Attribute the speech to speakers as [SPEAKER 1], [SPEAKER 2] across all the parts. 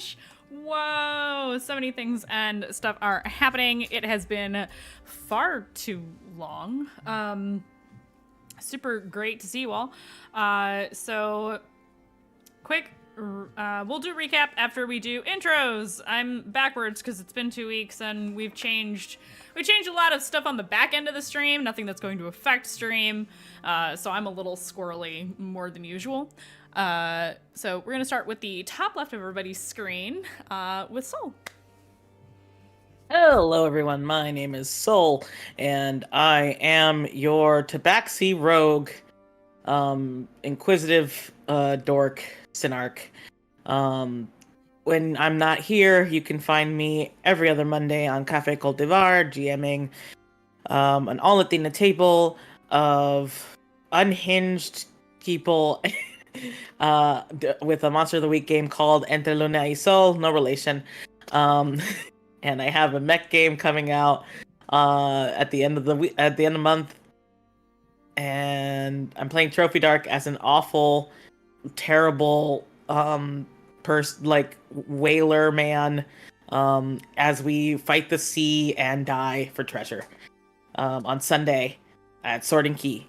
[SPEAKER 1] gosh. Whoa, so many things and stuff are happening. It has been far too long. Super great to see you all. So quick, we'll do recap after we do intros. I'm backwards because it's been 2 weeks and we changed a lot of stuff on the back end of the stream, nothing that's going to affect stream. So I'm a little squirrely more than usual. So we're gonna start with the top left of everybody's screen, with Soul.
[SPEAKER 2] Hello everyone, my name is Soul, and I am your Tabaxi rogue, inquisitive, dork, Synarch. When I'm not here, you can find me every other Monday on Cafe Cultivar, GMing, an all-Latina table of unhinged people, with a Monster of the Week game called Entre Luna y Sol, no relation. And I have a mech game coming out at the end of the month, and I'm playing Trophy Dark as an awful, terrible whaler man, as we fight the sea and die for treasure on Sunday at Sword and Key.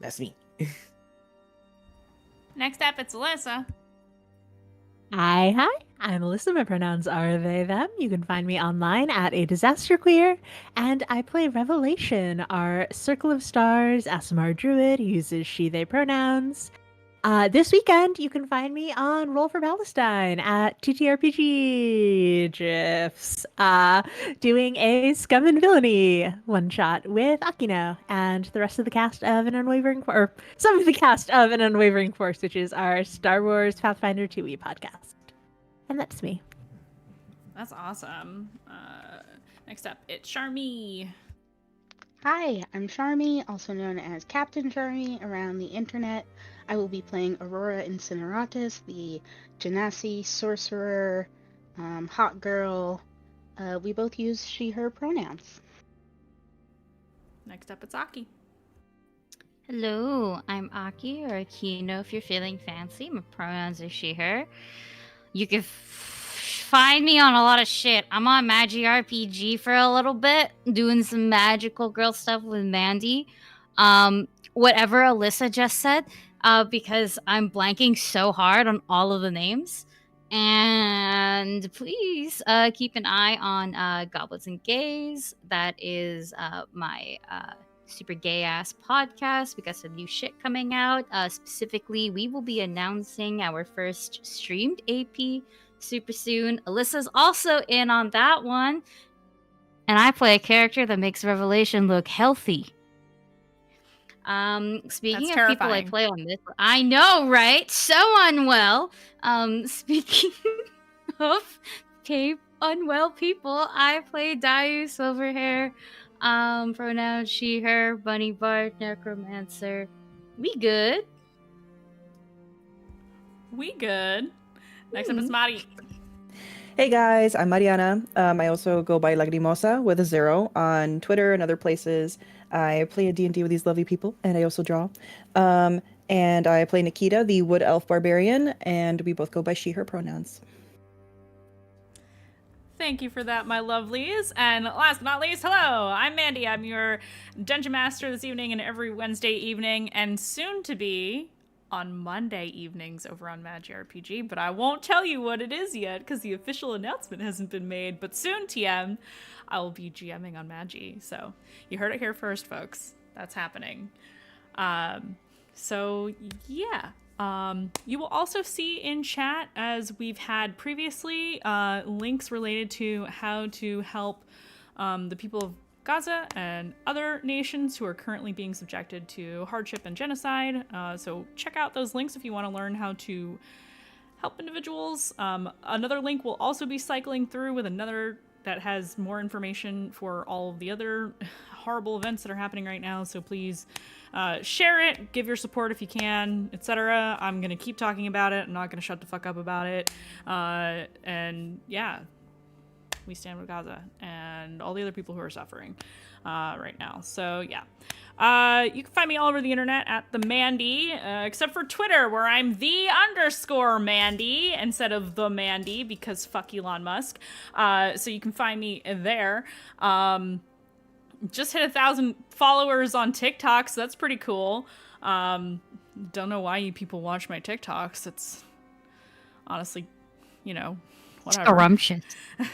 [SPEAKER 2] That's me.
[SPEAKER 1] Next up, it's Alyssa.
[SPEAKER 3] Hi. I'm Alyssa. My pronouns are they, them. You can find me online at A Disaster Queer, and I play Revelation, our Circle of Stars ASMR druid who uses she, they pronouns. This weekend, you can find me on Roll for Palestine at TTRPG GIFs, doing a Scum and Villainy one-shot with Akino and the rest of the cast of An Unwavering or some of the cast of An Unwavering Force, which is our Star Wars Pathfinder 2e podcast. And that's me.
[SPEAKER 1] That's awesome. Next up, it's Charmy.
[SPEAKER 4] Hi, I'm Charmy, also known as Captain Charmy around the internet. I will be playing Aurora Incineratus, the Genasi sorcerer, hot girl. We both use she, her pronouns.
[SPEAKER 1] Next up, it's Aki.
[SPEAKER 5] Hello, I'm Aki, or Akino if you're feeling fancy. My pronouns are she, her. You can find me on a lot of shit. I'm on Magi RPG for a little bit, doing some magical girl stuff with Mandy. Whatever Alyssa just said, because I'm blanking so hard on all of the names. And please keep an eye on Goblins and Gays. That is my super gay-ass podcast because of new shit coming out. Specifically, we will be announcing our first streamed AP super soon. Alyssa's also in on that one. And I play a character that makes Revelation look healthy. Speaking
[SPEAKER 1] That's
[SPEAKER 5] of people I play on this, I know, right? So unwell. Speaking of unwell people, I play Dayu Silverhair. Pronouns she, her, bunny bard, necromancer. We good.
[SPEAKER 1] Next up is Mari.
[SPEAKER 6] Hey guys, I'm Mariana. I also go by Lagrimosa with a 0 on Twitter and other places. I play a D&D with these lovely people, and I also draw. And I play Nikita, the Wood Elf Barbarian, and we both go by she, her pronouns.
[SPEAKER 1] Thank you for that, my lovelies. And last but not least, hello, I'm Mandy. I'm your Dungeon Master this evening and every Wednesday evening, and soon to be on Monday evenings over on Magi RPG, but I won't tell you what it is yet because the official announcement hasn't been made, but soon, TM, I will be GMing on Magi. So you heard it here first, folks. That's happening. So yeah. You will also see in chat, as we've had previously, links related to how to help the people of Gaza and other nations who are currently being subjected to hardship and genocide. So check out those links if you want to learn how to help individuals. Another link will also be cycling through with another that has more information for all of the other horrible events that are happening right now. So please share it, give your support if you can, etc. I'm going to keep talking about it. I'm not going to shut the fuck up about it. And yeah, We stand with Gaza and all the other people who are suffering right now. So yeah. You can find me all over the internet at the Mandy, except for Twitter, where I'm _Mandy instead of the Mandy, because fuck Elon Musk. So you can find me there. Just hit 1,000 followers on TikTok, so that's pretty cool. Don't know why you people watch my TikToks. It's honestly, you know, whatever.
[SPEAKER 5] Scrumptious.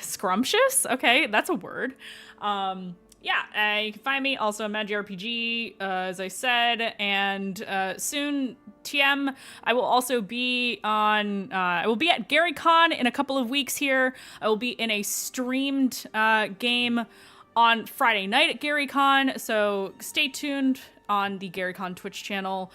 [SPEAKER 1] Scrumptious? Okay, that's a word. Yeah, you can find me also on MagiRPG, as I said, and soon, TM, I will also be on, I will be at GaryCon in a couple of weeks here. I will be in a streamed game on Friday night at GaryCon, so stay tuned on the GaryCon Twitch channel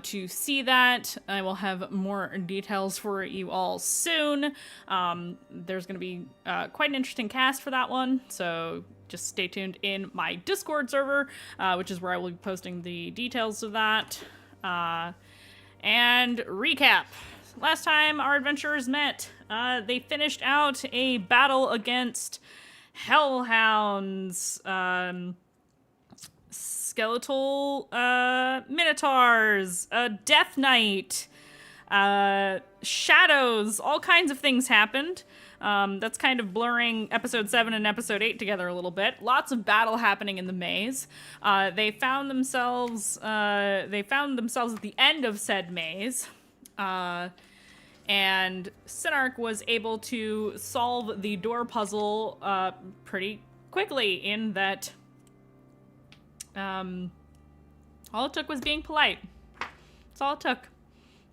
[SPEAKER 1] to see that. I will have more details for you all soon. There's going to be quite an interesting cast for that one, so just stay tuned in my Discord server, which is where I will be posting the details of that. And recap. Last time our adventurers met, they finished out a battle against hellhounds, skeletal minotaurs, a death knight, shadows, all kinds of things happened. That's kind of blurring episode 7 and episode 8 together a little bit. Lots of battle happening in the maze. They found themselves at the end of said maze. And Synarch was able to solve the door puzzle pretty quickly, in that all it took was being polite. That's all it took.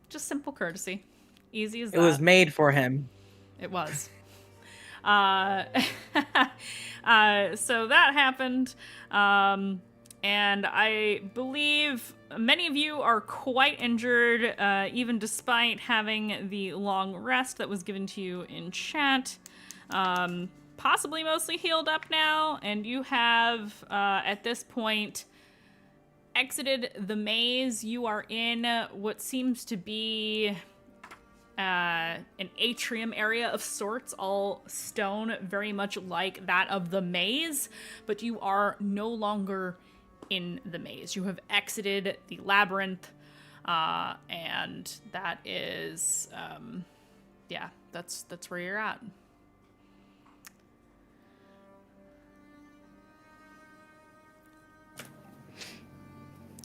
[SPEAKER 1] Just simple courtesy. Easy as that.
[SPEAKER 2] It was made for him.
[SPEAKER 1] It was. So that happened. And I believe many of you are quite injured, even despite having the long rest that was given to you in chat. Possibly mostly healed up now, and you have, at this point, exited the maze. You are in what seems to be an atrium area of sorts, all stone, very much like that of the maze, but you are no longer in the maze. You have exited the labyrinth, and that is, yeah, that's where you're at.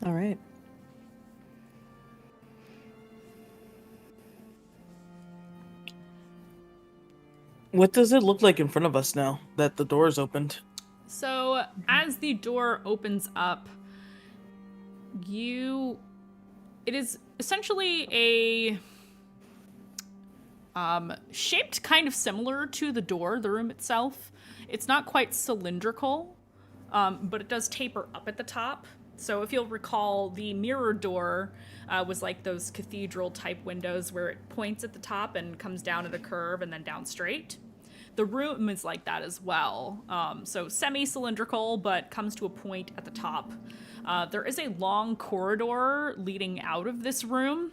[SPEAKER 6] All right.
[SPEAKER 2] What does it look like in front of us now that the door's opened?
[SPEAKER 1] So as the door opens up, it is essentially a shaped kind of similar to the door, the room itself. It's not quite cylindrical, but it does taper up at the top. So if you'll recall, the mirror door was like those cathedral type windows where it points at the top and comes down at a curve and then down straight. The room is like that as well. So semi-cylindrical, but comes to a point at the top. There is a long corridor leading out of this room.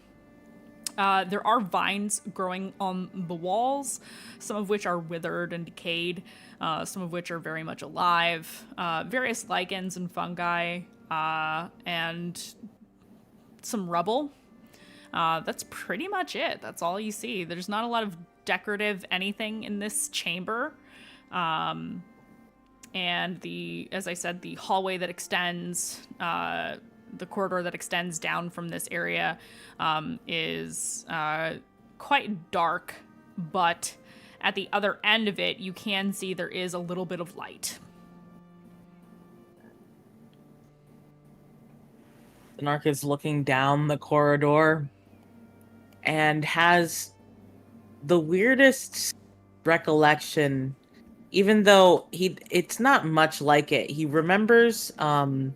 [SPEAKER 1] There are vines growing on the walls, some of which are withered and decayed, some of which are very much alive. Various lichens and fungi, and some rubble. That's pretty much it. That's all you see. There's not a lot of decorative anything in this chamber. And as I said, the hallway that extends, the corridor that extends down from this area is quite dark, but at the other end of it, you can see there is a little bit of light.
[SPEAKER 2] Synarch is looking down the corridor and has the weirdest recollection, even though it's not much like it. He remembers the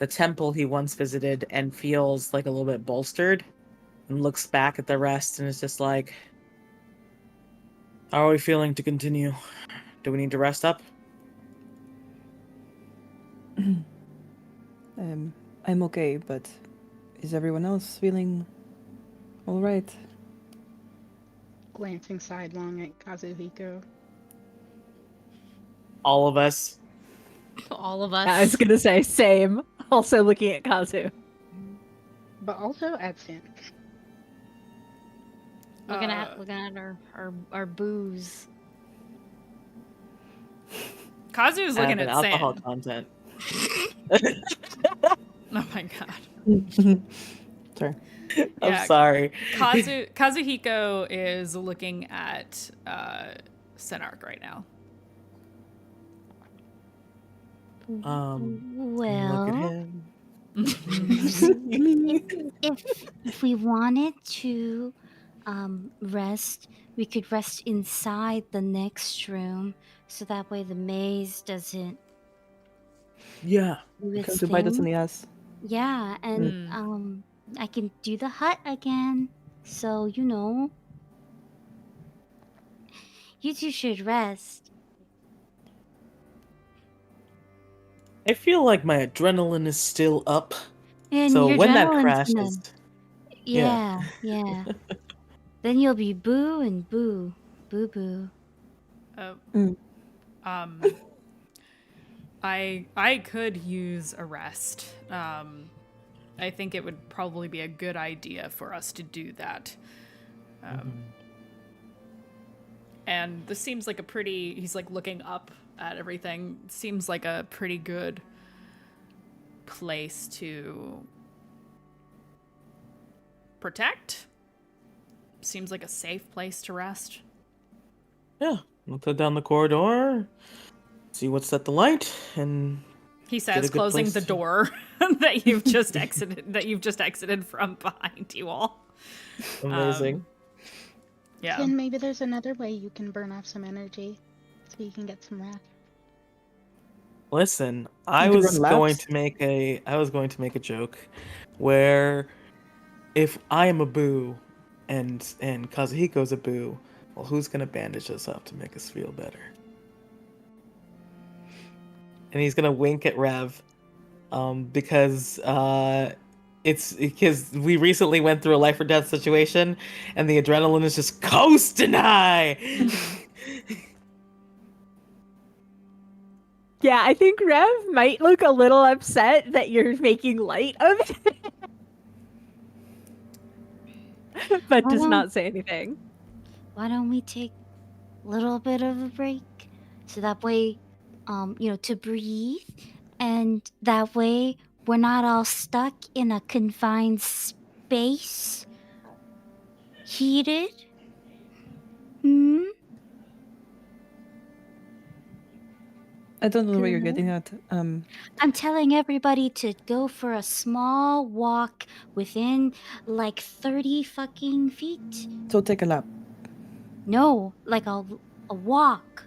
[SPEAKER 2] temple he once visited and feels like a little bit bolstered, and looks back at the rest and is just like, how are we feeling to continue? Do we need to rest up?
[SPEAKER 6] I'm okay, but is everyone else feeling all right?
[SPEAKER 4] Glancing sidelong at Kazuhiko.
[SPEAKER 2] All of us.
[SPEAKER 5] All of us.
[SPEAKER 3] I was gonna say same. Also looking at Kazu.
[SPEAKER 4] But also absent.
[SPEAKER 5] looking at our booze.
[SPEAKER 1] Kazu is looking
[SPEAKER 2] Have
[SPEAKER 1] at
[SPEAKER 2] an alcohol
[SPEAKER 1] Sam.
[SPEAKER 2] content.
[SPEAKER 1] Oh my god.
[SPEAKER 6] Sorry.
[SPEAKER 2] I'm
[SPEAKER 1] Yeah.
[SPEAKER 2] sorry.
[SPEAKER 1] Kazuhiko is looking at Senark right now.
[SPEAKER 2] Look at
[SPEAKER 5] Well,
[SPEAKER 2] him.
[SPEAKER 5] if we wanted to rest, we could rest inside the next room, so that way the maze doesn't
[SPEAKER 2] Yeah.
[SPEAKER 5] do its
[SPEAKER 6] Come to bite us in
[SPEAKER 5] thing.
[SPEAKER 6] the ass.
[SPEAKER 5] Yeah, and I can do the hut again. So you two should rest.
[SPEAKER 2] I feel like my adrenaline is still up.
[SPEAKER 5] And
[SPEAKER 2] So
[SPEAKER 5] your
[SPEAKER 2] when that
[SPEAKER 5] adrenaline's gonna-
[SPEAKER 2] crashes,
[SPEAKER 5] Yeah. Then you'll be boo and boo, boo boo.
[SPEAKER 1] I could use a rest. I think it would probably be a good idea for us to do that. And this seems like he's like looking up at everything. Seems like a pretty good place to protect. Seems like a safe place to rest.
[SPEAKER 2] yeah, we'll go down the corridor, see what's at the light, and
[SPEAKER 1] He
[SPEAKER 2] Get a
[SPEAKER 1] says,
[SPEAKER 2] good
[SPEAKER 1] closing
[SPEAKER 2] place
[SPEAKER 1] the
[SPEAKER 2] to-
[SPEAKER 1] door that you've just exited from behind you all.
[SPEAKER 2] amazing.
[SPEAKER 1] Yeah.
[SPEAKER 4] Then maybe there's another way you can burn off some energy, so you can get some wrath.
[SPEAKER 2] Listen, I
[SPEAKER 6] You could
[SPEAKER 2] was
[SPEAKER 6] run
[SPEAKER 2] going
[SPEAKER 6] laps.
[SPEAKER 2] to make a joke where if I am a boo and Kazuhiko's a boo, well, who's gonna bandage us up to make us feel better? And he's gonna wink at Rev, because it's because we recently went through a life or death situation, and the adrenaline is just coasting high.
[SPEAKER 3] Yeah, I think Rev might look a little upset that you're making light of it. But does not say anything.
[SPEAKER 5] Why don't we take a little bit of a break, so that way, to breathe, and that way we're not all stuck in a confined space, heated.
[SPEAKER 6] I don't know what you're
[SPEAKER 4] Mhm.
[SPEAKER 6] getting at.
[SPEAKER 5] I'm telling everybody to go for a small walk within like 30 fucking feet.
[SPEAKER 6] So take a lap.
[SPEAKER 5] No, like a walk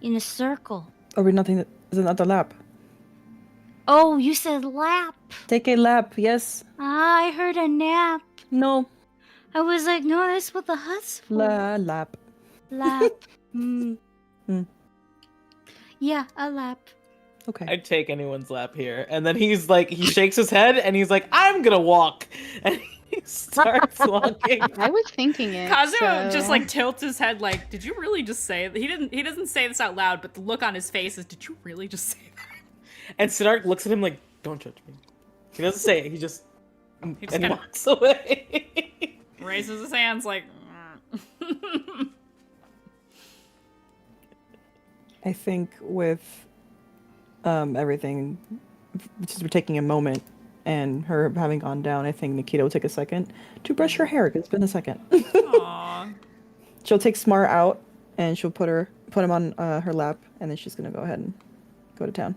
[SPEAKER 5] in a circle.
[SPEAKER 6] Are we nothing? Is it not a lap?
[SPEAKER 5] Oh, you said lap.
[SPEAKER 6] Take a lap. Yes.
[SPEAKER 5] I heard a nap.
[SPEAKER 6] No.
[SPEAKER 5] I was like, no, that's what the hut's for.
[SPEAKER 6] Lap.
[SPEAKER 5] Lap. Mm.
[SPEAKER 6] Mm.
[SPEAKER 5] Yeah, a lap.
[SPEAKER 6] Okay.
[SPEAKER 2] I'd take anyone's lap here. And then he's like, he shakes his head and he's like, I'm gonna walk. And he starts walking.
[SPEAKER 4] I was thinking it.
[SPEAKER 1] Kazu
[SPEAKER 4] so...
[SPEAKER 1] just like tilts his head like, did you really just say that? He doesn't say this out loud, but the look on his face is, did you really just say that?
[SPEAKER 2] And Siddharth looks at him like, don't judge me. He doesn't say it, he just
[SPEAKER 1] kinda
[SPEAKER 2] walks away.
[SPEAKER 1] raises his hands like,
[SPEAKER 6] I think with everything, just we're taking a moment and her having gone down, I think Nikita will take a second to brush her hair. 'Cause it's been a second.
[SPEAKER 1] Aww.
[SPEAKER 6] She'll take Smar out and she'll put him on her lap, and then she's gonna go ahead and go to town.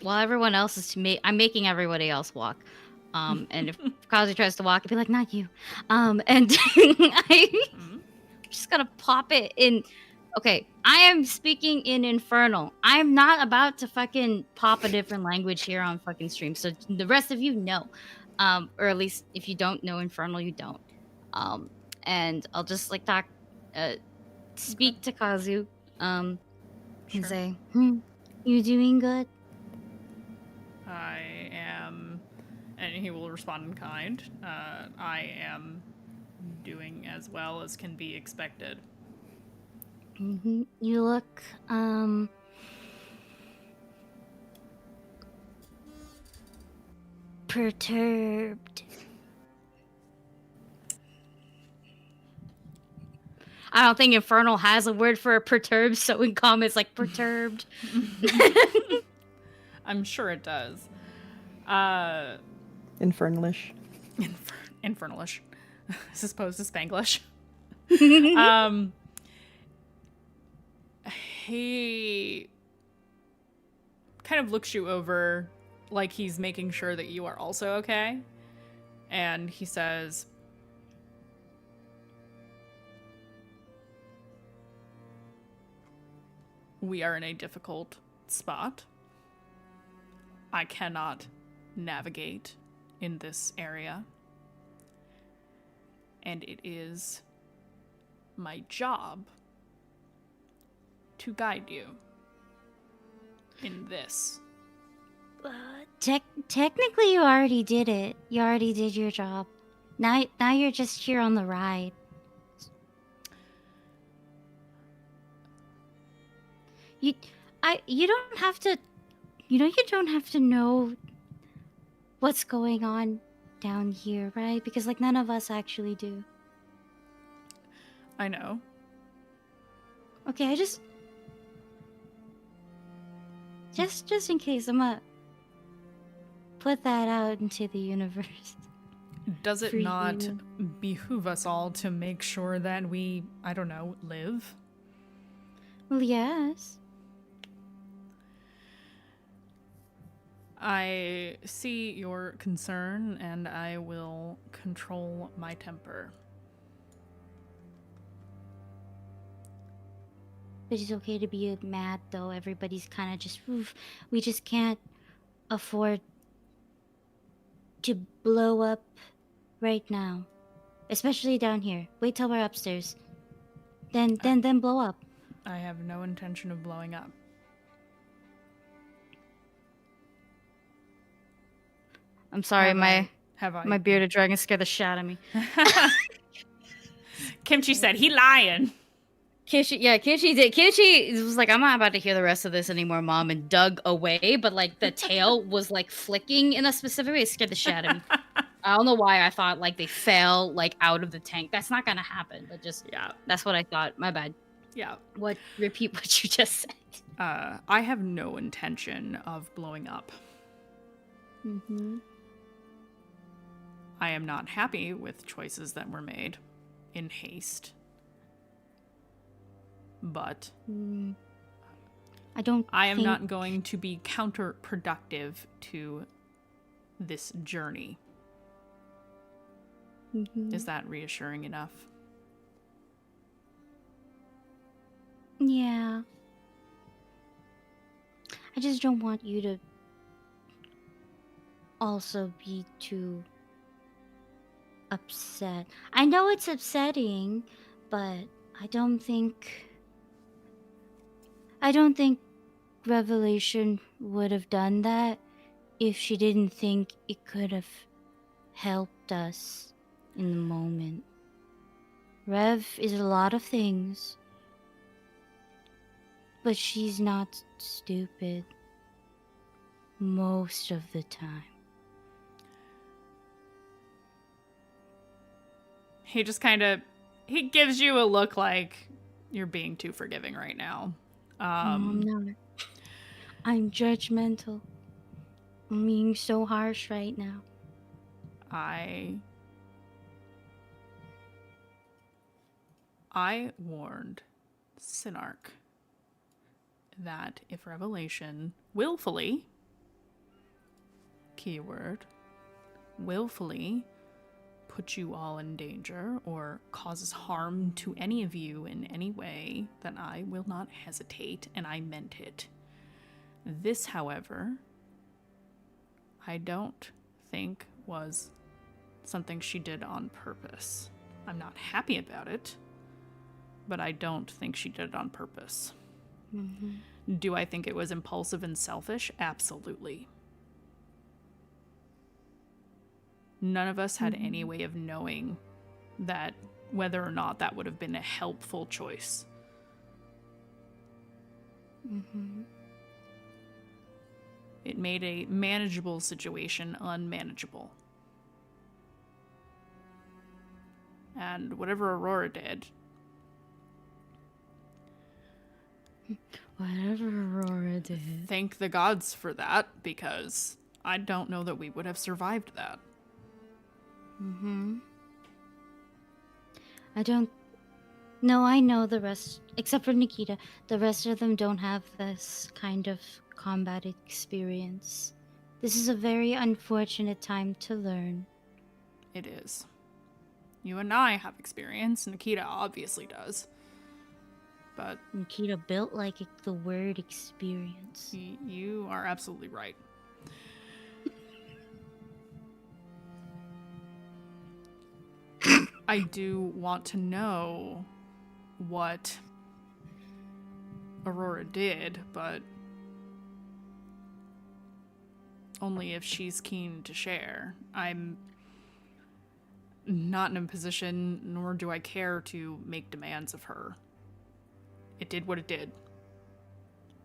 [SPEAKER 5] While everyone else is I'm making everybody else walk. And if Kazu tries to walk, I'd be like, not you. And I'm just gonna pop it in. Okay, I am speaking in Infernal. I'm not about to fucking pop a different language here on fucking stream. So the rest of you know. Or at least if you don't know Infernal, you don't. And I'll just like speak to Kazu. And
[SPEAKER 1] Sure.
[SPEAKER 5] say, you doing good?
[SPEAKER 1] I am, and he will respond in kind. I am doing as as well as can be expected.
[SPEAKER 5] You look, perturbed. I don't think Infernal has a word for perturbed, so in common it's like perturbed.
[SPEAKER 1] I'm sure it does.
[SPEAKER 6] Infernalish.
[SPEAKER 1] Infernalish. As opposed to Spanglish. He kind of looks you over like he's making sure that you are also okay. And he says, we are in a difficult spot. I cannot navigate in this area. And it is my job to guide you in this.
[SPEAKER 5] Technically, you already did it. You already did your job. Now you're just here on the ride. You don't have to. You don't have to know what's going on down here, right? Because like none of us actually do.
[SPEAKER 1] I know.
[SPEAKER 5] Okay, I just in case, I'm gonna put that out into the universe.
[SPEAKER 1] Does it
[SPEAKER 5] For
[SPEAKER 1] not
[SPEAKER 5] you.
[SPEAKER 1] behoove us all to make sure that we, I don't know, live?
[SPEAKER 5] Well, yes.
[SPEAKER 1] I see your concern, and I will control my temper.
[SPEAKER 5] But it's okay to be mad, though. Everybody's kind of just, oof, we just can't afford to blow up right now. Especially down here. Wait till we're upstairs. Then blow up.
[SPEAKER 1] I have no intention of blowing up.
[SPEAKER 5] I'm sorry,
[SPEAKER 1] Have I?
[SPEAKER 5] my bearded dragon scared the shit out of me.
[SPEAKER 1] Kimchi said, he lying.
[SPEAKER 5] Kimchi did. Kimchi was like, I'm not about to hear the rest of this anymore, Mom, and dug away, but like the tail was like flicking in a specific way. It scared the shit out of me. I don't know why I thought like they fell like out of the tank. That's not gonna happen, but just,
[SPEAKER 1] Yeah.
[SPEAKER 5] that's what I thought. My bad.
[SPEAKER 1] Yeah.
[SPEAKER 5] Repeat what you just said.
[SPEAKER 1] I have no intention of blowing up.
[SPEAKER 5] Mm-hmm.
[SPEAKER 1] I am not happy with choices that were made in haste. But I am not going to be counterproductive to this journey.
[SPEAKER 5] Mm-hmm.
[SPEAKER 1] Is that reassuring enough?
[SPEAKER 5] Yeah. I just don't want you to also be too upset. I know it's upsetting, but I don't think Revelation would have done that if she didn't think it could have helped us in the moment. Rev is a lot of things, but she's not stupid most of the time.
[SPEAKER 1] He just kind of, he gives you a look like you're being too forgiving right now.
[SPEAKER 5] I'm not. I'm judgmental. I'm being so harsh right now.
[SPEAKER 1] I warned Sinark that if Revelation willfully, keyword, willfully put you all in danger or causes harm to any of you in any way, then I will not hesitate, and I meant it. This, however, I don't think was something she did on purpose. I'm not happy about it, but I don't think she did it on purpose.
[SPEAKER 5] Mm-hmm.
[SPEAKER 1] Do I think it was impulsive and selfish? Absolutely. None of us had any way of knowing that whether or not that would have been a helpful choice.
[SPEAKER 5] Mm-hmm.
[SPEAKER 1] It made a manageable situation unmanageable. And whatever Aurora did,
[SPEAKER 5] Whatever Aurora did.
[SPEAKER 1] thank the gods for that, because I don't know that we would have survived that.
[SPEAKER 5] Mm-hmm. No, I know the rest, except for Nikita, the rest of them don't have this kind of combat experience. This is a very unfortunate time to learn.
[SPEAKER 1] It is. You and I have experience, Nikita obviously does. But
[SPEAKER 5] Nikita built like the word experience.
[SPEAKER 1] you are absolutely right. I do want to know what Aurora did, but only if she's keen to share. I'm not in a position, nor do I care to make demands of her. It did what it did.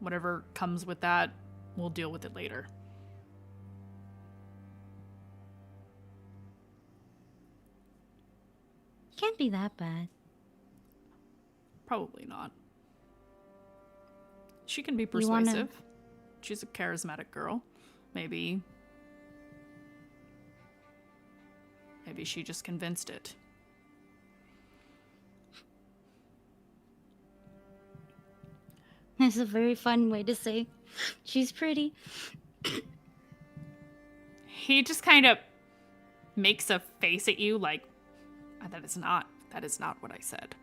[SPEAKER 1] Whatever comes with that, we'll deal with it later.
[SPEAKER 5] Can't be that bad.
[SPEAKER 1] Probably not. She can be
[SPEAKER 5] You wanna-
[SPEAKER 1] persuasive. She's a charismatic girl. Maybe she just convinced it.
[SPEAKER 5] That's a very fun way to say she's pretty.
[SPEAKER 1] He just kind of makes a face at you like, that is not what I said.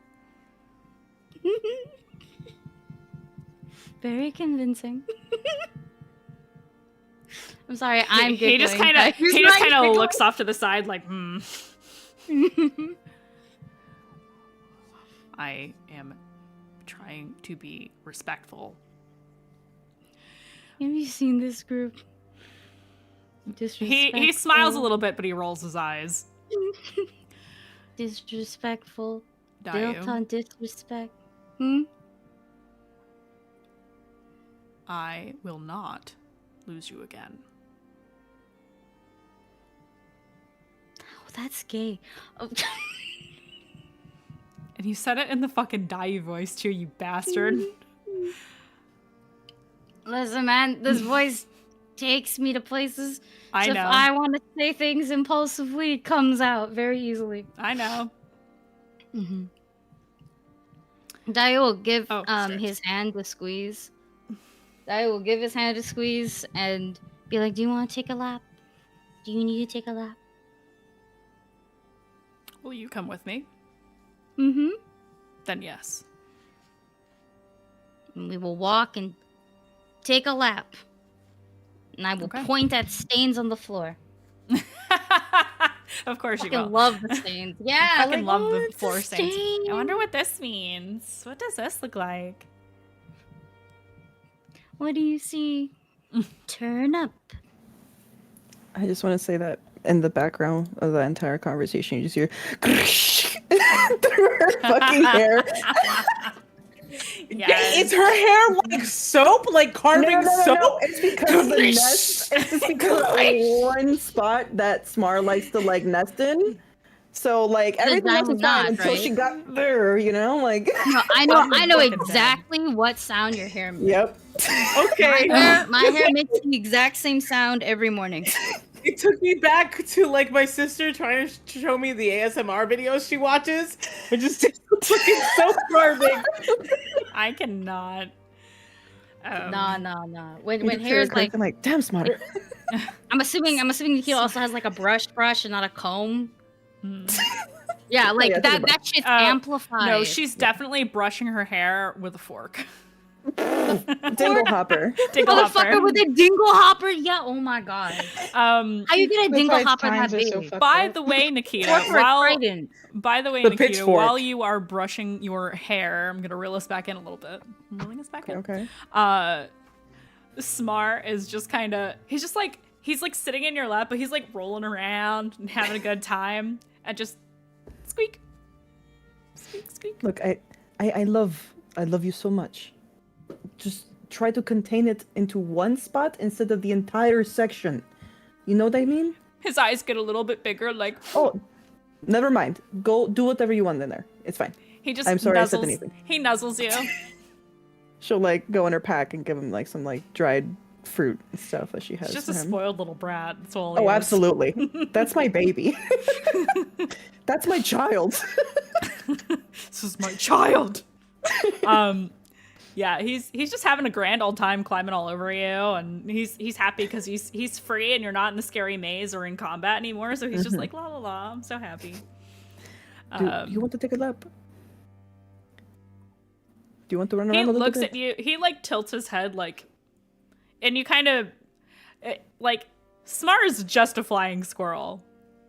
[SPEAKER 5] Very convincing. I'm sorry,
[SPEAKER 1] He just kind of looks off to the side like, I am trying to be respectful.
[SPEAKER 5] Have you seen this group?
[SPEAKER 1] He smiles a little bit, but he rolls his eyes.
[SPEAKER 5] Disrespectful.
[SPEAKER 1] Dayu,
[SPEAKER 5] Built on disrespect.
[SPEAKER 1] I will not lose you again.
[SPEAKER 5] Oh, that's gay. Oh.
[SPEAKER 1] And you said it in the fucking Dayu voice too, you bastard.
[SPEAKER 5] Listen, man, this voice takes me to places.
[SPEAKER 1] I
[SPEAKER 5] so
[SPEAKER 1] know.
[SPEAKER 5] If I want to say things impulsively, it comes out very easily.
[SPEAKER 1] I know.
[SPEAKER 5] Mm-hmm. Dayu will give
[SPEAKER 1] shit.
[SPEAKER 5] his hand a squeeze. Dayu will give his hand a squeeze and be like, "Do you want to take a lap? Do you need to take a lap?"
[SPEAKER 1] Will you come with me?
[SPEAKER 5] Mm-hmm.
[SPEAKER 1] Then yes.
[SPEAKER 5] And we will walk and take a lap. And I will point at stains on the floor.
[SPEAKER 1] Of course you
[SPEAKER 5] I
[SPEAKER 1] will.
[SPEAKER 5] love the stains. Yeah,
[SPEAKER 1] I fucking love the
[SPEAKER 5] it's a
[SPEAKER 1] floor stains.
[SPEAKER 5] stain.
[SPEAKER 1] I wonder what this means. What does this look like?
[SPEAKER 5] What do you see? Turn up.
[SPEAKER 6] I just want to say that in the background of the entire conversation, you just hear through her fucking hair.
[SPEAKER 1] Yes.
[SPEAKER 2] Is her hair like soap? Like carving soap?
[SPEAKER 6] No. It's because of the nest. It's just because of one spot that Smar likes to like nest in. So like everything else was fine until she got there, you know? Like
[SPEAKER 5] No, I know exactly what sound your hair makes.
[SPEAKER 6] Yep.
[SPEAKER 2] Okay.
[SPEAKER 5] My hair makes the exact same sound every morning.
[SPEAKER 2] It took me back to like my sister trying to show me the ASMR videos she watches. It just looking so carving.
[SPEAKER 1] I cannot.
[SPEAKER 5] No. When hair's like,
[SPEAKER 6] I'm like, damn Smart.
[SPEAKER 5] I'm assuming Nikita also has like a brush and not a comb. Yeah, like
[SPEAKER 6] yeah,
[SPEAKER 5] that shit's amplified.
[SPEAKER 1] No, she's definitely brushing her hair with a fork.
[SPEAKER 6] Dingle hopper.
[SPEAKER 5] Motherfucker with a dingle hopper. Yeah. Oh my god. How you get a
[SPEAKER 4] That's
[SPEAKER 5] dingle
[SPEAKER 4] why its
[SPEAKER 5] hopper that
[SPEAKER 4] tines are
[SPEAKER 5] big?
[SPEAKER 4] so fucked
[SPEAKER 1] By
[SPEAKER 4] up.
[SPEAKER 1] the way, Nikita,
[SPEAKER 5] Fork or a trident?
[SPEAKER 1] by the way,
[SPEAKER 2] The
[SPEAKER 1] Nikita,
[SPEAKER 2] pitchfork.
[SPEAKER 1] while you are brushing your hair, I'm gonna reel us back in a little bit. I'm reeling us back in.
[SPEAKER 6] Okay.
[SPEAKER 1] Smart is just kind of he's like sitting in your lap, but he's like rolling around and having a good time and just squeak, Squeak.
[SPEAKER 6] Look, I love you so much. Just try to contain it into one spot instead of the entire section. You know what I mean?
[SPEAKER 1] His eyes get a little bit bigger, like
[SPEAKER 6] Oh, never mind. Go do whatever you want in there. It's fine.
[SPEAKER 1] he just
[SPEAKER 6] I'm sorry I said
[SPEAKER 1] nuzzles.
[SPEAKER 6] anything.
[SPEAKER 1] He nuzzles you.
[SPEAKER 6] She'll like go in her pack and give him like some like dried fruit and stuff that she has.
[SPEAKER 1] He's just
[SPEAKER 6] for
[SPEAKER 1] a
[SPEAKER 6] him.
[SPEAKER 1] spoiled little brat. That's all. He
[SPEAKER 6] Oh,
[SPEAKER 1] is.
[SPEAKER 6] absolutely. That's my baby. That's my child.
[SPEAKER 1] This is my child. Yeah, he's just having a grand old time climbing all over you, and he's happy because he's free and you're not in the scary maze or in combat anymore. So he's just like la la la. I'm so happy.
[SPEAKER 6] Do you want to take a lap? Do you want to run around a
[SPEAKER 1] He
[SPEAKER 6] little
[SPEAKER 1] looks
[SPEAKER 6] bit?
[SPEAKER 1] at you. He like tilts his head like, and you kind of like Smar is just a flying squirrel,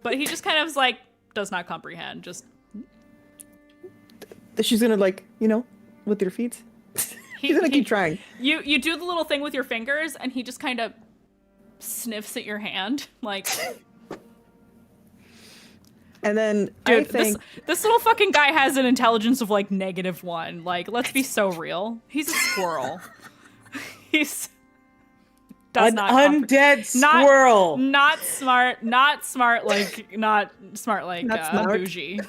[SPEAKER 1] but he just kind of is like does not comprehend. Just
[SPEAKER 6] She's gonna like, with your feet. She's gonna keep trying.
[SPEAKER 1] You do the little thing with your fingers, and he just kind of sniffs at your hand, like.
[SPEAKER 6] And then
[SPEAKER 1] Dude,
[SPEAKER 6] I think
[SPEAKER 1] this little fucking guy has an intelligence of like -1. Like, let's be so real. He's a squirrel. He's
[SPEAKER 2] An undead squirrel.
[SPEAKER 1] Not smart like not smart like
[SPEAKER 6] Not smart.
[SPEAKER 1] bougie.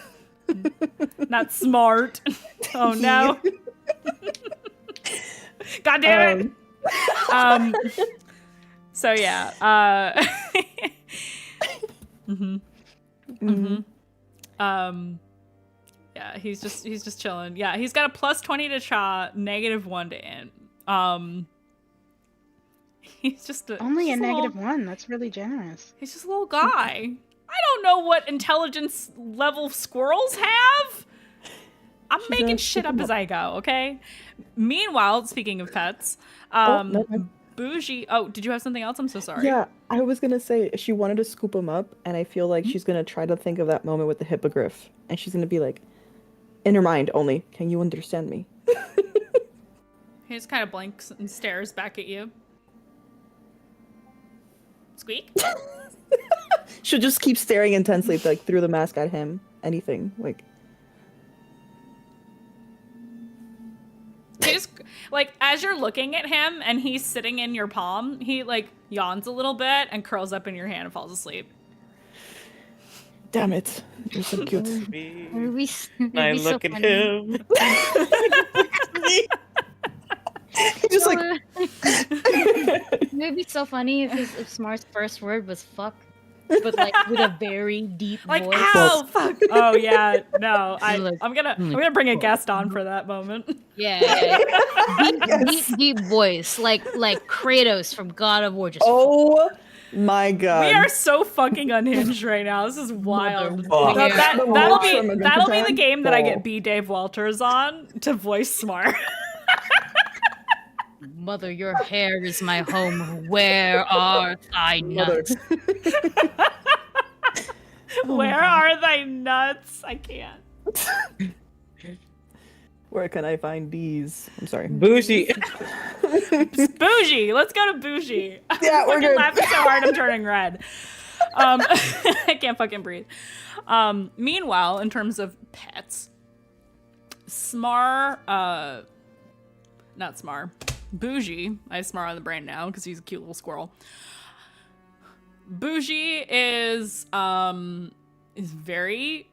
[SPEAKER 1] Not smart. Oh no. God damn it. So yeah. Yeah, he's just chilling. Yeah, he's got a +20 to Cha, -1 to Int. He's just
[SPEAKER 4] Only a
[SPEAKER 1] just little-
[SPEAKER 4] -1. That's really generous.
[SPEAKER 1] He's just a little guy. I don't know what intelligence level squirrels have. I'm making
[SPEAKER 6] gonna
[SPEAKER 1] shit
[SPEAKER 6] pick
[SPEAKER 1] up
[SPEAKER 6] 'em
[SPEAKER 1] as I go, okay? Meanwhile, speaking of pets,
[SPEAKER 6] no.
[SPEAKER 1] Bougie. Oh, did you have something else? I'm so sorry.
[SPEAKER 6] Yeah, I was gonna say she wanted to scoop him up, and I feel like she's gonna try to think of that moment with the hippogriff, and she's gonna be like, in her mind only, can you understand me?
[SPEAKER 1] He just kind of blinks and stares back at you. Squeak.
[SPEAKER 6] She'll just keep staring intensely, like through the mask at him. Anything like.
[SPEAKER 1] He just like as you're looking at him and he's sitting in your palm, he like yawns a little bit and curls up in your hand and falls asleep.
[SPEAKER 6] Damn it! You're so cute.
[SPEAKER 2] I look at him.
[SPEAKER 6] Just like
[SPEAKER 5] It'd be so funny if Smart's first word was fuck, but like with a very deep
[SPEAKER 1] Like,
[SPEAKER 5] voice.
[SPEAKER 1] ow, fuck. Oh yeah, no,
[SPEAKER 5] Like,
[SPEAKER 1] I'm gonna bring a guest on for that moment.
[SPEAKER 5] Yeah. Deep voice, like Kratos from God of War. Just
[SPEAKER 6] oh my god.
[SPEAKER 1] We are so fucking unhinged right now. This is wild.
[SPEAKER 2] Fuck.
[SPEAKER 1] That'll be
[SPEAKER 6] From a
[SPEAKER 1] that'll be the
[SPEAKER 6] time?
[SPEAKER 1] game that I
[SPEAKER 6] Oh.
[SPEAKER 1] get B. Dave Walters on to voice Smart.
[SPEAKER 5] Mother, your hair is my home. Where are thy
[SPEAKER 6] Mother.
[SPEAKER 5] nuts?
[SPEAKER 1] Where are thy nuts? I can't.
[SPEAKER 6] Where can I find these? I'm sorry.
[SPEAKER 2] Bougie.
[SPEAKER 1] Bougie. Let's go to Bougie.
[SPEAKER 6] Yeah,
[SPEAKER 1] I'm
[SPEAKER 6] we're
[SPEAKER 1] fucking
[SPEAKER 6] good.
[SPEAKER 1] laughing so hard I'm turning red. I can't fucking breathe. Meanwhile, in terms of pets, Bougie. I have Smar on the brain now because he's a cute little squirrel. Bougie is very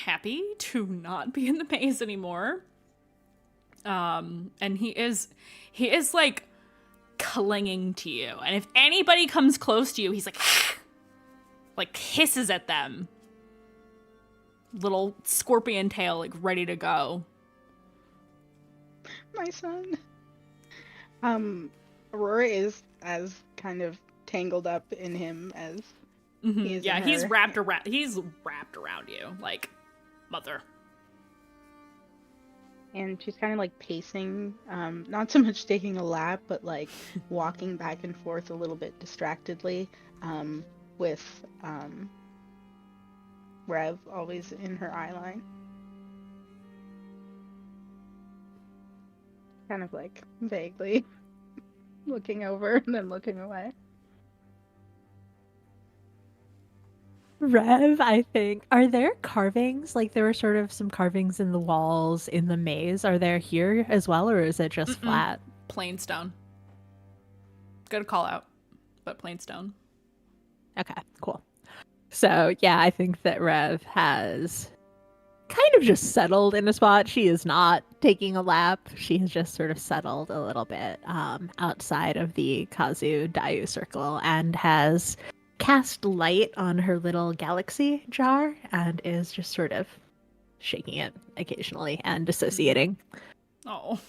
[SPEAKER 1] happy to not be in the maze anymore. And he is like clinging to you. And if anybody comes close to you, he's like hisses at them. Little scorpion tail, like ready to go.
[SPEAKER 4] My son. Aurora is as kind of tangled up in him as he is
[SPEAKER 1] Yeah,
[SPEAKER 4] in
[SPEAKER 1] he's
[SPEAKER 4] her.
[SPEAKER 1] wrapped around you, like mother.
[SPEAKER 4] And she's kind of like pacing, not so much taking a lap, but like walking back and forth a little bit distractedly, with Rev always in her eye line. Kind of like vaguely looking over and then looking away.
[SPEAKER 3] Rev, I think. Are there carvings? Like there were sort of some carvings in the walls in the maze. Are there here as well, or is it just
[SPEAKER 1] Mm-mm.
[SPEAKER 3] flat?
[SPEAKER 1] Plain stone. Good call out, but plain stone.
[SPEAKER 3] Okay, cool. So yeah, I think that Rev has kind of just settled in a spot. She is not taking a lap. She has just sort of settled a little bit outside of the Kazu Dayu circle and has cast light on her little galaxy jar and is just sort of shaking it occasionally and dissociating.
[SPEAKER 1] Oh.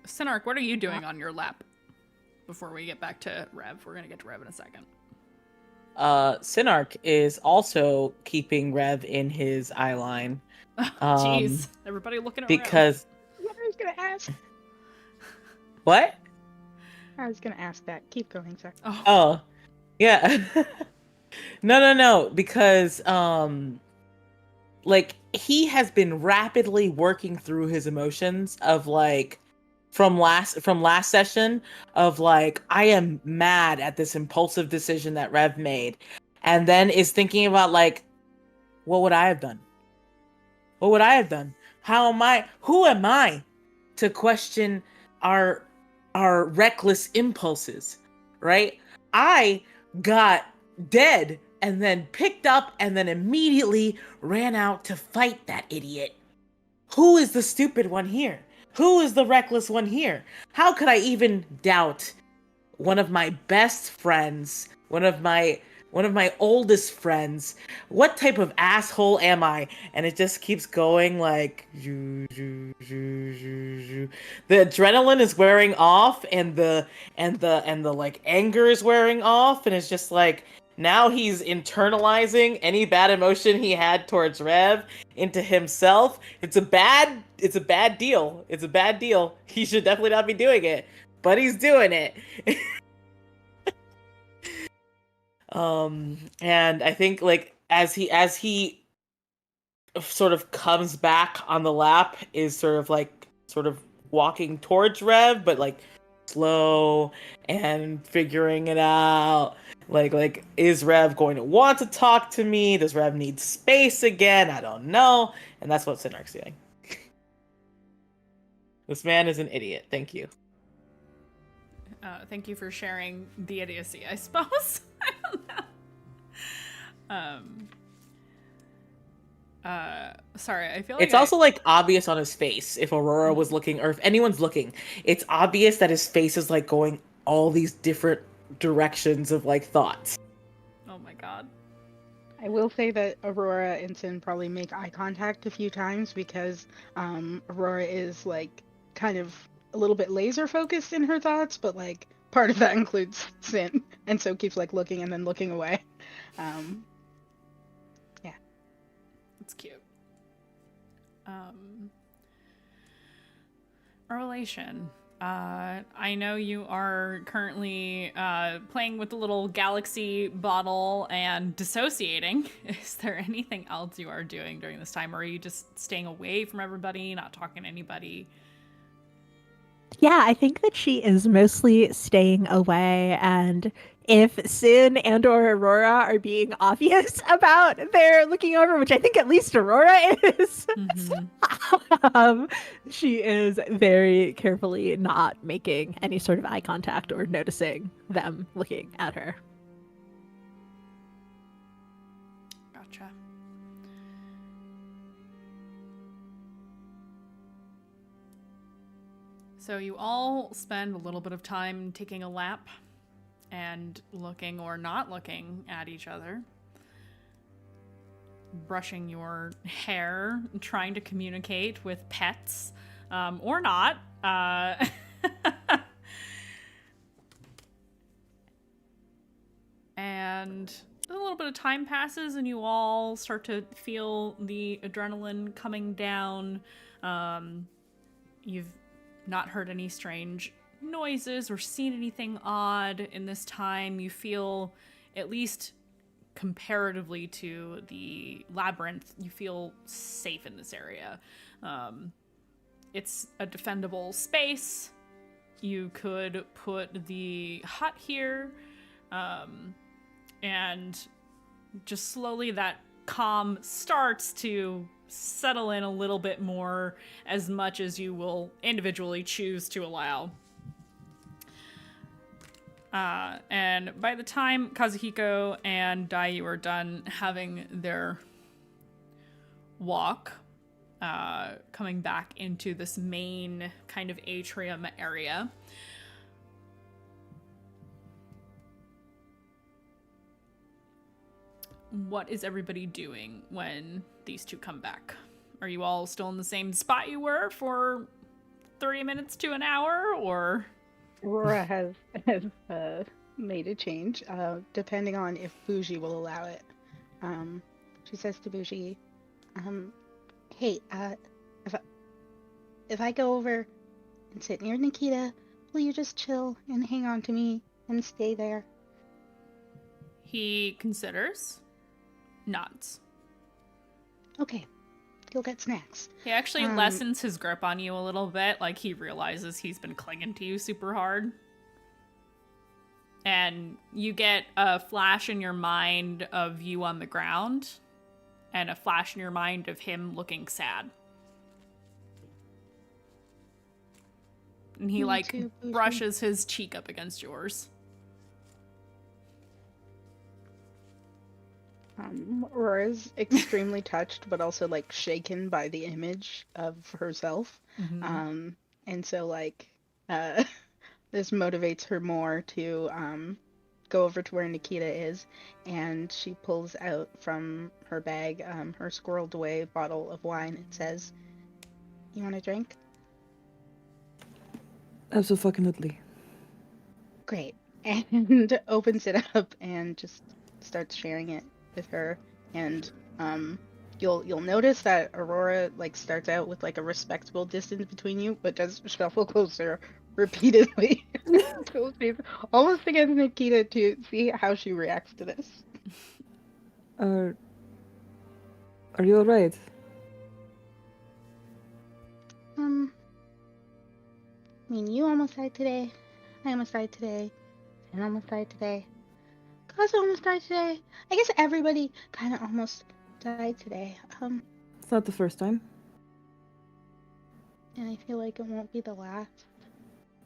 [SPEAKER 1] Sinark, what are you doing on your lap? Before we get back to Rev, we're gonna get to Rev in a second.
[SPEAKER 2] Sinark is also keeping Rev in his eye line.
[SPEAKER 1] Jeez, everybody looking at
[SPEAKER 2] because
[SPEAKER 4] What I was gonna ask.
[SPEAKER 2] what?
[SPEAKER 4] I was gonna ask that. Keep going, sir.
[SPEAKER 1] Rev.
[SPEAKER 2] Oh, yeah. No, because like he has been rapidly working through his emotions of like from last session of like I am mad at this impulsive decision that Rev made, and then is thinking about like what would I have done? What would I have done? Who am I to question our reckless impulses, right? I got dead and then picked up and then immediately ran out to fight that idiot. Who is the stupid one here? Who is the reckless one here? How could I even doubt one of my best friends, one of my oldest friends? What type of asshole am I? And it just keeps going like the adrenaline is wearing off and the like anger is wearing off, and it's just like now he's internalizing any bad emotion he had towards Rev into himself. It's a bad deal. It's a bad deal. He should definitely not be doing it, but he's doing it. And I think like as he sort of comes back on the lap is sort of walking towards Rev, but like slow and figuring it out. Like is Rev going to want to talk to me? Does Rev need space again? I don't know. And that's what Sinark's doing. This man is an idiot. Thank you.
[SPEAKER 1] Thank you for sharing the idiocy, I suppose. I don't know. Sorry, I feel like
[SPEAKER 2] It's also like obvious on his face if Aurora was looking or if anyone's looking. It's obvious that his face is like going all these different directions of like thoughts.
[SPEAKER 1] Oh my god.
[SPEAKER 4] I will say that Aurora and Sin probably make eye contact a few times because Aurora is like kind of a little bit laser focused in her thoughts, but like part of that includes Sin, and so keeps like looking and then looking away. Yeah.
[SPEAKER 1] It's cute. A relation. I know you are currently playing with the little galaxy bottle and dissociating. Is there anything else you are doing during this time, or are you just staying away from everybody, not talking to anybody?
[SPEAKER 3] Yeah, I think that she is mostly staying away, and if Sin and or Aurora are being obvious about their looking over, which I think at least Aurora is, she is very carefully not making any sort of eye contact or noticing them looking at her.
[SPEAKER 1] Gotcha. So you all spend a little bit of time taking a lap and looking or not looking at each other, brushing your hair, trying to communicate with pets, or not. And a little bit of time passes and you all start to feel the adrenaline coming down. You've not heard any strange noises or seen anything odd in this time. You feel, at least comparatively to the labyrinth, you feel safe in this area. It's a defendable space. You could put the hut here, and just slowly that calm starts to settle in a little bit more, as much as you will individually choose to allow. And by the time Kazuhiko and Daiyu are done having their walk, coming back into this main kind of atrium area, what is everybody doing when these two come back? Are you all still in the same spot you were for 30 minutes to an hour, or?
[SPEAKER 4] Aurora has made a change, depending on if Bougie will allow it. She says to Bougie, hey, if I go over and sit near Nikita, will you just chill and hang on to me and stay there?
[SPEAKER 1] He considers, nods.
[SPEAKER 4] Okay, go get snacks.
[SPEAKER 1] He actually lessens his grip on you a little bit, like he realizes he's been clinging to you super hard. And you get a flash in your mind of you on the ground, and a flash in your mind of him looking sad. And he,
[SPEAKER 4] Me too, Bougie.
[SPEAKER 1] brushes his cheek up against yours.
[SPEAKER 4] Aurora's extremely touched, but also, shaken by the image of herself.
[SPEAKER 1] Mm-hmm.
[SPEAKER 4] And so, this motivates her more to go over to where Nikita is, and she pulls out from her bag her squirreled away bottle of wine and says, "You want a drink?"
[SPEAKER 6] Absolutely.
[SPEAKER 4] Great. And opens it up and just starts sharing it with her. And you'll notice that Aurora starts out with a respectable distance between you, but does shuffle closer repeatedly. Almost against Nikita to see how she reacts to this.
[SPEAKER 6] Are you alright?
[SPEAKER 4] I mean, you almost died today. I almost died today. And almost died today. Kazu almost died today. I guess everybody kind of almost died today.
[SPEAKER 6] It's not the first time.
[SPEAKER 4] And I feel like it won't be the last.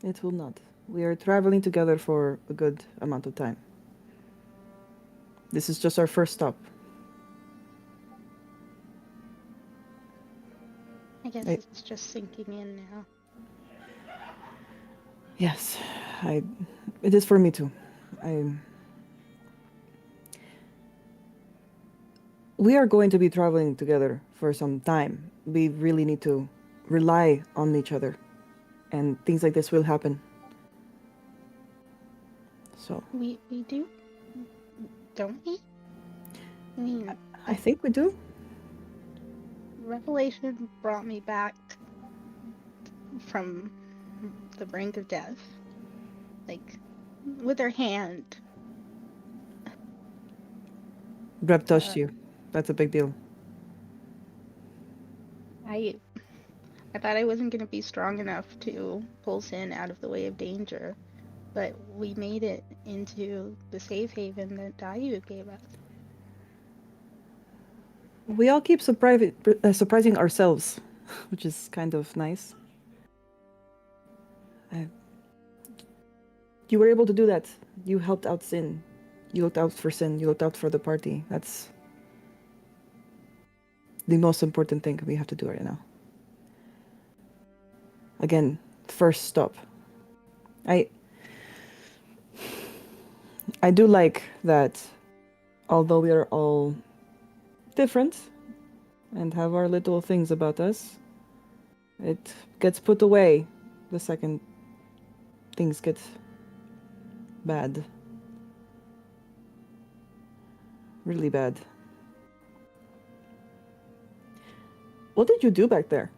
[SPEAKER 6] It will not. We are traveling together for a good amount of time. This is just our first stop.
[SPEAKER 4] I guess it's just sinking in now.
[SPEAKER 6] Yes, it is for me too. We are going to be traveling together for some time. We really need to rely on each other, and things like this will happen. So
[SPEAKER 4] We do? Don't we? I mean,
[SPEAKER 6] I think we do.
[SPEAKER 4] Revelation brought me back from the brink of death. With her hand.
[SPEAKER 6] Rep touched you. That's a big deal.
[SPEAKER 4] I thought I wasn't going to be strong enough to pull Sin out of the way of danger, but we made it into the safe haven that Daiyu gave us.
[SPEAKER 6] We all keep surprising ourselves, which is kind of nice. You were able to do that. You helped out Sin. You looked out for Sin. You looked out for the party. That's the most important thing we have to do right now. Again, first stop. I do like that, although we are all different and have our little things about us, it gets put away the second things get bad. Really bad. What did you do back there?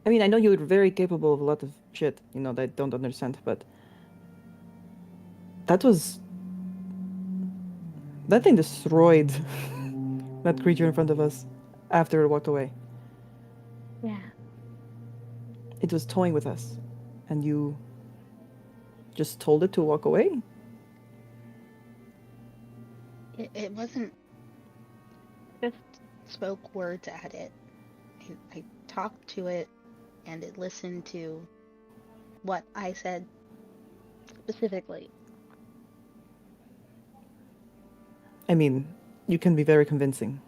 [SPEAKER 6] I mean, I know you're very capable of a lot of shit, that I don't understand, but that thing destroyed that creature in front of us after it walked away.
[SPEAKER 4] Yeah.
[SPEAKER 6] It was toying with us, and you just told it to walk away?
[SPEAKER 4] It wasn't just spoke words at it. I talked to it, and it listened to what I said specifically.
[SPEAKER 6] I mean, you can be very convincing.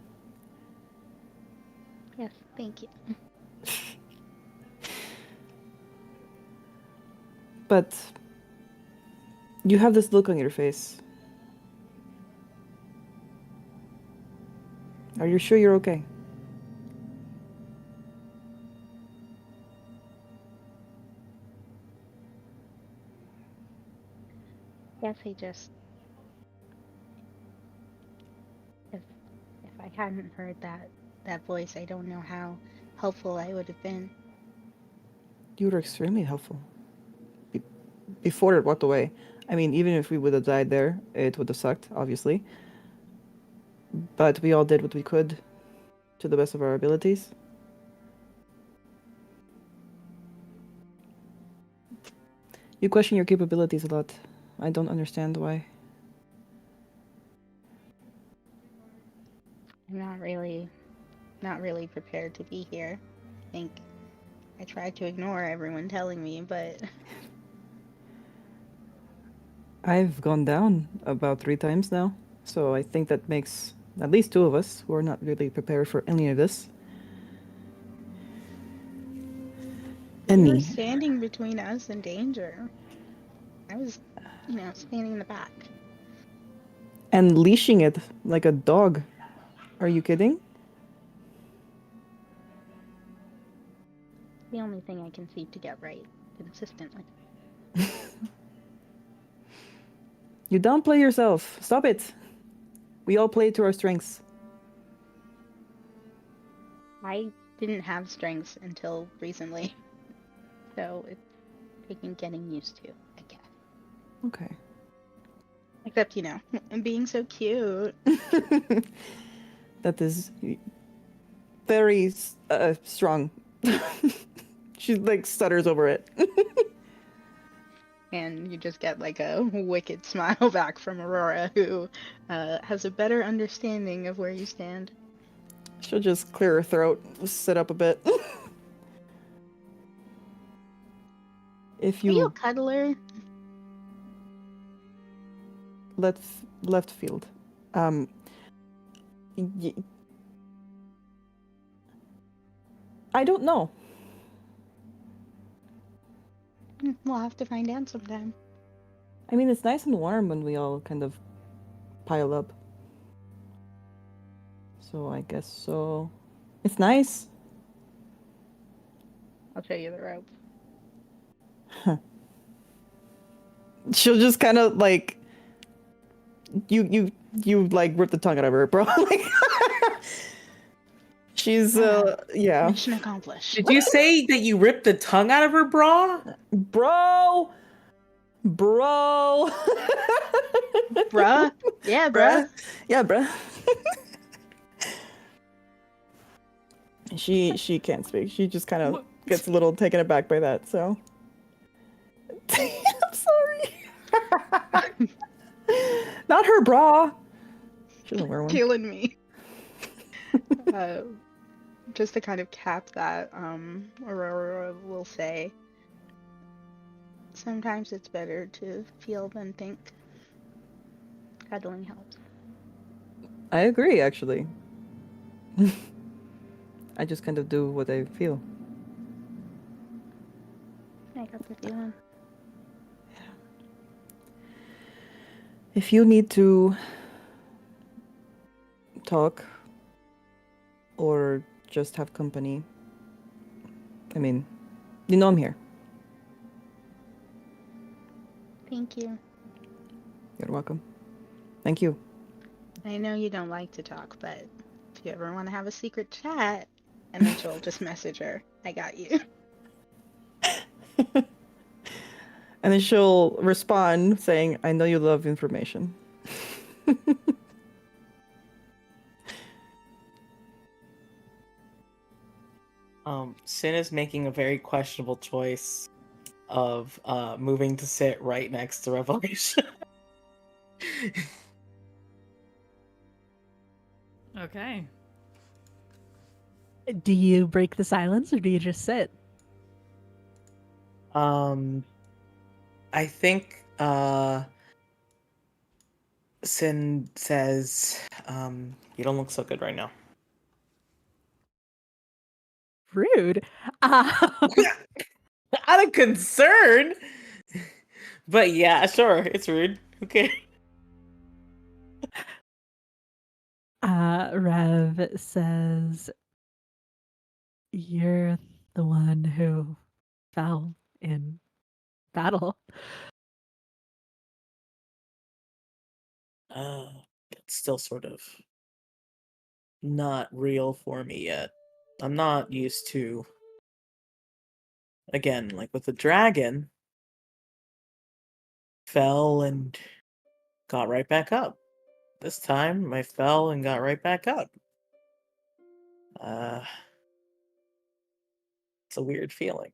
[SPEAKER 4] Yes, thank you.
[SPEAKER 6] But you have this look on your face. Are you sure you're okay?
[SPEAKER 4] Yes, if I hadn't heard that voice, I don't know how helpful I would have been.
[SPEAKER 6] You were extremely helpful. Before it walked away. I mean, even if we would have died there, it would have sucked, obviously. But we all did what we could to the best of our abilities. You question your capabilities a lot. I don't understand why.
[SPEAKER 4] I'm not really prepared to be here. I think I tried to ignore everyone telling me, but
[SPEAKER 6] I've gone down about 3 times now, so I think that makes at least 2 of us who are not really prepared for any of this. And
[SPEAKER 4] you were
[SPEAKER 6] me.
[SPEAKER 4] standing between us and danger. I was, standing in the back.
[SPEAKER 6] And leashing it like a dog. Are you kidding?
[SPEAKER 4] The only thing I can seem to get right consistently.
[SPEAKER 6] You downplay yourself. Stop it. We all play to our strengths.
[SPEAKER 4] I didn't have strengths until recently, so it's taking getting used to, I guess.
[SPEAKER 6] Okay.
[SPEAKER 4] Except, I'm being so cute.
[SPEAKER 6] That is very strong. She like stutters over it.
[SPEAKER 4] And you just get like a wicked smile back from Aurora, who has a better understanding of where you stand.
[SPEAKER 6] She'll just clear her throat, sit up a bit. If
[SPEAKER 4] Are you a
[SPEAKER 6] you
[SPEAKER 4] cuddler?
[SPEAKER 6] left field, I don't know.
[SPEAKER 4] We'll have to find out sometime.
[SPEAKER 6] I mean, it's nice and warm when we all kind of pile up. So I guess so. It's nice.
[SPEAKER 4] I'll show you the rope.
[SPEAKER 6] She'll just kind of like you like rip the tongue out of her, bro. Like, she's yeah.
[SPEAKER 4] Mission accomplished.
[SPEAKER 2] Did you say that you ripped the tongue out of her bra?
[SPEAKER 6] Bro.
[SPEAKER 4] Bruh? Yeah, bruh.
[SPEAKER 6] Yeah, bruh. She can't speak. She just kind of gets a little taken aback by that, so. I'm sorry. Not her bra. She doesn't wear one.
[SPEAKER 4] Killing me. Just to kind of cap that, Aurora will say, sometimes it's better to feel than think. Cuddling helps.
[SPEAKER 6] I agree, actually. I just kind of do what I feel.
[SPEAKER 4] I got the feeling.
[SPEAKER 6] If you need to talk or just have company, I mean, I'm here.
[SPEAKER 4] Thank you.
[SPEAKER 6] You're welcome. Thank you.
[SPEAKER 4] I know you don't like to talk, but if you ever want to have a secret chat, and then she'll just message her, I got you.
[SPEAKER 6] And then she'll respond saying, I know you love information.
[SPEAKER 2] Sin is making a very questionable choice of moving to sit right next to Revelation.
[SPEAKER 1] Okay.
[SPEAKER 3] Do you break the silence or do you just sit?
[SPEAKER 2] I think Sin says, you don't look so good right now.
[SPEAKER 3] Rude.
[SPEAKER 2] Out of concern. But yeah, sure, it's rude. Okay.
[SPEAKER 3] Rev says, "You're the one who fell in battle."
[SPEAKER 2] It's still sort of not real for me yet. I'm not used to, again, like with the dragon, fell and got right back up. This time I fell and got right back up. It's a weird feeling.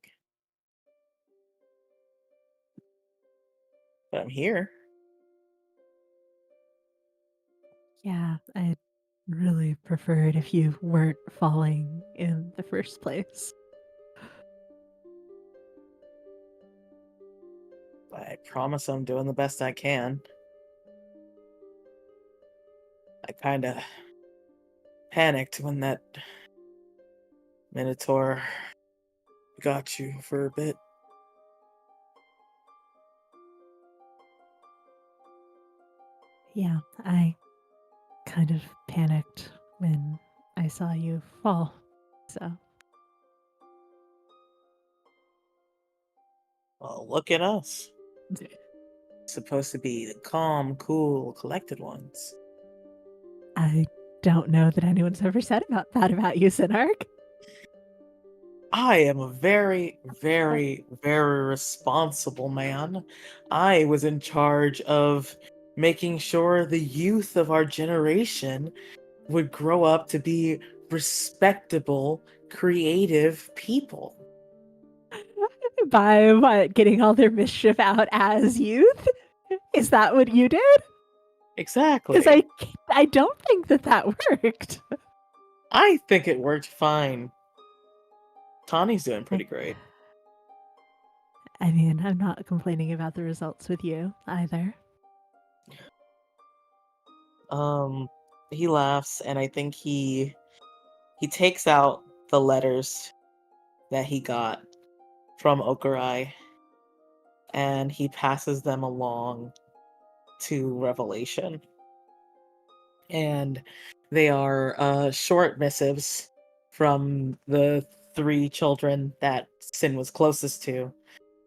[SPEAKER 2] But I'm here.
[SPEAKER 3] Yeah, I'd really prefer it if you weren't falling in the first place.
[SPEAKER 2] I promise I'm doing the best I can. I kinda panicked when that Minotaur got you for a bit.
[SPEAKER 3] Yeah, I kind of panicked when I saw you fall. So,
[SPEAKER 2] Well, look at us. Supposed to be the calm, cool, collected ones.
[SPEAKER 3] I don't know that anyone's ever said about that about you, Sinark.
[SPEAKER 2] I am a very, very, very responsible man. I was in charge of making sure the youth of our generation would grow up to be respectable, creative people.
[SPEAKER 3] By what? Getting all their mischief out as youth? Is that what you did?
[SPEAKER 2] Exactly.
[SPEAKER 3] Because I don't think that worked.
[SPEAKER 2] I think it worked fine. Tawny's doing pretty great.
[SPEAKER 3] I mean, I'm not complaining about the results with you either.
[SPEAKER 2] He laughs, and I think he takes out the letters that he got from Okurai, and he passes them along to Revelation. And they are short missives from the 3 children that Sin was closest to,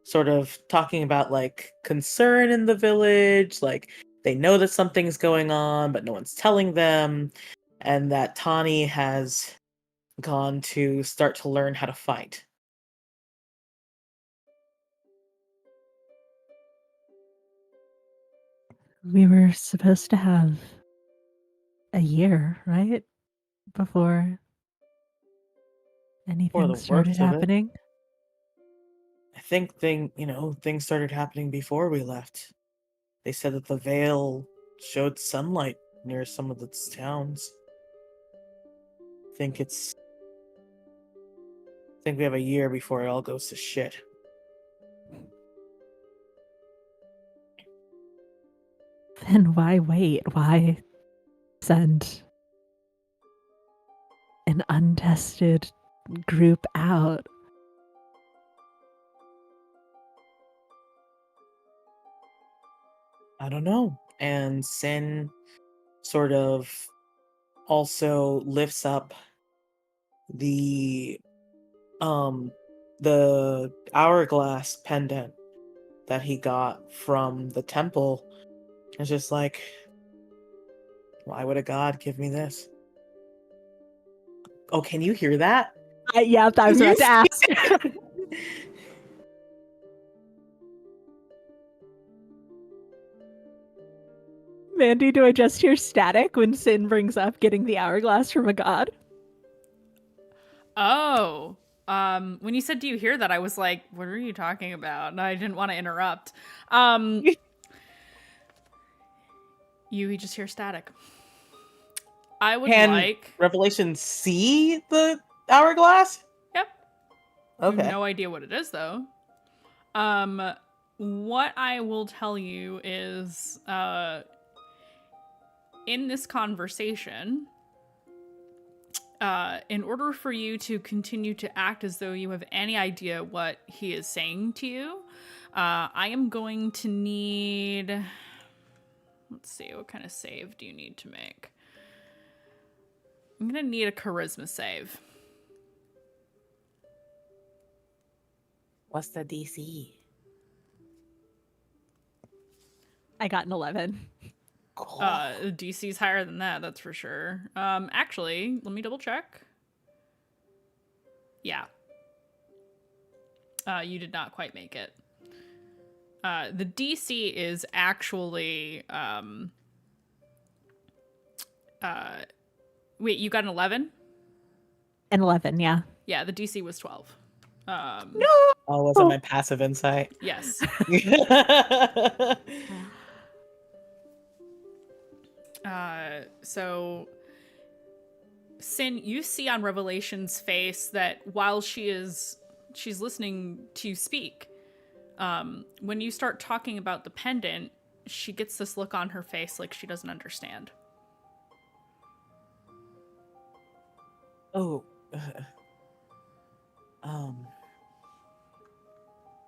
[SPEAKER 2] sort of talking about like concern in the village, like they know that something's going on, but no one's telling them, and that Tawny has gone to start to learn how to fight.
[SPEAKER 3] We were supposed to have a year, right? Before anything
[SPEAKER 2] the
[SPEAKER 3] started
[SPEAKER 2] worst of it.
[SPEAKER 3] happening.
[SPEAKER 2] I think things started happening before we left. They said that the veil showed sunlight near some of its towns. I think we have a year before it all goes to shit.
[SPEAKER 3] Then why wait? Why send an untested group out?
[SPEAKER 2] I don't know. And Sin sort of also lifts up the the hourglass pendant that he got from the temple. It's just like, why would a god give me this? Oh, can you hear that?
[SPEAKER 3] Yeah, I was about to ask. Mandy, do I just hear static when Sin brings up getting the hourglass from a god?
[SPEAKER 1] Oh. when you said, "Do you hear that?" I was like, "What are you talking about?" And I didn't want to interrupt. You just hear static. I would
[SPEAKER 2] Can
[SPEAKER 1] like.
[SPEAKER 2] Revelation see the hourglass?
[SPEAKER 1] Yep.
[SPEAKER 2] Okay.
[SPEAKER 1] No idea what it is though. What I will tell you is, in this conversation, in order for you to continue to act as though you have any idea what he is saying to you, I am going to need. Let's see, what kind of save do you need to make? I'm gonna need a charisma save.
[SPEAKER 2] What's the DC?
[SPEAKER 3] I got an 11.
[SPEAKER 2] Cool.
[SPEAKER 1] DC's higher than that, that's for sure. Actually, let me double check. Yeah. You did not quite make it. The DC is actually, wait, you got an 11?
[SPEAKER 3] An 11, yeah.
[SPEAKER 1] Yeah, the DC was 12.
[SPEAKER 3] No!
[SPEAKER 2] Oh, was it my passive insight?
[SPEAKER 1] Yes. So, Sin, you see on Revelation's face that while she's listening to you speak, when you start talking about the pendant, she gets this look on her face like she doesn't understand.
[SPEAKER 2] Oh.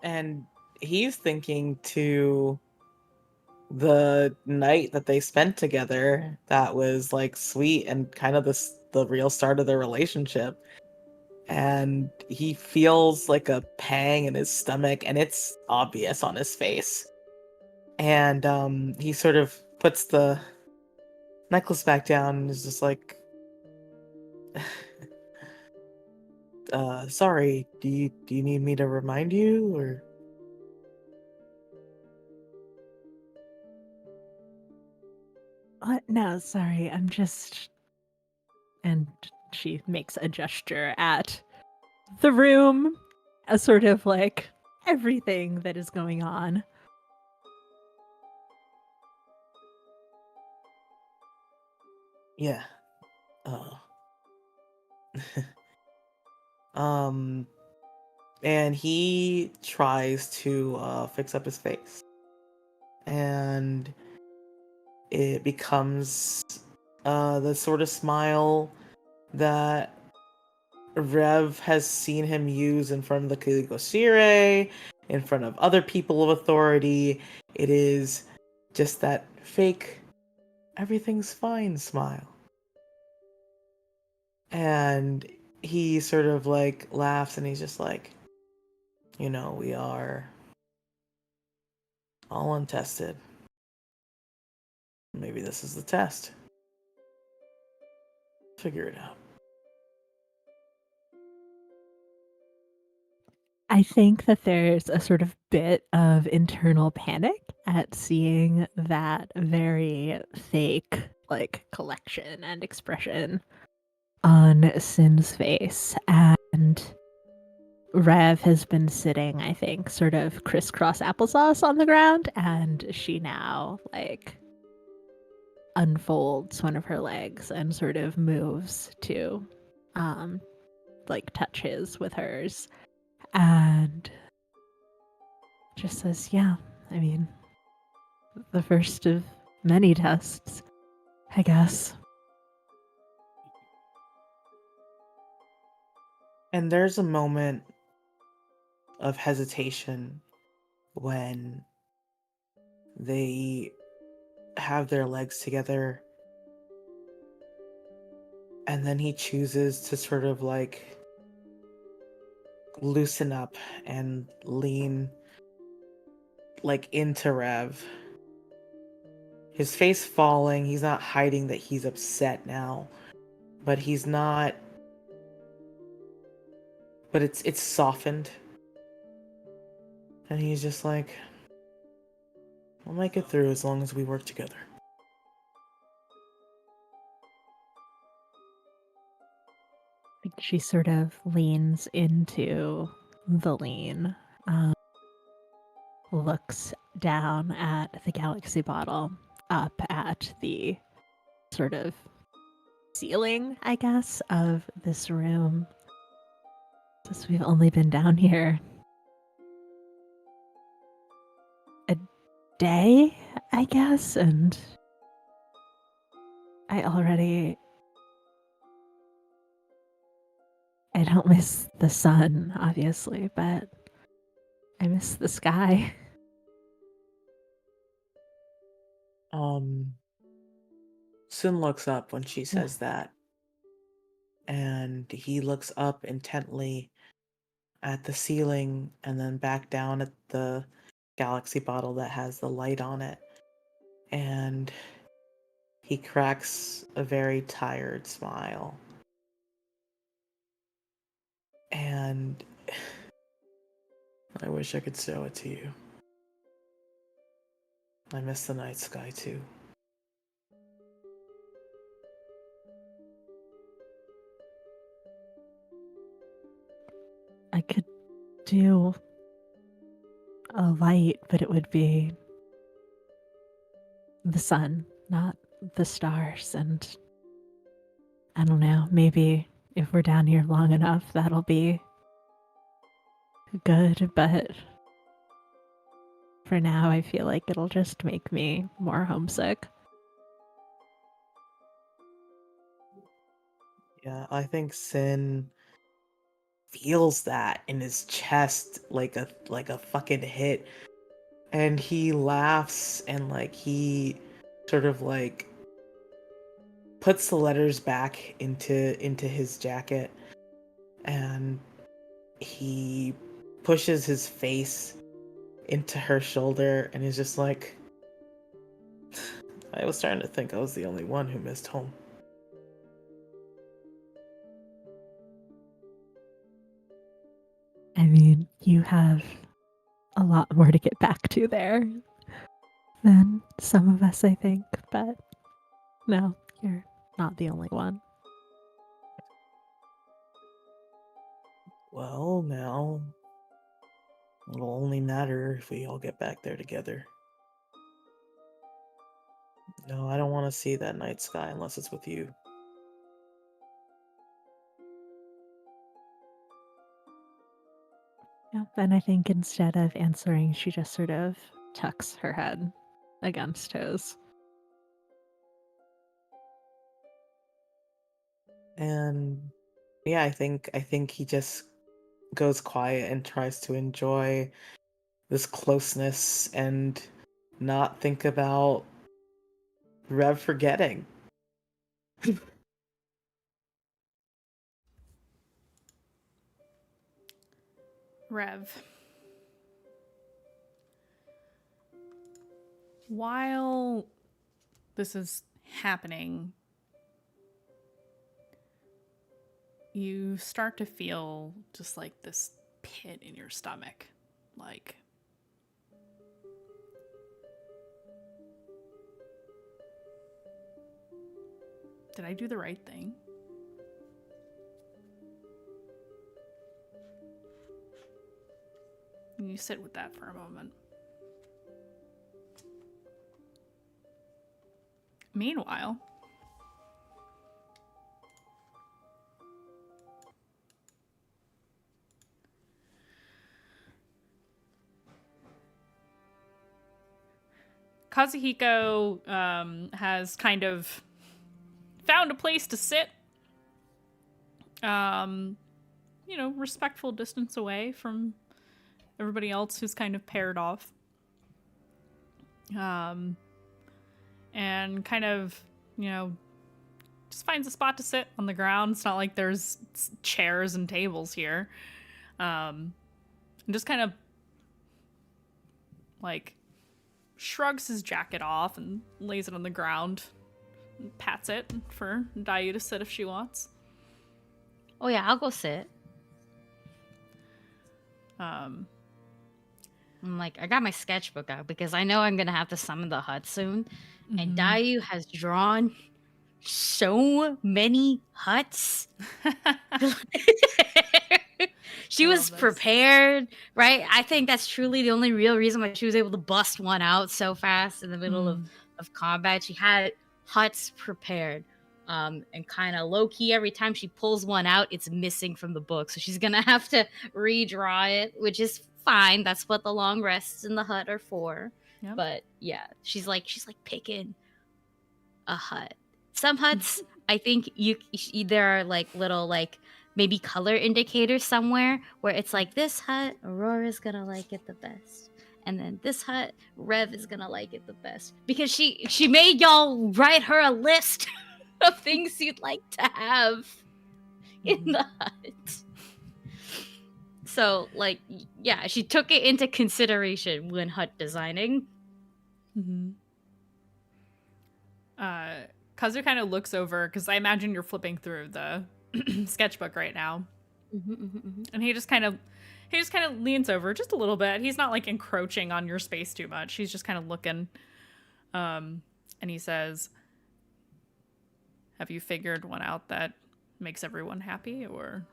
[SPEAKER 2] And he's thinking to the night that they spent together that was like sweet and kind of the real start of their relationship. And he feels like a pang in his stomach, and it's obvious on his face. And he sort of puts the necklace back down and is just like, sorry, do you need me to remind you, or?
[SPEAKER 3] No, sorry, I'm just... And she makes a gesture at the room, a sort of like everything that is going on.
[SPEAKER 2] Yeah. And he tries to fix up his face. And it becomes the sort of smile that Rev has seen him use in front of the Kuligosire, in front of other people of authority. It is just that fake, everything's fine smile. And he sort of like laughs and he's just like, we are all untested. Maybe this is the test. Figure it out.
[SPEAKER 3] I think that there's a sort of bit of internal panic at seeing that very fake, like, collection and expression on Sin's face. And Rev has been sitting, I think, sort of crisscross applesauce on the ground, and she now, like, unfolds one of her legs and sort of moves to, like, touch his with hers. And just says, yeah, I mean, the first of many tests, I guess.
[SPEAKER 2] And there's a moment of hesitation when they have their legs together, and then he chooses to sort of like loosen up and lean like into Rev. His face falling, he's not hiding that he's upset now, but he's not, but it's softened. And he's just like, we'll make it through as long as we work together.
[SPEAKER 3] She sort of leans into the lean, looks down at the galaxy bottle, up at the sort of ceiling, I guess, of this room. Since we've only been down here a day, I guess, and I don't miss the sun, obviously, but I miss the sky.
[SPEAKER 2] Sin looks up when she says that, and he looks up intently at the ceiling and then back down at the galaxy bottle that has the light on it, and he cracks a very tired smile. And I wish I could show it to you. I miss the night sky too.
[SPEAKER 3] I could do a light, but it would be the sun, not the stars. And I don't know, maybe if we're down here long enough, that'll be good. But for now, I feel like it'll just make me more homesick.
[SPEAKER 2] Yeah, I think Sin feels that in his chest like a fucking hit, and he laughs, and like he sort of like puts the letters back into his jacket, and he pushes his face into her shoulder and is just like, I was starting to think I was the only one who missed home.
[SPEAKER 3] I mean, you have a lot more to get back to there than some of us, I think. But no, you're not the only one.
[SPEAKER 2] Well, now it'll only matter if we all get back there together. No, I don't want to see that night sky unless it's with you.
[SPEAKER 3] Yeah, and I think instead of answering, she just sort of tucks her head against his.
[SPEAKER 2] And yeah, I think he just goes quiet and tries to enjoy this closeness and not think about Rev forgetting.
[SPEAKER 1] Rev. While this is happening, you start to feel just like this pit in your stomach. Like, did I do the right thing? And you sit with that for a moment. Meanwhile, Kazuhiko has kind of found a place to sit. Respectful distance away from everybody else who's kind of paired off. And kind of, just finds a spot to sit on the ground. It's not like there's chairs and tables here. And just kind of, like, shrugs his jacket off and lays it on the ground and pats it for Dayu to sit if she wants.
[SPEAKER 5] Oh yeah, I'll go sit. I'm like, I got my sketchbook out because I know I'm gonna have to summon the hut soon. And Dayu has drawn so many huts. She
[SPEAKER 1] I
[SPEAKER 5] was
[SPEAKER 1] love this.
[SPEAKER 5] prepared, right? I think that's truly the only real reason why she was able to bust one out so fast in the middle of combat. She had huts prepared. And kind of low-key, every time she pulls one out, it's missing from the book. So she's gonna have to redraw it, which is fine. That's what the long rests in the hut are for.
[SPEAKER 1] Yep.
[SPEAKER 5] But yeah, she's like picking a hut. Some huts, I think there are like little like maybe color indicators somewhere where it's like this hut, Aurora's gonna like it the best. And then this hut, Rev is gonna like it the best. Because she made y'all write her a list of things you'd like to have in the hut. So, like, yeah, she took it into consideration when hut designing.
[SPEAKER 1] Kazu kind of looks over, because I imagine you're flipping through the sketchbook right now. And he just kind of leans over just a little bit. He's not like encroaching on your space too much. He's just kind of looking. And he says, have you figured one out that makes everyone happy, or?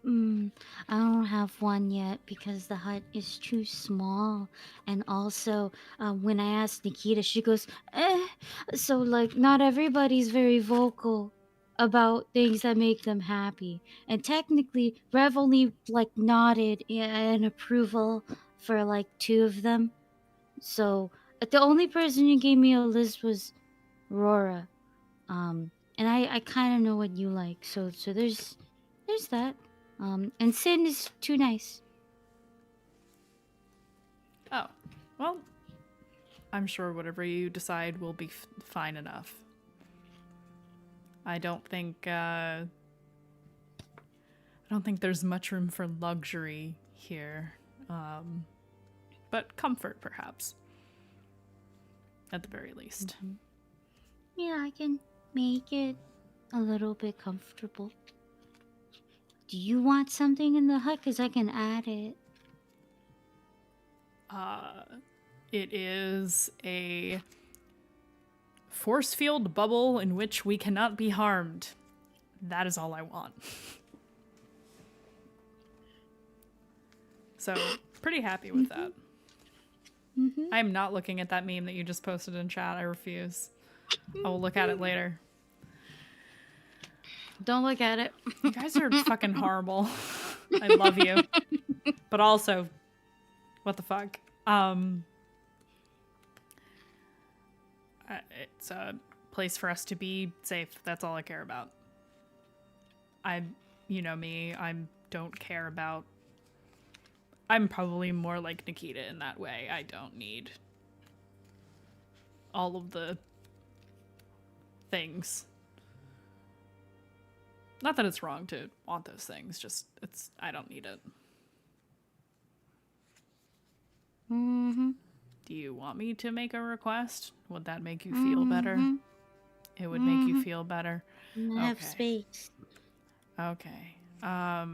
[SPEAKER 5] I don't have one yet because the hut is too small. And also, when I asked Nikita, she goes, so like not everybody's very vocal about things that make them happy. And technically, Rev only like nodded in approval for like 2 of them. So the only person who gave me a list was Aurora. And I kind of know what you like. So there's that. And Sin is too nice.
[SPEAKER 1] Oh, well, I'm sure whatever you decide will be fine enough. I don't think there's much room for luxury here, but comfort perhaps, at the very least.
[SPEAKER 5] Yeah, I can make it a little bit comfortable. Do you want something in the hut? Because I can add it.
[SPEAKER 1] It is a force field bubble in which we cannot be harmed. That is all I want. So, pretty happy with that. I'm not looking at that meme that you just posted in chat. I refuse. I will look at it later.
[SPEAKER 5] Don't look at it.
[SPEAKER 1] You guys are fucking horrible. I love you. But also, what the fuck? It's a place for us to be safe. That's all I care about. You know me, don't care about... I'm probably more like Nikita in that way. I don't need all of the things. Not that it's wrong to want those things, just I don't need it. Do you want me to make a request? Would that make you feel better? It would make you feel better.
[SPEAKER 5] I have space.
[SPEAKER 1] Okay. I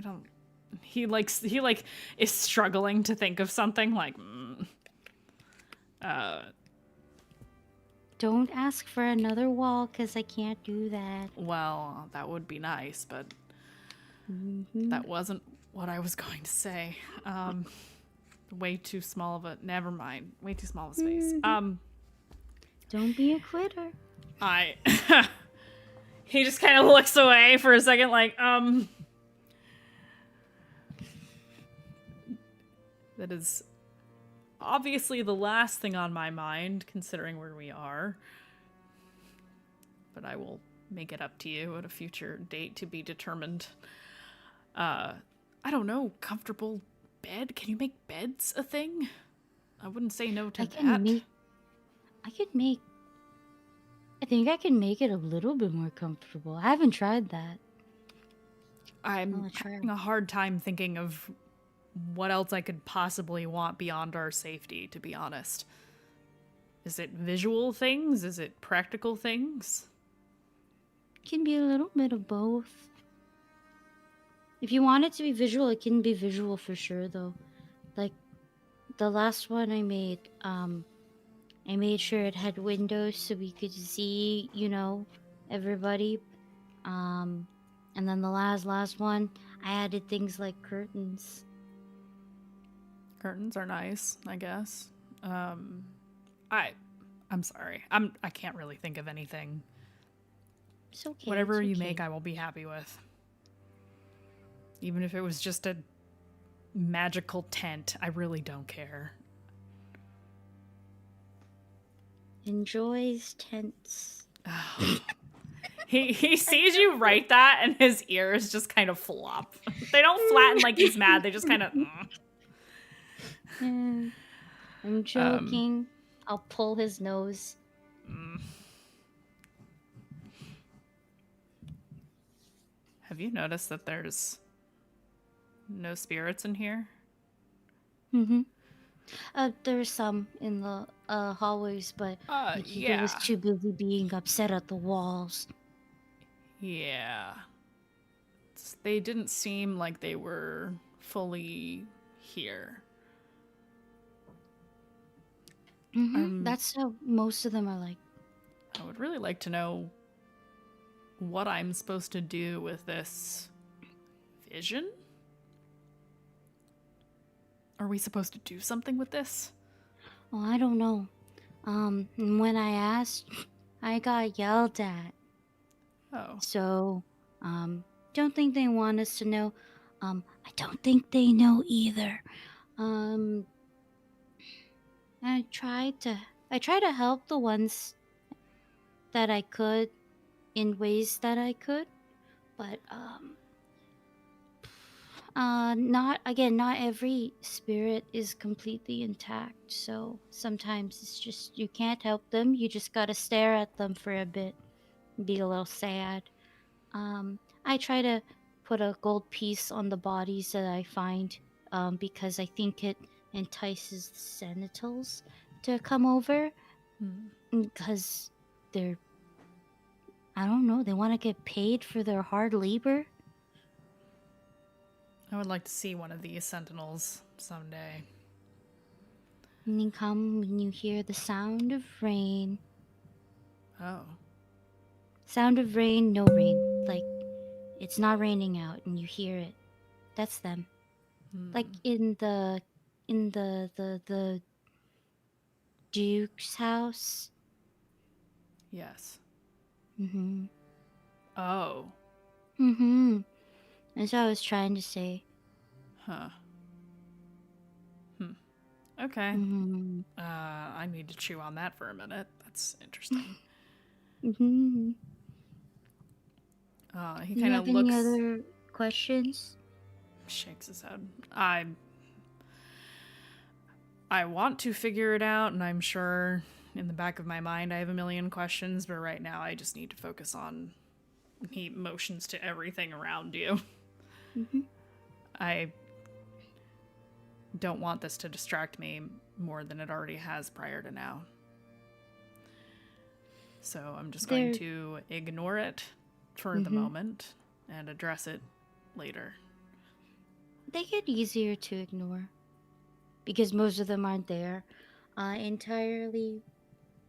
[SPEAKER 1] don't. He is struggling to think of something like.
[SPEAKER 5] Don't ask for another wall, because I can't do that.
[SPEAKER 1] Well, that would be nice, but that wasn't what I was going to say. Way too small of a... Never mind. Way too small of a space.
[SPEAKER 5] Don't be a quitter.
[SPEAKER 1] He just kind of looks away for a second, like, That is obviously the last thing on my mind, considering where we are. But I will make it up to you at a future date to be determined. I don't know, comfortable bed? Can you make beds a thing? I wouldn't say no to that.
[SPEAKER 5] I think I can make it a little bit more comfortable. I haven't tried that.
[SPEAKER 1] I'm having a hard time thinking of what else I could possibly want beyond our safety, to be honest. Is it visual things? Is it practical things?
[SPEAKER 5] It can be a little bit of both. If you want it to be visual, it can be visual for sure, though. Like, the last one I made, I made sure it had windows so we could see, everybody. And then the last one, I added things like curtains.
[SPEAKER 1] Curtains are nice, I guess. I'm sorry. I can't really think of anything.
[SPEAKER 5] It's okay.
[SPEAKER 1] Whatever
[SPEAKER 5] it's
[SPEAKER 1] you
[SPEAKER 5] okay.
[SPEAKER 1] make, I will be happy with. Even if it was just a magical tent, I really don't care.
[SPEAKER 5] Enjoys tents.
[SPEAKER 1] He sees you write that, and his ears just kind of flop. They don't flatten like he's mad. They just kind of.
[SPEAKER 5] I'm joking. I'll pull his nose.
[SPEAKER 1] Have you noticed that there's no spirits in here?
[SPEAKER 5] Mm-hmm. There's some in the hallways, but he was too busy being upset at the walls.
[SPEAKER 1] Yeah. They didn't seem like they were fully here.
[SPEAKER 5] That's how most of them are like.
[SPEAKER 1] I would really like to know what I'm supposed to do with this vision. Are we supposed to do something with this?
[SPEAKER 5] Well, I don't know. When I asked, I got yelled at.
[SPEAKER 1] Oh.
[SPEAKER 5] So, don't think they want us to know. I don't think they know either. I try to help the ones that I could in ways that I could, but not every spirit is completely intact. So sometimes it's just you can't help them. You just gotta stare at them for a bit, and be a little sad. I try to put a gold piece on the bodies that I find, because I think it entices the sentinels to come over, because they're, I don't know, they want to get paid for their hard labor.
[SPEAKER 1] I would like to see one of these sentinels someday.
[SPEAKER 5] And then come when you hear the sound of rain.
[SPEAKER 1] Oh.
[SPEAKER 5] Sound of rain, no rain. Like, it's not raining out and you hear it. That's them. Like in the Duke's house.
[SPEAKER 1] Yes.
[SPEAKER 5] Mm-hmm.
[SPEAKER 1] Oh.
[SPEAKER 5] Mm-hmm. That's what I was trying to say.
[SPEAKER 1] Huh. Okay.
[SPEAKER 5] Mm-hmm.
[SPEAKER 1] I need to chew on that for a minute. That's interesting.
[SPEAKER 5] Mm-hmm.
[SPEAKER 1] He kind of looks.
[SPEAKER 5] Any other questions?
[SPEAKER 1] Shakes his head. I want to figure it out, and I'm sure in the back of my mind I have a million questions, but right now I just need to focus on. He motions to everything around you.
[SPEAKER 5] Mm-hmm.
[SPEAKER 1] I don't want this to distract me more than it already has prior to now. So I'm just going to ignore it for the moment and address it later.
[SPEAKER 5] They get easier to ignore because most of them aren't there entirely.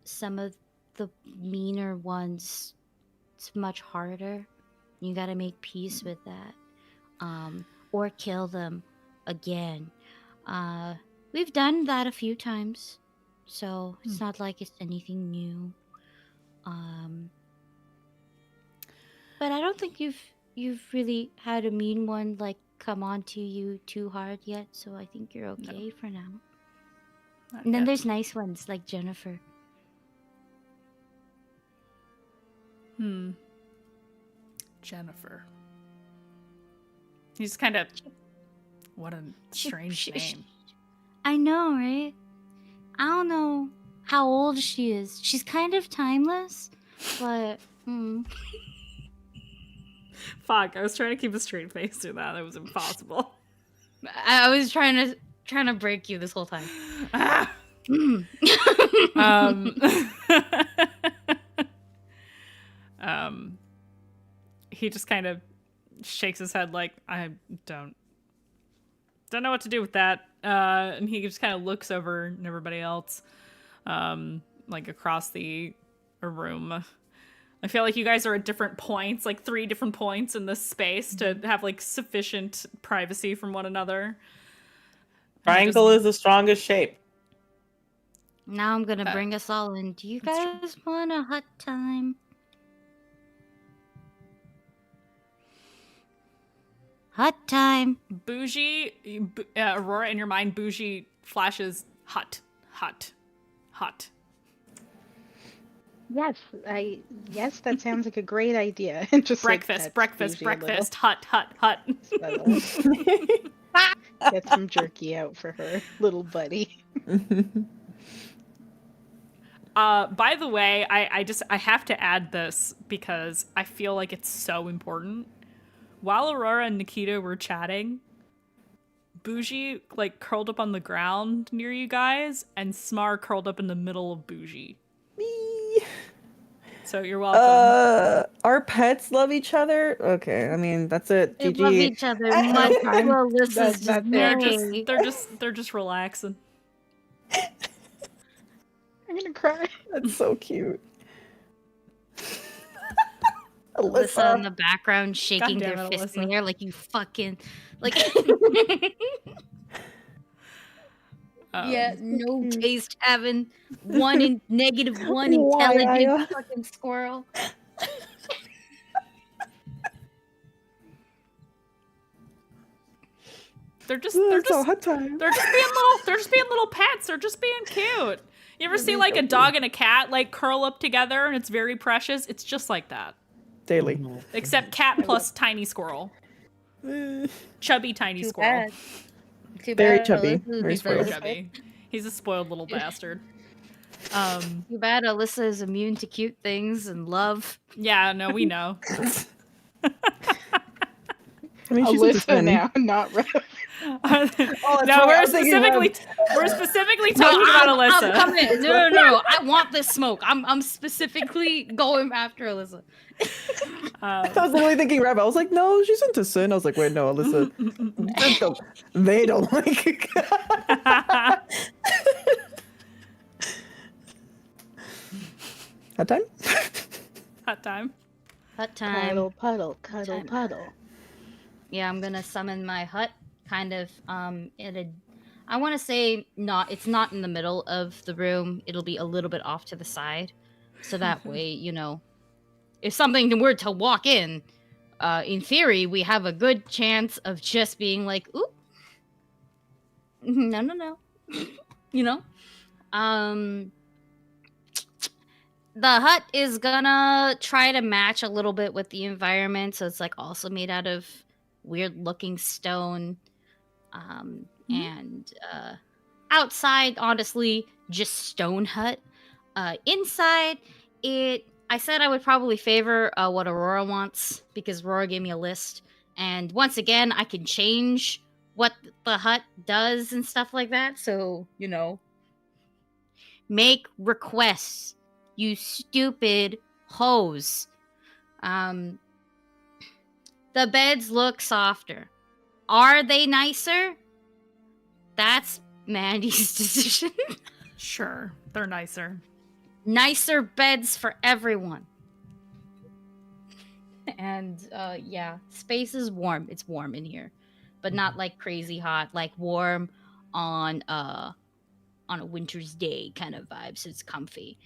[SPEAKER 5] Some of the meaner ones, it's much harder. You gotta make peace with that. Or kill them again. We've done that a few times, so it's not like it's anything new. But I don't think you've really had a mean one like come on to you too hard yet, so I think you're okay for now. And then there's nice ones like Jennifer.
[SPEAKER 1] Jennifer. He's kind of... What a strange name.
[SPEAKER 5] I know, right? I don't know how old she is. She's kind of timeless, but...
[SPEAKER 1] Fuck, I was trying to keep a straight face through that. That was impossible.
[SPEAKER 5] I was trying to break you this whole time.
[SPEAKER 1] He just kind of shakes his head like, I don't know what to do with that. And he just kind of looks over at everybody else. like across the room. I feel like you guys are at different points, like 3 different points in this space to have like sufficient privacy from one another.
[SPEAKER 2] Triangle is the strongest shape.
[SPEAKER 5] Now I'm gonna bring us all in. Do you guys want a hut time? Hut time.
[SPEAKER 1] Bougie, Aurora, in your mind, Bougie flashes hut, hut, hut.
[SPEAKER 4] Yes, that sounds like a great idea. Just
[SPEAKER 1] breakfast,
[SPEAKER 4] like,
[SPEAKER 1] breakfast,
[SPEAKER 4] Bougie a
[SPEAKER 1] breakfast, hut, hut, hut.
[SPEAKER 4] little. Get some jerky out for her little buddy.
[SPEAKER 1] By the way, I have to add this because I feel like it's so important. While Aurora and Nikita were chatting, Bougie like curled up on the ground near you guys, and Smar curled up in the middle of Bougie.
[SPEAKER 6] Me.
[SPEAKER 1] So you're welcome.
[SPEAKER 6] Our pets love each other. Okay, I mean that's it.
[SPEAKER 5] They
[SPEAKER 6] GG.
[SPEAKER 5] love each other much. Well, this is just
[SPEAKER 1] They're just relaxing.
[SPEAKER 4] I'm gonna cry.
[SPEAKER 6] That's so cute.
[SPEAKER 5] Alyssa in the background shaking
[SPEAKER 1] God damn
[SPEAKER 5] their
[SPEAKER 1] it,
[SPEAKER 5] fist in
[SPEAKER 1] Alyssa.
[SPEAKER 5] the air like you fucking like. Yeah, no taste having -1 in -1 intelligent fucking squirrel.
[SPEAKER 1] They're just
[SPEAKER 6] hot time.
[SPEAKER 1] they're just being little pets. They're just being cute. You ever see like a dog and a cat like curl up together and it's very precious? It's just like that.
[SPEAKER 6] Daily.
[SPEAKER 1] Except cat plus tiny squirrel. Chubby tiny squirrel.
[SPEAKER 6] Very chubby.
[SPEAKER 5] Very
[SPEAKER 6] Very spoiled.
[SPEAKER 1] Chubby. He's a spoiled little bastard.
[SPEAKER 5] Too bad Alyssa is immune to cute things and love.
[SPEAKER 1] Yeah, no, we know.
[SPEAKER 6] I mean, she's
[SPEAKER 4] Alyssa now, not Rev.
[SPEAKER 1] No, we're specifically talking about Alyssa.
[SPEAKER 5] I'm coming. No. I want this smoke. I'm specifically going after Alyssa.
[SPEAKER 6] I was literally thinking Rev. I was like, no, she's into sin. I was like, wait, no, Alyssa. They don't like it. Hot time?
[SPEAKER 1] Hot time.
[SPEAKER 5] Hut time.
[SPEAKER 4] Cuddle, puddle, cuddle,
[SPEAKER 5] Time.
[SPEAKER 4] puddle.
[SPEAKER 5] Yeah, I'm gonna summon my hut kind of I want to say it's not in the middle of the room. It'll be a little bit off to the side. So that way, if something were to walk in theory, we have a good chance of just being like, "Oop. No." The hut is gonna try to match a little bit with the environment, so it's like also made out of weird looking stone. And outside, honestly, just stone hut. Inside, I said I would probably favor what Aurora wants because Aurora gave me a list. And once again, I can change what the hut does and stuff like that. So, make requests, you stupid hoes. The beds look softer. Are they nicer? That's Mandy's decision.
[SPEAKER 1] Sure, they're nicer.
[SPEAKER 5] Nicer beds for everyone. And yeah, space is warm. It's warm in here, but not like crazy hot. Like warm on a winter's day kind of vibe. So it's comfy.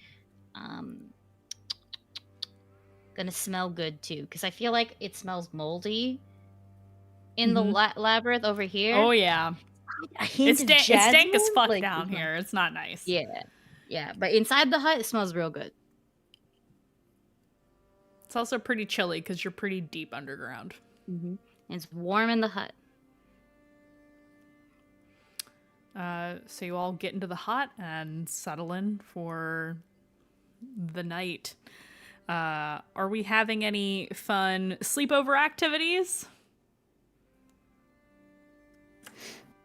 [SPEAKER 5] Gonna smell good too, because I feel like it smells moldy in the labyrinth over here.
[SPEAKER 1] Oh yeah, it's dank as fuck down here. It's not nice.
[SPEAKER 5] Yeah, but inside the hut it smells real good.
[SPEAKER 1] It's also pretty chilly because you're pretty deep underground.
[SPEAKER 5] And it's warm in the hut.
[SPEAKER 1] So you all get into the hut and settle in for the night. Are we having any fun sleepover activities?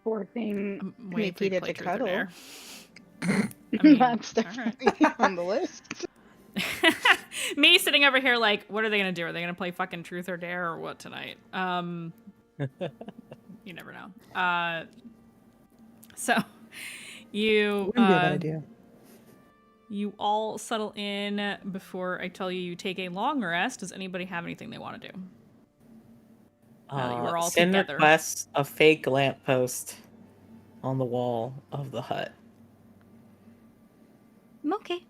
[SPEAKER 4] Poor thing.
[SPEAKER 1] Nikita
[SPEAKER 4] to cuddle.
[SPEAKER 1] I mean,
[SPEAKER 4] That's definitely on the list.
[SPEAKER 1] Me sitting over here like, what are they gonna do? Are they gonna play fucking Truth or Dare or what tonight? You never know. So you
[SPEAKER 6] Wouldn't be a bad idea.
[SPEAKER 1] you all settle in before I tell you take a long rest. Does anybody have anything they want to do? Now that you are all
[SPEAKER 2] Sin
[SPEAKER 1] together.
[SPEAKER 2] requests a fake lamppost on the wall of the hut.
[SPEAKER 5] Okay.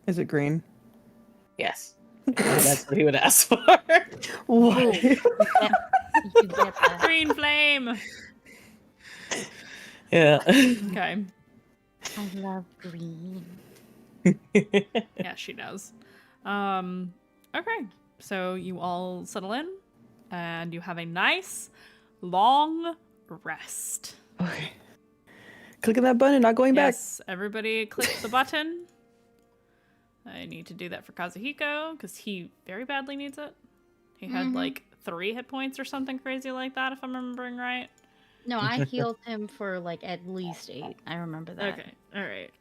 [SPEAKER 6] Is it green?
[SPEAKER 2] Yes. That's what he would ask for.
[SPEAKER 6] What?
[SPEAKER 5] You get that.
[SPEAKER 1] Green flame.
[SPEAKER 2] Yeah.
[SPEAKER 1] Okay.
[SPEAKER 5] I love green.
[SPEAKER 1] Yeah, she does. Okay. So you all settle in and you have a nice long rest.
[SPEAKER 6] Okay. Clicking that button, not going back.
[SPEAKER 1] Yes, everybody click the button. I need to do that for Kazuhiko because he very badly needs it. He had like 3 hit points or something crazy like that, if I'm remembering right.
[SPEAKER 5] No, I healed him for like at least 8. I remember that.
[SPEAKER 1] Okay, all right.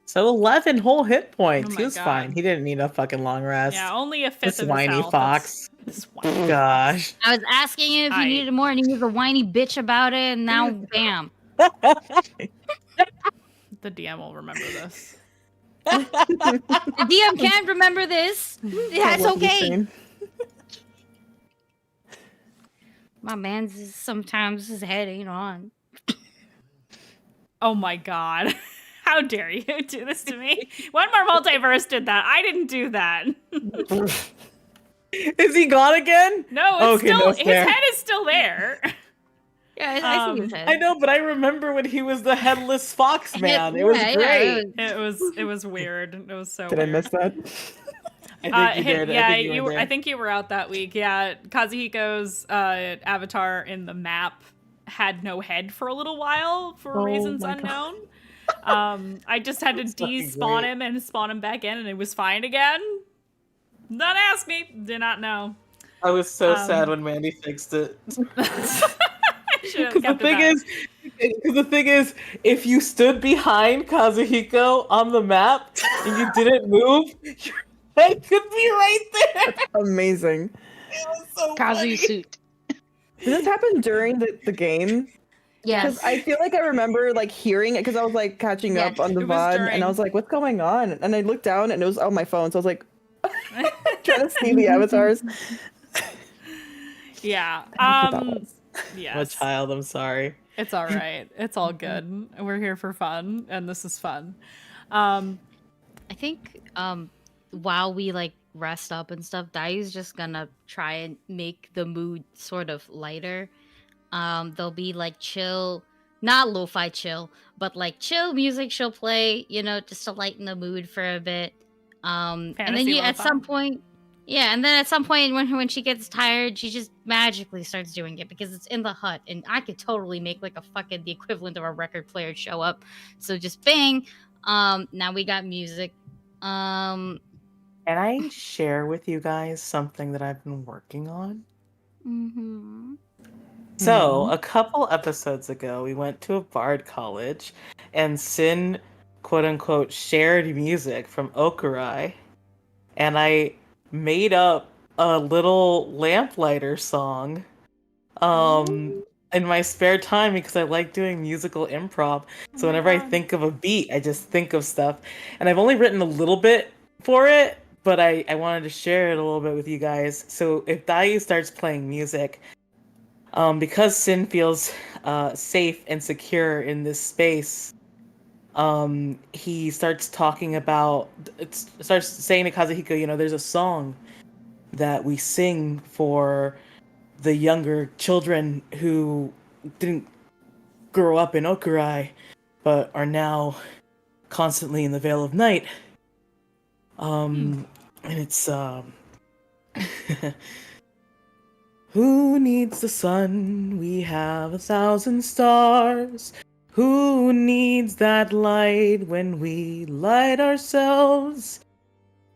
[SPEAKER 2] So 11 whole hit points.
[SPEAKER 1] Oh
[SPEAKER 2] He
[SPEAKER 1] my
[SPEAKER 2] was
[SPEAKER 1] God.
[SPEAKER 2] fine. He didn't need a fucking long rest.
[SPEAKER 1] Yeah, only a fifth
[SPEAKER 2] This
[SPEAKER 1] of his
[SPEAKER 2] whiny
[SPEAKER 1] health.
[SPEAKER 2] fox.
[SPEAKER 1] That's whiny
[SPEAKER 2] Gosh.
[SPEAKER 5] I was asking him if he needed more, and he was a whiny bitch about it, and now, bam.
[SPEAKER 1] The DM will remember this.
[SPEAKER 5] The DM can't remember this. That's
[SPEAKER 6] What was he
[SPEAKER 5] okay.
[SPEAKER 6] saying?
[SPEAKER 5] My man's just, sometimes his head ain't on.
[SPEAKER 1] Oh my God. How dare you do this to me? One More Multiverse did that. I didn't do that.
[SPEAKER 2] Is he gone again?
[SPEAKER 1] No, it's
[SPEAKER 2] Okay,
[SPEAKER 1] still
[SPEAKER 2] no,
[SPEAKER 1] his
[SPEAKER 2] fair.
[SPEAKER 1] head is still there.
[SPEAKER 5] Yeah, I see his head.
[SPEAKER 2] I know, but I remember when he was the headless fox man. It was
[SPEAKER 5] Yeah,
[SPEAKER 2] great.
[SPEAKER 1] It was weird. It was so
[SPEAKER 6] Did I
[SPEAKER 1] weird.
[SPEAKER 6] miss that?
[SPEAKER 2] I think you did.
[SPEAKER 1] Yeah,
[SPEAKER 2] I think you were there.
[SPEAKER 1] I think you were out that week. Yeah, Kazuhiko's avatar in the map had no head for a little while for
[SPEAKER 6] Oh
[SPEAKER 1] reasons
[SPEAKER 6] my God.
[SPEAKER 1] unknown. I just had to
[SPEAKER 2] fucking
[SPEAKER 1] despawn
[SPEAKER 2] great.
[SPEAKER 1] him and spawn him back in, and it was fine again. Don't ask me. Did not know.
[SPEAKER 2] I was so sad when Mandy fixed it.
[SPEAKER 1] I should have
[SPEAKER 2] Because
[SPEAKER 1] kept it back.
[SPEAKER 2] the thing is, if you stood behind Kazuhiko on the map and you didn't move, your head could be right there.
[SPEAKER 6] Amazing.
[SPEAKER 2] It was so funny.
[SPEAKER 4] Kazu suit.
[SPEAKER 6] Did this happen during the game?
[SPEAKER 5] Yes.
[SPEAKER 6] Because I feel like I remember like hearing it because I was like catching
[SPEAKER 5] Yes,
[SPEAKER 6] up on the
[SPEAKER 1] it was
[SPEAKER 6] VOD
[SPEAKER 1] during-
[SPEAKER 6] and I was like, what's going on? And I looked down and it was on my phone, so I was like trying to see the avatars.
[SPEAKER 1] Yeah.
[SPEAKER 6] I don't know what that was.
[SPEAKER 2] I'm a
[SPEAKER 1] Yes.
[SPEAKER 2] child, I'm sorry.
[SPEAKER 1] It's all right. It's all good. We're here for fun, and this is fun.
[SPEAKER 5] I think while we like rest up and stuff, Dai's just gonna try and make the mood sort of lighter. There'll be like chill, not lo-fi chill, but like chill music she'll play, you know, just to lighten the mood for a bit. And then
[SPEAKER 1] Fantasy
[SPEAKER 5] at
[SPEAKER 1] lo-fi.
[SPEAKER 5] some point, yeah, and then at some point when she gets tired, she just magically starts doing it because it's in the hut, and I could totally make like a fucking the equivalent of a record player show up. So just bang. Now we got music.
[SPEAKER 2] Can I share with you guys something that I've been working on?
[SPEAKER 5] Mm-hmm.
[SPEAKER 2] So, a couple episodes ago, we went to a bard college, and Sin, quote unquote, shared music from Okurai, and I made up a little lamplighter song in my spare time because I like doing musical improv. So whenever I think of a beat, I just think of stuff. And I've only written a little bit for it, but I wanted to share it a little bit with you guys. So if Dai starts playing music, because Sin feels safe and secure in this space, he starts talking about, starts saying to Kazuhiko, you know, there's a song that we sing for the younger children who didn't grow up in Okurai, but are now constantly in the Veil of Night. And it's, who needs the sun? We have 1,000 stars. Who needs that light when we light ourselves?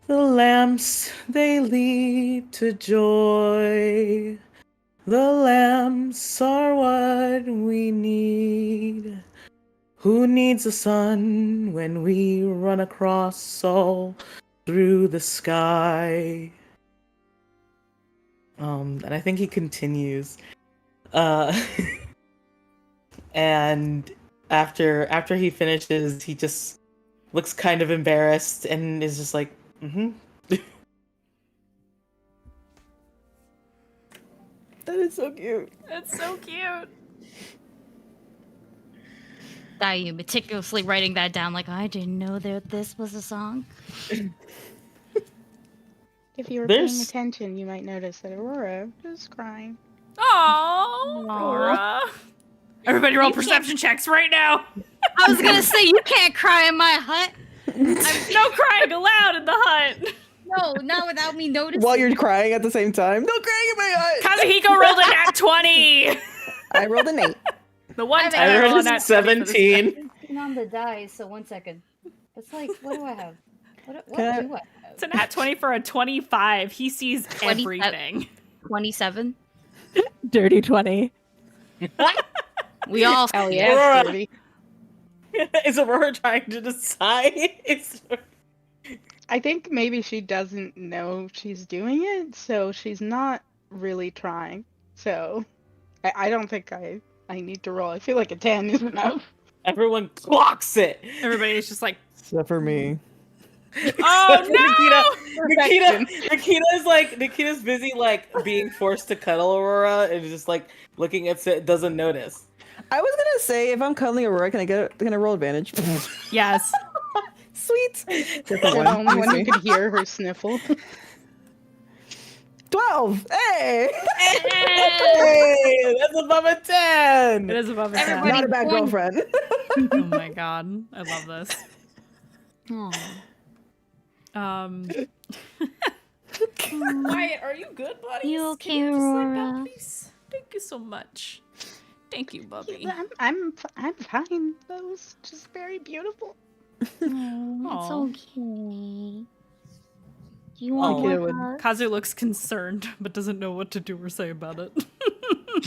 [SPEAKER 2] The lamps, they lead to joy. The lamps are what we need. Who needs the sun when we run across all through the sky? And I think he continues. And after he finishes, he just looks kind of embarrassed and is just like, mm-hmm.
[SPEAKER 6] That is so cute.
[SPEAKER 1] It's so cute.
[SPEAKER 5] Are you meticulously writing that down like, I didn't know that this was a song?
[SPEAKER 4] If you were paying
[SPEAKER 2] There's-
[SPEAKER 4] attention, you might notice that Aurora is crying.
[SPEAKER 1] Aww, Aurora. Everybody roll perception checks right now.
[SPEAKER 5] I was gonna say, you can't cry in my hut.
[SPEAKER 1] No crying allowed in the hut.
[SPEAKER 5] No, not without me noticing.
[SPEAKER 6] While you're crying at the same time. No crying in my hut.
[SPEAKER 1] Kazuhiko rolled a nat 20.
[SPEAKER 6] I rolled an 8.
[SPEAKER 1] The one time
[SPEAKER 2] I
[SPEAKER 1] rolled
[SPEAKER 2] rolled
[SPEAKER 1] a
[SPEAKER 2] a
[SPEAKER 1] nat 20 for this
[SPEAKER 2] 17.
[SPEAKER 5] on the dice, so 1 second. It's like, what do I have? What
[SPEAKER 6] Can I-
[SPEAKER 5] do I have?
[SPEAKER 1] It's a nat 20 for a 25. He sees
[SPEAKER 5] 20
[SPEAKER 1] everything.
[SPEAKER 5] 27?
[SPEAKER 3] Dirty 20.
[SPEAKER 5] We all
[SPEAKER 4] Hell
[SPEAKER 5] see
[SPEAKER 4] yeah,
[SPEAKER 2] Aurora.
[SPEAKER 4] it's dirty.
[SPEAKER 2] Is Aurora trying to decide?
[SPEAKER 4] I think maybe she doesn't know she's doing it, so she's not really trying. So I don't think I need to roll. I feel like a 10 is enough.
[SPEAKER 2] Everyone clocks it.
[SPEAKER 1] Everybody's just like,
[SPEAKER 6] Except for me.
[SPEAKER 1] oh
[SPEAKER 2] Nikita's busy like being forced to cuddle Aurora and just like looking at it, doesn't notice.
[SPEAKER 6] I was gonna say, if I'm cuddling Aurora, can I roll advantage?
[SPEAKER 1] no. Yes.
[SPEAKER 6] Sweet.
[SPEAKER 4] You're the only one who could hear her sniffle.
[SPEAKER 6] 12. Hey.
[SPEAKER 2] Hey, that's above a 10.
[SPEAKER 1] It is above a 10.
[SPEAKER 5] Everybody-
[SPEAKER 6] Not a bad
[SPEAKER 5] point.
[SPEAKER 6] girlfriend.
[SPEAKER 1] Oh my god. I love this.
[SPEAKER 5] Aw.
[SPEAKER 1] Wyatt, are you good, buddy?
[SPEAKER 5] You okay, Aurora?
[SPEAKER 1] please? Thank you so much. Thank you, Bubby.
[SPEAKER 4] I'm fine. That was just very beautiful.
[SPEAKER 5] It's
[SPEAKER 1] Aw.
[SPEAKER 5] okay. Do you
[SPEAKER 2] Oh.
[SPEAKER 5] want
[SPEAKER 6] Nikita
[SPEAKER 5] more
[SPEAKER 6] would-
[SPEAKER 5] hug?
[SPEAKER 1] Kazu looks concerned, but doesn't know what to do or say about it.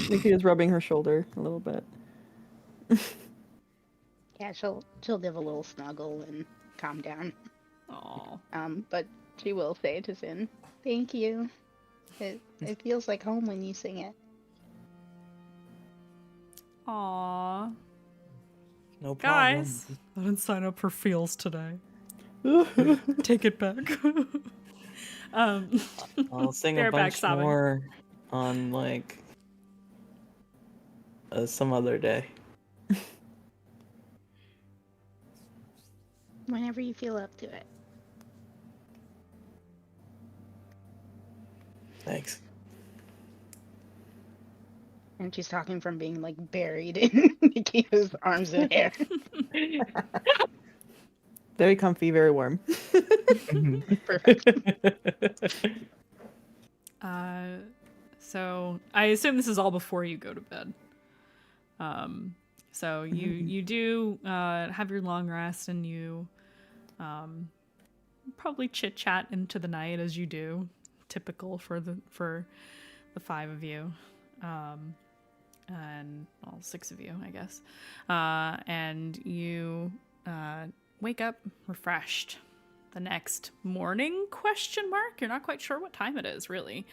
[SPEAKER 6] Nikita's rubbing her shoulder a little bit.
[SPEAKER 4] Yeah, she'll give a little snuggle and calm down.
[SPEAKER 1] Aw.
[SPEAKER 4] But she will say to Sin, "Thank you. It feels like home when you sing it."
[SPEAKER 1] Aw.
[SPEAKER 2] No problem.
[SPEAKER 1] Guys, I didn't sign up for feels today. Take it back.
[SPEAKER 2] I'll sing
[SPEAKER 1] They're
[SPEAKER 2] a
[SPEAKER 1] back
[SPEAKER 2] bunch
[SPEAKER 1] sobbing.
[SPEAKER 2] more on like some other day.
[SPEAKER 4] Whenever you feel up to it.
[SPEAKER 2] Thanks.
[SPEAKER 4] And she's talking from being like buried in Nikita's arms and hair.
[SPEAKER 6] Very comfy, very warm.
[SPEAKER 4] Perfect.
[SPEAKER 1] So I assume this is all before you go to bed. So you do have your long rest, and you probably chit chat into the night as you do, typical for the five of you, and all six of you, I guess. And you wake up refreshed the next morning, question mark. You're not quite sure what time it is, really.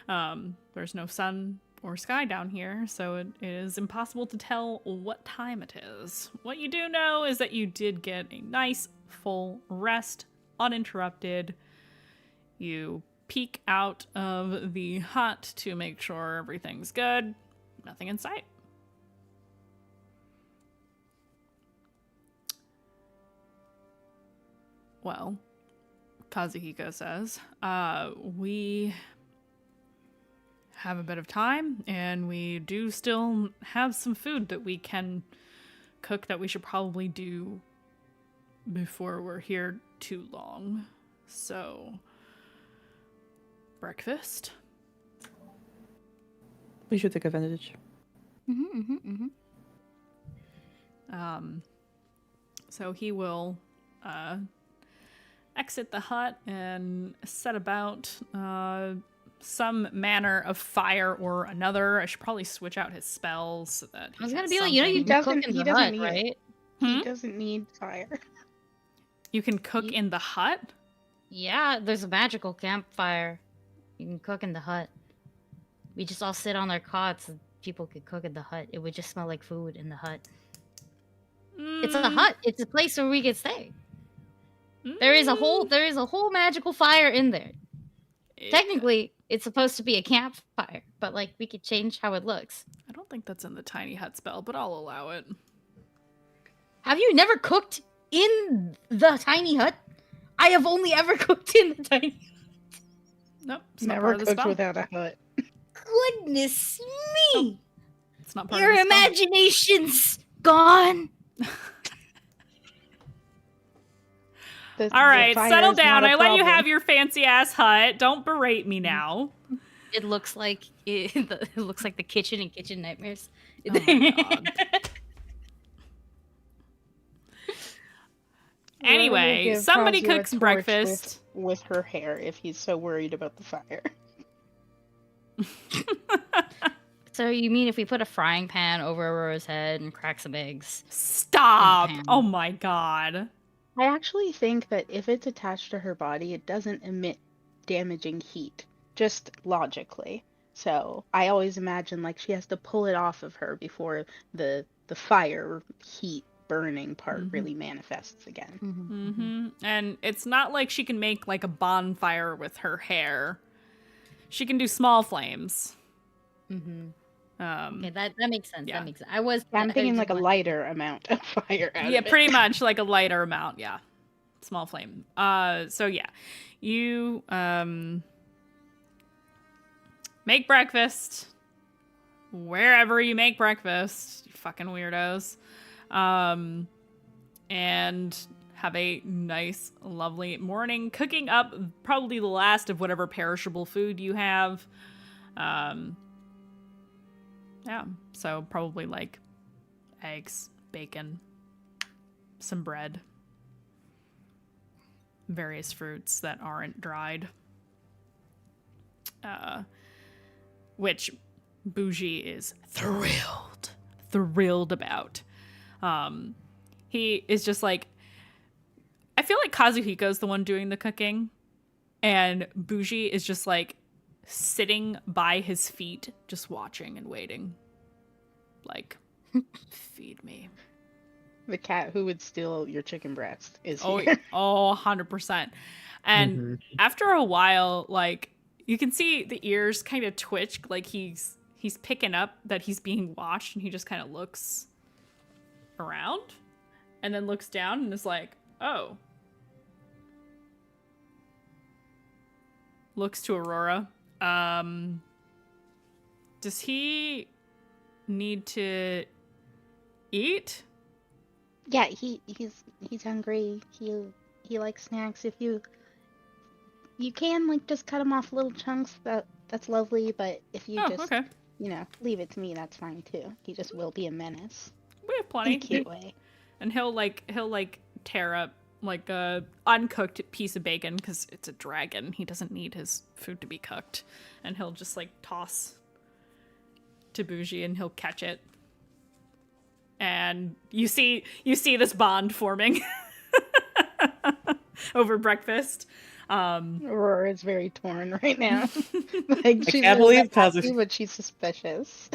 [SPEAKER 1] There's no sun or sky down here, so it is impossible to tell what time it is. What you do know is that you did get a nice full rest, uninterrupted. You peek out of the hut to make sure everything's good. Nothing in sight. Well, Kazuhiko says, we have a bit of time, and we do still have some food that we can cook that we should probably do before we're here too long. So, breakfast?
[SPEAKER 6] We should take advantage.
[SPEAKER 1] So he will exit the hut and set about some manner of fire or another. I should probably switch out his spells so that
[SPEAKER 5] I was
[SPEAKER 1] he
[SPEAKER 5] gonna
[SPEAKER 1] has
[SPEAKER 5] be like, you know, you
[SPEAKER 1] something.
[SPEAKER 5] can cook in
[SPEAKER 4] He
[SPEAKER 5] the
[SPEAKER 4] doesn't
[SPEAKER 5] hut,
[SPEAKER 4] need it.
[SPEAKER 5] right?
[SPEAKER 4] He doesn't need fire.
[SPEAKER 1] You can cook in the hut?
[SPEAKER 5] Yeah, there's a magical campfire. You can cook in the hut. We just all sit on our cots and people could cook in the hut. It would just smell like food in the hut. It's a hut. It's a place where we could stay. There is a whole magical fire in there. Technically, it's supposed to be a campfire, but like we could change how it looks.
[SPEAKER 1] I don't think that's in the tiny hut spell, but I'll allow it.
[SPEAKER 5] Have you never cooked in the tiny hut? I have only ever cooked in the tiny hut.
[SPEAKER 1] Nope. It's not
[SPEAKER 4] Never
[SPEAKER 1] part of the
[SPEAKER 4] cooked
[SPEAKER 1] spell.
[SPEAKER 4] without a hut.
[SPEAKER 5] Goodness me!
[SPEAKER 1] It's not part
[SPEAKER 5] Your
[SPEAKER 1] of the spell.
[SPEAKER 5] imagination's gone.
[SPEAKER 1] All right,
[SPEAKER 4] fire
[SPEAKER 1] settle
[SPEAKER 4] is not
[SPEAKER 1] down.
[SPEAKER 4] a
[SPEAKER 1] I let you
[SPEAKER 4] problem.
[SPEAKER 1] have your fancy ass hut. Don't berate me now.
[SPEAKER 5] It looks like it looks like the kitchen in Kitchen Nightmares.
[SPEAKER 1] Oh my God. Anyway,
[SPEAKER 4] Give
[SPEAKER 1] somebody
[SPEAKER 4] Kazuya a
[SPEAKER 1] cooks
[SPEAKER 4] torch
[SPEAKER 1] breakfast.
[SPEAKER 4] with her hair if he's so worried about the fire.
[SPEAKER 5] So you mean if we put a frying pan over Aurora's head and crack some eggs?
[SPEAKER 1] Stop.
[SPEAKER 5] In the pan.
[SPEAKER 1] Oh my God.
[SPEAKER 4] I actually think that if it's attached to her body, it doesn't emit damaging heat, just logically. So I always imagine like she has to pull it off of her before the fire heat burning part really manifests again.
[SPEAKER 1] Mm-hmm. And it's not like she can make like a bonfire with her hair. She can do small flames.
[SPEAKER 5] Mm-hmm. Okay, that makes sense.
[SPEAKER 1] yeah.
[SPEAKER 5] That makes sense. I was
[SPEAKER 4] I'm
[SPEAKER 5] I
[SPEAKER 4] thinking
[SPEAKER 5] just
[SPEAKER 4] like a
[SPEAKER 5] want-
[SPEAKER 4] lighter amount of fire out
[SPEAKER 1] Yeah,
[SPEAKER 4] of it.
[SPEAKER 1] pretty much like a lighter amount. Yeah. Small flame. So yeah, you make breakfast wherever you make breakfast, you fucking weirdos. And have a nice, lovely morning, cooking up probably the last of whatever perishable food you have. Yeah, so probably like eggs, bacon, some bread, various fruits that aren't dried. Which Bougie is thrilled about. He is just like, I feel like Kazuhiko's the one doing the cooking, and Bougie is just like sitting by his feet, just watching and waiting. Like, feed me.
[SPEAKER 4] The cat who would steal your chicken breast is
[SPEAKER 1] Oh,
[SPEAKER 4] here.
[SPEAKER 1] 100%. And after a while, like, you can see the ears kind of twitch, like he's picking up that he's being watched, and he just kind of looks around and then looks down and is like, oh. Looks to Aurora. Does he need to eat?
[SPEAKER 4] Yeah, he's hungry. He likes snacks. If you can like just cut him off little chunks, that's lovely. But if you just
[SPEAKER 1] okay.
[SPEAKER 4] leave it to me, that's fine too. He just will be a menace
[SPEAKER 1] We have
[SPEAKER 4] in
[SPEAKER 1] plenty.
[SPEAKER 4] a cute way.
[SPEAKER 1] And he'll tear up like a uncooked piece of bacon because it's a dragon. He doesn't need his food to be cooked, and he'll just like toss to Bougie, and he'll catch it. And you see this bond forming over breakfast.
[SPEAKER 4] Aurora is very torn right now. Like she's
[SPEAKER 2] can't
[SPEAKER 4] a little
[SPEAKER 2] believe
[SPEAKER 4] bit happy,
[SPEAKER 2] Kazu-
[SPEAKER 4] but she's suspicious.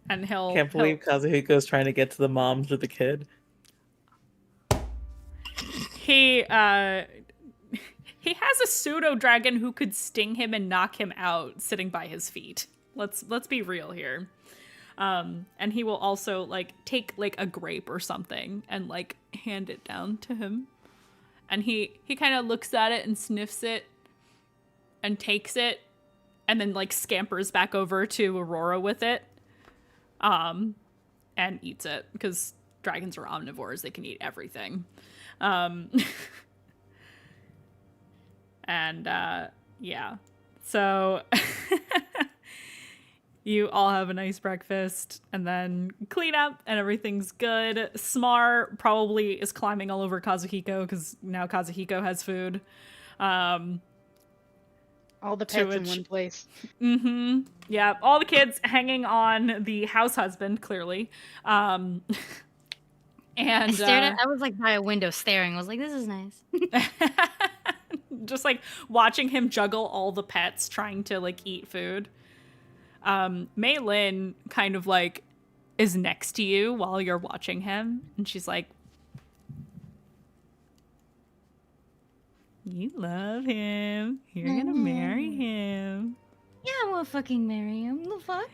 [SPEAKER 1] And he'll
[SPEAKER 2] Can't believe Kazuhiko's trying to get to the mom through the kid.
[SPEAKER 1] he has a pseudo dragon who could sting him and knock him out sitting by his feet. Let's be real here. And he will also like take like a grape or something and like hand it down to him. And he kind of looks at it and sniffs it and takes it and then like scampers back over to Aurora with it. And eats it because dragons are omnivores. They can eat everything. Yeah. So you all have a nice breakfast and then clean up and everything's good. Smar probably is climbing all over Kazuhiko because now Kazuhiko has food.
[SPEAKER 4] All the
[SPEAKER 1] To
[SPEAKER 4] pets in
[SPEAKER 1] which-
[SPEAKER 4] one place.
[SPEAKER 1] Mm-hmm. Yeah, all the kids hanging on the house husband, clearly. And
[SPEAKER 5] I was like by a window staring. I was like, this is nice.
[SPEAKER 1] just like watching him juggle all the pets trying to like eat food. Mei Lin kind of like is next to you while you're watching him, and she's like, You love him. You're gonna marry him.
[SPEAKER 5] Yeah, I'm gonna fucking marry him. The fuck?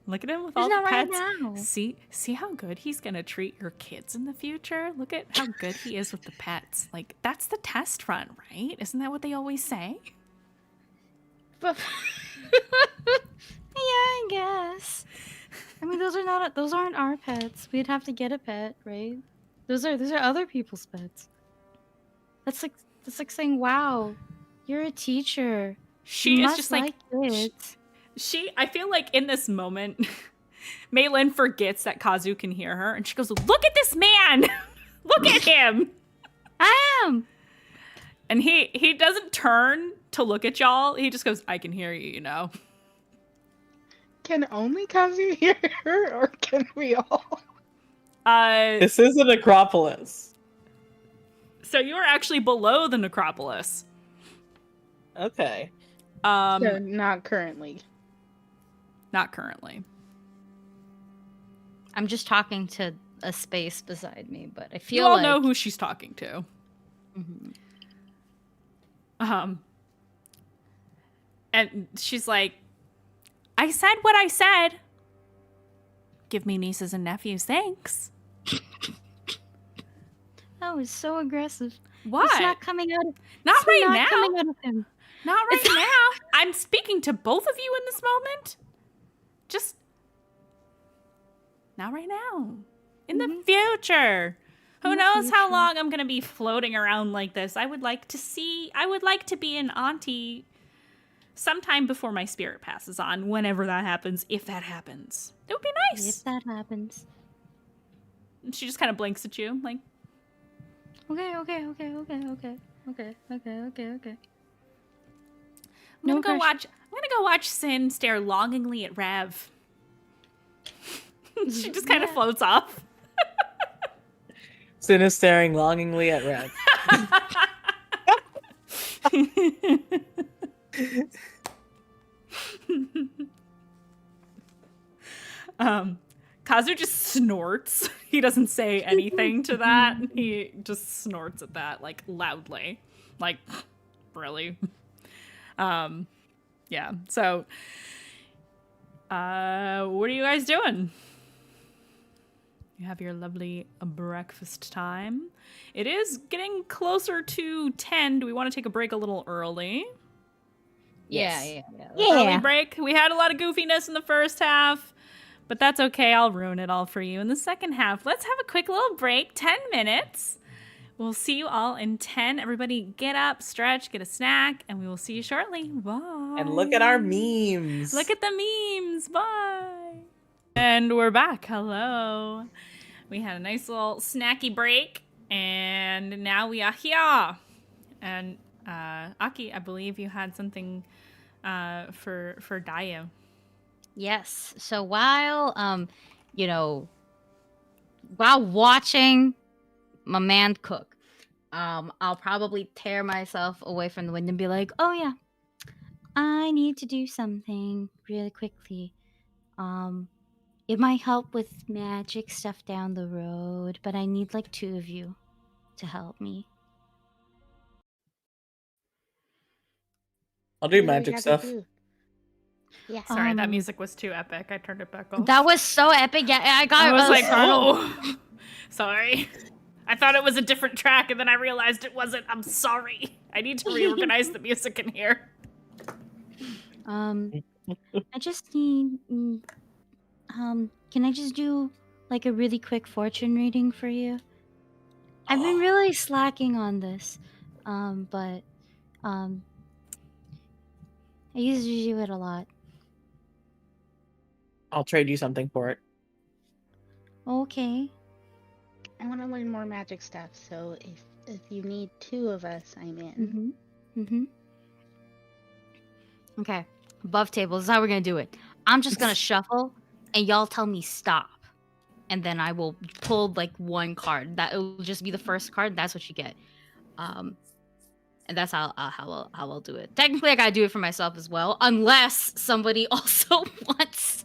[SPEAKER 1] Look at him with
[SPEAKER 5] He's
[SPEAKER 1] all the
[SPEAKER 5] not right
[SPEAKER 1] pets.
[SPEAKER 5] now.
[SPEAKER 1] See how good he's gonna treat your kids in the future? Look at how good he is with the pets. Like, that's the test run, right? Isn't that what they always say?
[SPEAKER 5] But yeah, I guess. I mean, those aren't our pets. We'd have to get a pet, right? Those are other people's pets. That's like saying, "Wow, you're a teacher.
[SPEAKER 1] She
[SPEAKER 5] You
[SPEAKER 1] is
[SPEAKER 5] must
[SPEAKER 1] just like
[SPEAKER 5] kids."
[SPEAKER 1] I feel like in this moment, Maylin forgets that Kazu can hear her, and she goes, "Look at this man! Look at him!"
[SPEAKER 5] I am.
[SPEAKER 1] And he doesn't turn to look at y'all. He just goes, "I can hear you, you know."
[SPEAKER 4] Can only Kazu hear her, or can we all?
[SPEAKER 2] This is a necropolis.
[SPEAKER 1] So you are actually below the necropolis.
[SPEAKER 2] Okay.
[SPEAKER 4] So not currently.
[SPEAKER 1] Not currently.
[SPEAKER 5] I'm just talking to a space beside me, but I
[SPEAKER 1] You
[SPEAKER 5] feel
[SPEAKER 1] all
[SPEAKER 5] like
[SPEAKER 1] know who she's talking to.
[SPEAKER 5] Mhm.
[SPEAKER 1] And she's like, "I said what I said. Give me nieces and nephews, thanks."
[SPEAKER 5] That was so aggressive.
[SPEAKER 1] What?
[SPEAKER 5] It's not coming out.
[SPEAKER 1] Not
[SPEAKER 5] It's
[SPEAKER 1] right
[SPEAKER 5] not
[SPEAKER 1] now.
[SPEAKER 5] coming out of him.
[SPEAKER 1] Not right now. I'm speaking to both of you in this moment. Just not right now. In the future. Who
[SPEAKER 5] In the
[SPEAKER 1] knows how
[SPEAKER 5] future.
[SPEAKER 1] long I'm going to be floating around like this. I would like to be an auntie sometime before my spirit passes on, whenever that happens, if that happens. It would be nice.
[SPEAKER 5] If that happens.
[SPEAKER 1] And she just kind of blinks at you, like,
[SPEAKER 5] Okay.
[SPEAKER 1] I'm
[SPEAKER 5] No
[SPEAKER 1] gonna
[SPEAKER 5] pressure.
[SPEAKER 1] go watch Sin stare longingly at Rev. She just kind of floats off.
[SPEAKER 2] Sin is staring longingly at Red.
[SPEAKER 1] Kazu just snorts. He doesn't say anything to that. He just snorts at that, like, loudly. Like, really? Yeah. So, what are you guys doing? You have your lovely breakfast time. It is getting closer to 10. Do we want to take a break a little early?
[SPEAKER 5] Yeah.
[SPEAKER 1] Early break. We had a lot of goofiness in the first half, but that's okay. I'll ruin it all for you in the second half. Let's have a quick little break, 10 minutes. We'll see you all in 10. Everybody get up, stretch, get a snack, and we will see you shortly. Bye.
[SPEAKER 2] And look at our memes.
[SPEAKER 1] Look at the memes. Bye. And we're back. Hello. We had a nice little snacky break, and now we are here. And Aki, I believe you had something for Dayu.
[SPEAKER 5] Yes. So while while watching my man cook, I'll probably tear myself away from the window and be like, "Oh yeah, I need to do something really quickly. It might help with magic stuff down the road, but I need like 2 of you to help me."
[SPEAKER 2] I'll do
[SPEAKER 4] What do we
[SPEAKER 2] magic
[SPEAKER 4] have to
[SPEAKER 2] stuff.
[SPEAKER 4] do? Yeah.
[SPEAKER 1] Sorry, that
[SPEAKER 5] Um,
[SPEAKER 1] music was too epic. I turned it back off.
[SPEAKER 5] That was so epic. Yeah, I got.
[SPEAKER 1] I was like,
[SPEAKER 5] startled.
[SPEAKER 1] oh, sorry. I thought it was a different track, and then I realized it wasn't. I'm sorry. I need to reorganize the music in here.
[SPEAKER 5] I just need. Can I just do like a really quick fortune reading for you? I've been really slacking on this, but I usually do it a lot.
[SPEAKER 2] I'll trade you something for it.
[SPEAKER 5] Okay.
[SPEAKER 4] I want to learn more magic stuff, so if you need 2 of us, I'm in.
[SPEAKER 5] Okay. Above table. This is how we're gonna do it. I'm just gonna shuffle, and y'all tell me stop, and then I will pull like 1 card. That will just be the first card. That's what you get. And that's how I'll do it. Technically, I gotta do it for myself as well, unless somebody also wants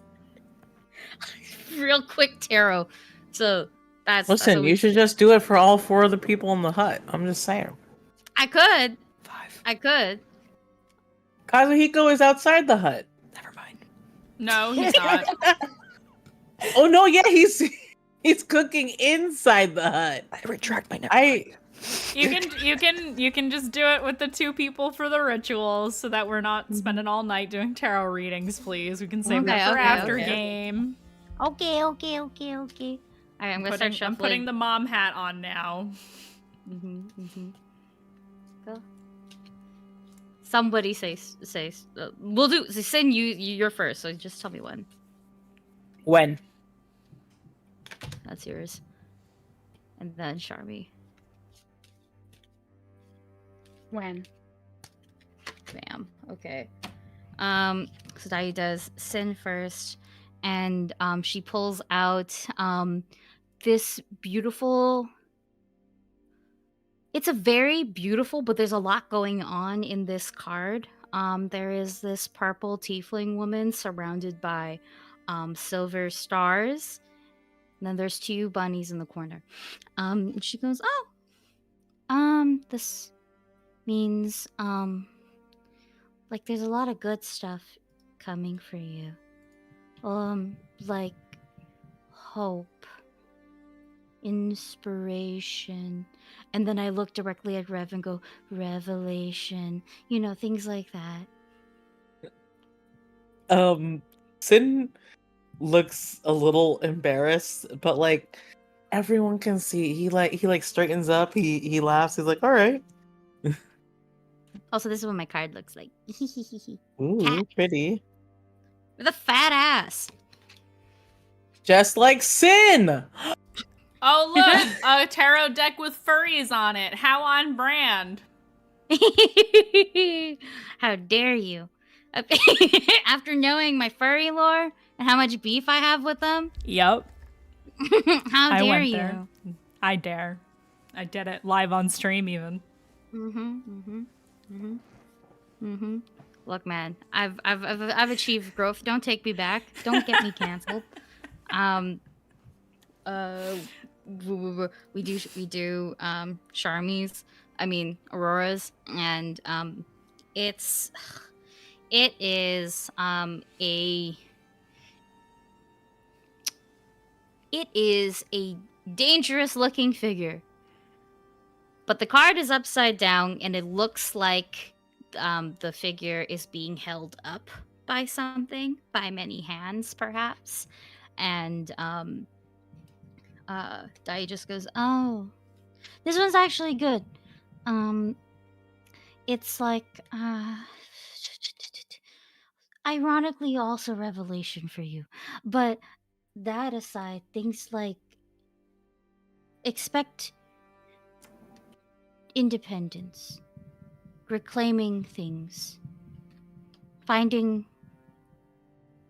[SPEAKER 5] real quick tarot. So that's
[SPEAKER 2] Listen,
[SPEAKER 5] what
[SPEAKER 2] you should just do it for all 4 of the people in the hut. I'm just saying.
[SPEAKER 5] I could.
[SPEAKER 6] 5.
[SPEAKER 5] I could.
[SPEAKER 2] Kazuhiko is outside the hut.
[SPEAKER 6] Never mind.
[SPEAKER 1] No, he's not.
[SPEAKER 2] Oh no, yeah, he's cooking inside the hut.
[SPEAKER 6] I retract my never
[SPEAKER 1] You can just do it with the 2 people for the rituals, so that we're not spending all night doing tarot readings. Please, we can save that for after game.
[SPEAKER 5] Okay. All right, I'm gonna start shuffling.
[SPEAKER 1] I'm putting the mom hat on now.
[SPEAKER 5] Go. Somebody say. We'll do. Sin, you're first. So just tell me when.
[SPEAKER 2] When?
[SPEAKER 5] That's yours. And then Charmy.
[SPEAKER 4] When?
[SPEAKER 5] Bam. Okay. So Dai does Sin first, and she pulls out this beautiful. It's a very beautiful, but there's a lot going on in this card. There is this purple tiefling woman surrounded by silver stars. And then there's 2 bunnies in the corner. And she goes, this means like there's a lot of good stuff coming for you. Like hope, inspiration. And then I look directly at Rev and go, revelation. You know, things like that.
[SPEAKER 2] Sin looks a little embarrassed, but like everyone can see he straightens up, he laughs, he's like, all right.
[SPEAKER 5] Also, this is what my card looks like.
[SPEAKER 2] Ooh,
[SPEAKER 5] Cat.
[SPEAKER 2] pretty.
[SPEAKER 5] With a fat ass.
[SPEAKER 2] Just like Sin!
[SPEAKER 1] Oh look, a tarot deck with furries on it. How on brand.
[SPEAKER 5] How dare you? After knowing my furry lore and how much beef I have with them,
[SPEAKER 1] Yep.
[SPEAKER 5] how
[SPEAKER 1] I
[SPEAKER 5] dare
[SPEAKER 1] went
[SPEAKER 5] you?
[SPEAKER 1] there. I dare. I did it live on stream even.
[SPEAKER 5] Look, man, I've achieved growth. Don't take me back. Don't get me canceled. We do Charmies. I mean Auroras, and it is a dangerous looking figure. But the card is upside down, and it looks like the figure is being held up by something, by many hands, perhaps. And Dai just goes, "Oh, this one's actually good. It's like, ironically, also revelation for you. But that aside, things like expect independence, reclaiming things, finding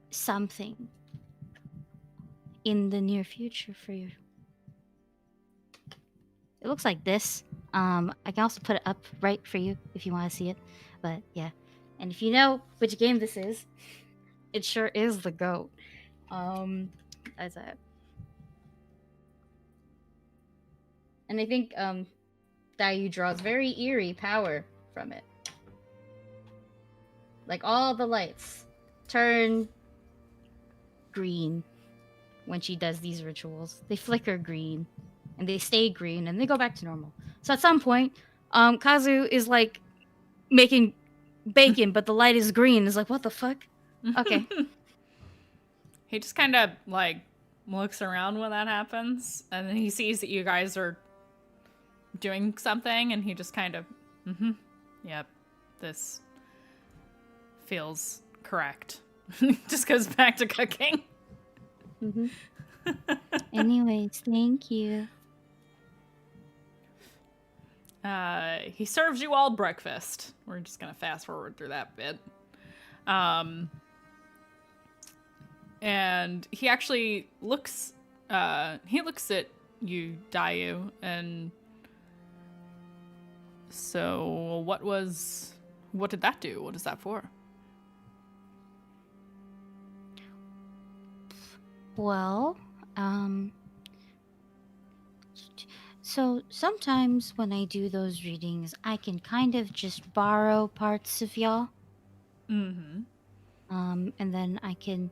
[SPEAKER 5] something in the near future for you." It looks like this. I can also put it up right for you if you want to see it. But yeah. And if you know which game this is, it sure is the GOAT. That's it. And I think Dayu draws very eerie power from it. Like all the lights turn green when she does these rituals. They flicker green. And they stay green, and they go back to normal. So at some point, Kazu is like making bacon, but the light is green. It's like, what the fuck? Okay.
[SPEAKER 1] He just kind of like looks around when that happens, and then he sees that you guys are doing something, and he just kind of, yep, this feels correct. Just goes back to cooking.
[SPEAKER 5] Anyways, thank you.
[SPEAKER 1] He serves you all breakfast. We're just gonna fast forward through that bit. And he actually looks at you, Dayu, and so what did that do? What is that for?
[SPEAKER 5] Well, So sometimes when I do those readings, I can kind of just borrow parts of y'all.
[SPEAKER 1] Mm-hmm.
[SPEAKER 5] And then I can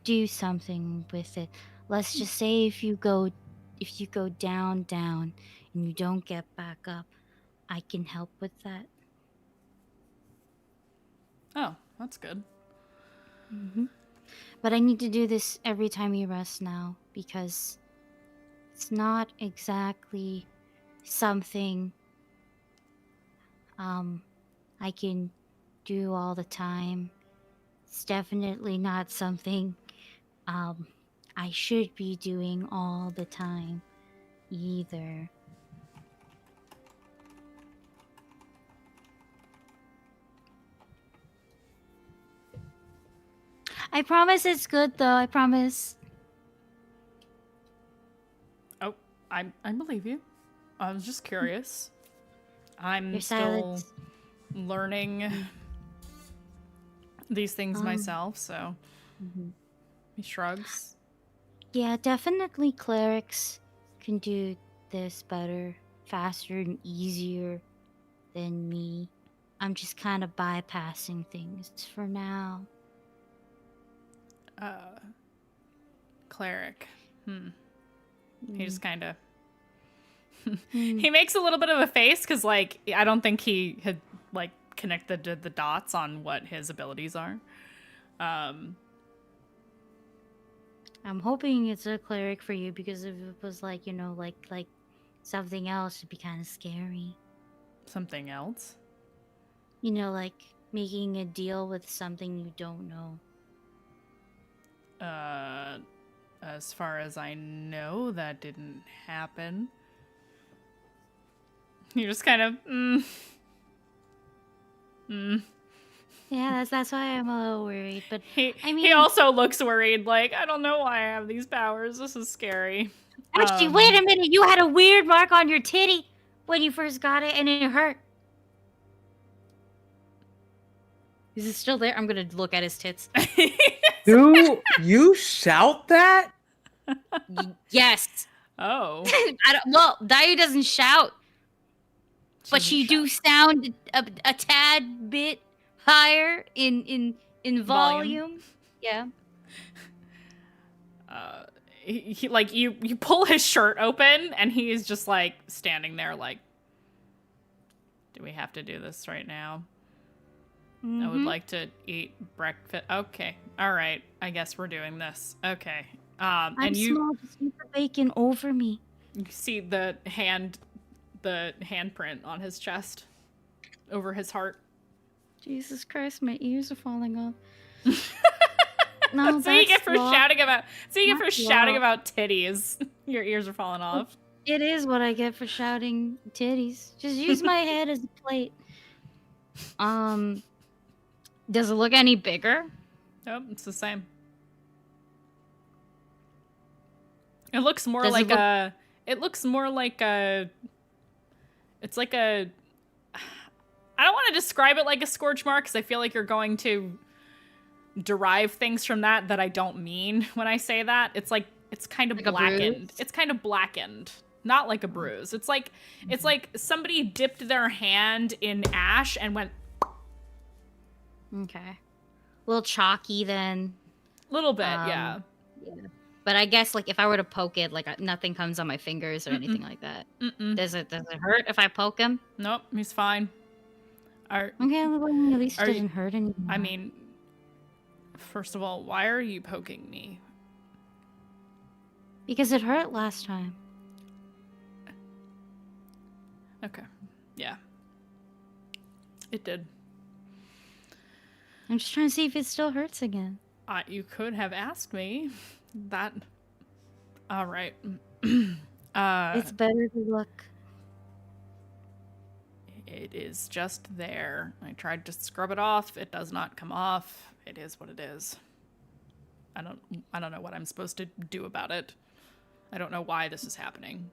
[SPEAKER 5] do something with it. Let's just say if you go down, and you don't get back up, I can help with that.
[SPEAKER 1] Oh, that's good.
[SPEAKER 5] But I need to do this every time you rest now, because it's not exactly something I can do all the time. It's definitely not something I should be doing all the time either. I promise it's good though, I promise.
[SPEAKER 1] Oh, I believe you. I was just curious. I'm
[SPEAKER 5] Your
[SPEAKER 1] still
[SPEAKER 5] silence.
[SPEAKER 1] learning these things myself, so he shrugs.
[SPEAKER 5] Yeah, definitely clerics can do this better, faster, and easier than me. I'm just kind of bypassing things for now.
[SPEAKER 1] Cleric. He just kind of he makes a little bit of a face because, like, I don't think he had like connected the dots on what his abilities are.
[SPEAKER 5] I'm hoping it's a cleric for you, because if it was like, you know, like something else, it'd be kind of scary.
[SPEAKER 1] Something else.
[SPEAKER 5] You know, like making a deal with something you don't know.
[SPEAKER 1] As far as I know, that didn't happen. You're just kind of
[SPEAKER 5] Yeah, that's why I'm a little worried. But
[SPEAKER 1] He
[SPEAKER 5] I mean,
[SPEAKER 1] he also looks worried, like, I don't know why I have these powers. This is scary.
[SPEAKER 5] actually, wait a minute. You had a weird mark on your titty when you first got it, and it hurt. Is it still there? I'm gonna look at his tits.
[SPEAKER 7] Do you shout that?
[SPEAKER 5] Yes.
[SPEAKER 1] Oh.
[SPEAKER 5] Well, Dayu doesn't shout, but
[SPEAKER 1] Doesn't
[SPEAKER 5] she do sound a tad bit higher in volume. Yeah.
[SPEAKER 1] He like you pull his shirt open and he is just like standing there like, do we have to do this right now? I would like to eat breakfast. Okay. All right. I guess we're doing this. Okay.
[SPEAKER 5] I'm
[SPEAKER 1] and you
[SPEAKER 5] small. Just eat the bacon over me.
[SPEAKER 1] you see the handprint on his chest over his heart.
[SPEAKER 5] Jesus Christ, my ears are falling off. No,
[SPEAKER 1] So you get for
[SPEAKER 5] law.
[SPEAKER 1] shouting about
[SPEAKER 5] That's law.
[SPEAKER 1] titties. Your ears are falling off.
[SPEAKER 5] It is what I get for shouting titties. Just use my head as a plate. Does it look any bigger?
[SPEAKER 1] Nope, it's the same. It looks more
[SPEAKER 5] Does
[SPEAKER 1] like
[SPEAKER 5] it look-
[SPEAKER 1] a. It looks more like a. It's like a. I don't want to describe it like a scorch mark because I feel like you're going to derive things from that I don't mean when I say that. It's like it's kind of
[SPEAKER 5] Like a
[SPEAKER 1] blackened.
[SPEAKER 5] bruise?
[SPEAKER 1] It's kind of blackened, not like a bruise. It's like somebody dipped their hand in ash and went
[SPEAKER 5] Okay. A little chalky then.
[SPEAKER 1] little bit, yeah.
[SPEAKER 5] But I guess like if I were to poke it, like nothing comes on my fingers or anything like that. Does it hurt if I poke him?
[SPEAKER 1] Nope, he's fine.
[SPEAKER 5] Okay, well, at least it
[SPEAKER 1] Are you-
[SPEAKER 5] doesn't hurt anymore.
[SPEAKER 1] I mean, first of all, why are you poking me?
[SPEAKER 5] because it hurt last time.
[SPEAKER 1] Okay. Yeah. It did.
[SPEAKER 5] I'm just trying to see if it still hurts again.
[SPEAKER 1] You could have asked me that. All right.
[SPEAKER 5] It's better to look.
[SPEAKER 1] It is just there. I tried to scrub it off. It does not come off. It is what it is. I don't know what I'm supposed to do about it. I don't know why this is happening.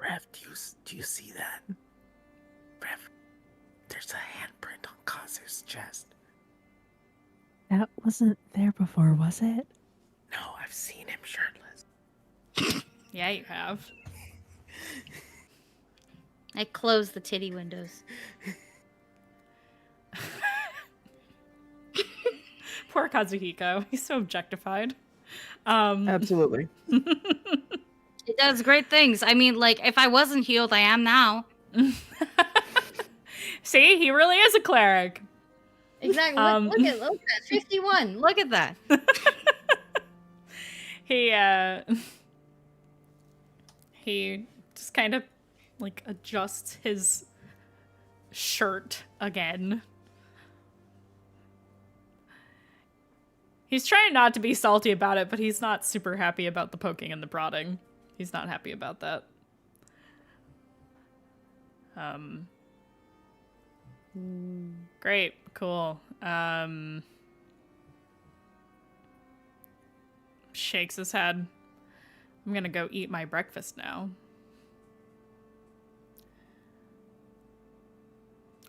[SPEAKER 7] Rev, do you see that? Rev, there's a handprint on Kazu's chest.
[SPEAKER 3] That wasn't there before, was it?
[SPEAKER 7] No, I've seen him shirtless.
[SPEAKER 1] Yeah, you have.
[SPEAKER 5] I closed the titty windows.
[SPEAKER 1] Poor Kazuhiko. He's so objectified.
[SPEAKER 6] Absolutely.
[SPEAKER 5] It does great things. I mean, like, if I wasn't healed, I am now.
[SPEAKER 1] See, he really is a cleric.
[SPEAKER 5] Exactly. Look at that. 51. Look at that.
[SPEAKER 1] He just kind of like adjusts his shirt again. He's trying not to be salty about it, but he's not super happy about the poking and the prodding. He's not happy about that. Great, cool. Shakes his head. I'm gonna go eat my breakfast now.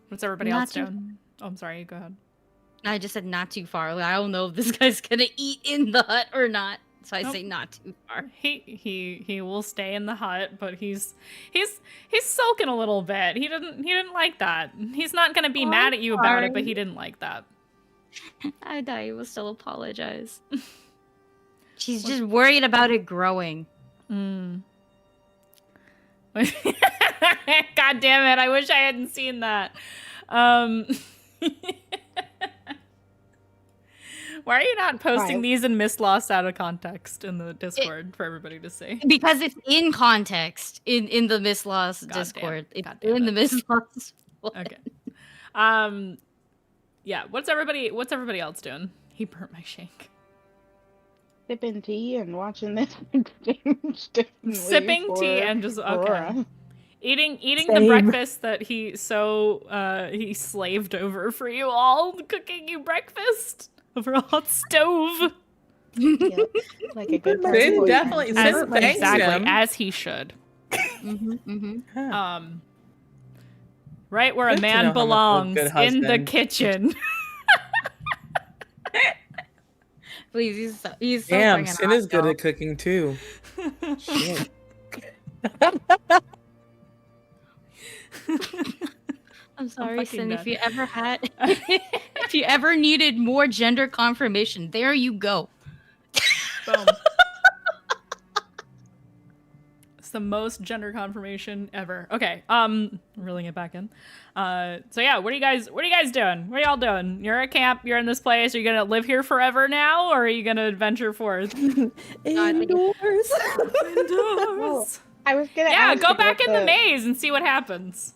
[SPEAKER 1] What's everybody else doing? Oh, I'm sorry, go ahead.
[SPEAKER 5] I just said not too far. I don't know if this guy's gonna eat in the hut or not. So I say not too far.
[SPEAKER 1] He will stay in the hut, but he's sulking a little bit. He didn't like that. He's not gonna be mad at you about it, but he didn't like that.
[SPEAKER 5] I thought he will still apologize. She's just worried about it growing.
[SPEAKER 1] God damn it, I wish I hadn't seen that. Why are you not posting these in Mistlost out of context in the Discord for everybody to see?
[SPEAKER 5] Because it's in context in the Mistlost Discord. It's in the Mistlost.
[SPEAKER 1] Okay. Yeah, what's everybody else doing? He burnt my shake.
[SPEAKER 4] Sipping tea and watching this.
[SPEAKER 1] Sipping tea and just
[SPEAKER 4] Aurora.
[SPEAKER 1] Eating the breakfast that he slaved over for you all, cooking you breakfast over a hot stove.
[SPEAKER 4] Yeah, like a good
[SPEAKER 2] Sin definitely thanks
[SPEAKER 1] exactly
[SPEAKER 2] him.
[SPEAKER 1] as he should. Right where a man belongs, in the kitchen.
[SPEAKER 5] Please, he's so
[SPEAKER 7] Damn,
[SPEAKER 5] friggin'
[SPEAKER 7] Sin
[SPEAKER 5] hot,
[SPEAKER 7] is good
[SPEAKER 5] y'all.
[SPEAKER 7] at cooking too. Shit.
[SPEAKER 5] I'm sorry,
[SPEAKER 1] fucking
[SPEAKER 5] Sin.
[SPEAKER 1] done.
[SPEAKER 5] If you ever needed more gender confirmation, there you go.
[SPEAKER 1] Boom. It's the most gender confirmation ever. Okay, reeling it back in. So yeah, what are you guys doing? What are y'all doing? You're at camp, you're in this place, are you gonna live here forever now, or are you gonna adventure forth?
[SPEAKER 6] Indoors.
[SPEAKER 4] Well, I was gonna
[SPEAKER 1] Yeah,
[SPEAKER 4] ask
[SPEAKER 1] go
[SPEAKER 4] like,
[SPEAKER 1] back
[SPEAKER 4] what
[SPEAKER 1] in the maze and see what happens.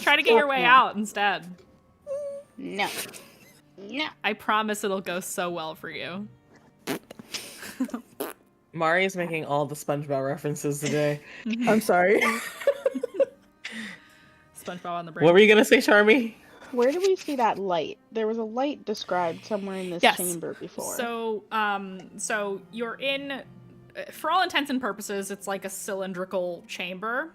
[SPEAKER 1] Try to get your way
[SPEAKER 4] Yeah.
[SPEAKER 1] out instead.
[SPEAKER 4] No.
[SPEAKER 1] I promise it'll go so well for you.
[SPEAKER 2] Mari's making all the SpongeBob references today.
[SPEAKER 6] I'm sorry.
[SPEAKER 1] SpongeBob on the brain.
[SPEAKER 2] What were you gonna say, Charmy?
[SPEAKER 4] Where do we see that light? There was a light described somewhere in this
[SPEAKER 1] Yes.
[SPEAKER 4] chamber before.
[SPEAKER 1] So you're in, for all intents and purposes, it's like a cylindrical chamber.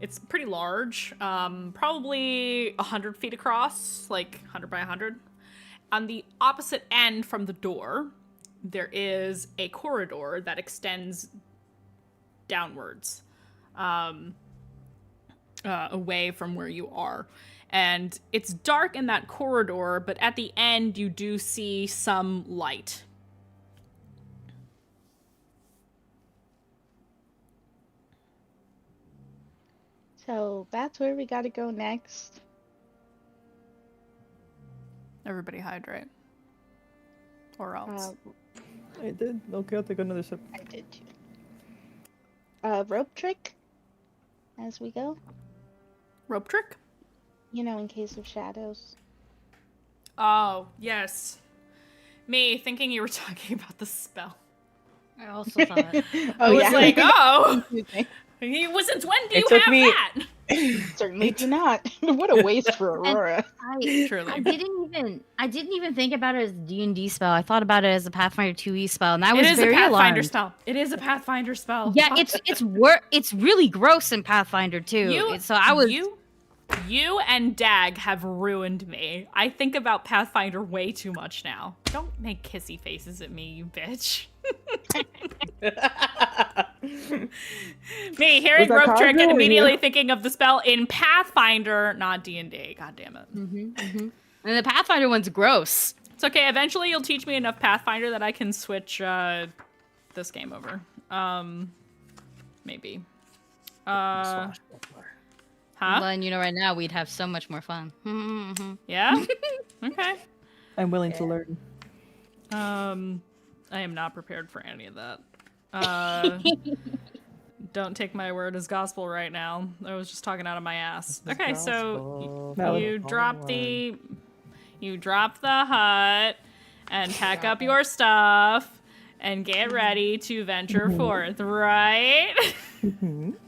[SPEAKER 1] It's pretty large, probably 100 feet across, like 100 by 100. On the opposite end from the door, there is a corridor that extends downwards, away from where you are. And it's dark in that corridor, but at the end you do see some light.
[SPEAKER 4] So that's where we gotta go next.
[SPEAKER 1] Everybody hydrate. Or else.
[SPEAKER 6] I did. Okay, I'll take another sip.
[SPEAKER 4] I did too. Rope trick as we go.
[SPEAKER 1] Rope trick?
[SPEAKER 4] You know, in case of shadows.
[SPEAKER 1] Oh, yes. Me thinking you were talking about the spell.
[SPEAKER 5] I also thought.
[SPEAKER 1] I was
[SPEAKER 4] yeah.
[SPEAKER 1] like, oh, since when do you
[SPEAKER 2] took
[SPEAKER 1] have
[SPEAKER 2] me-
[SPEAKER 1] that?
[SPEAKER 4] Certainly do not. What a waste for Aurora.
[SPEAKER 1] Truly.
[SPEAKER 5] I didn't even think about it as a D&D spell. I thought about it as a Pathfinder 2e spell, and I was
[SPEAKER 1] It is
[SPEAKER 5] very
[SPEAKER 1] a Pathfinder
[SPEAKER 5] alarmed.
[SPEAKER 1] spell. It is a Pathfinder spell.
[SPEAKER 5] Yeah, it's really gross in Pathfinder too.
[SPEAKER 1] You and Dag have ruined me. I think about Pathfinder way too much now. Don't make kissy faces at me, you bitch. Me hearing
[SPEAKER 6] Was that
[SPEAKER 1] rope trick and
[SPEAKER 6] Kazu or
[SPEAKER 1] immediately
[SPEAKER 6] you?
[SPEAKER 1] thinking of the spell in Pathfinder, not D&D. God damn it.
[SPEAKER 5] And the Pathfinder one's gross.
[SPEAKER 1] It's okay. Eventually, you'll teach me enough Pathfinder that I can switch this game over. Maybe. Huh?
[SPEAKER 5] Well, and right now we'd have so much more fun.
[SPEAKER 1] Yeah? Okay.
[SPEAKER 6] I'm willing to learn.
[SPEAKER 1] I am not prepared for any of that. Don't take my word as gospel right now. I was just talking out of my ass. Okay, so you drop the hut and pack up your stuff and get ready to venture forth, right?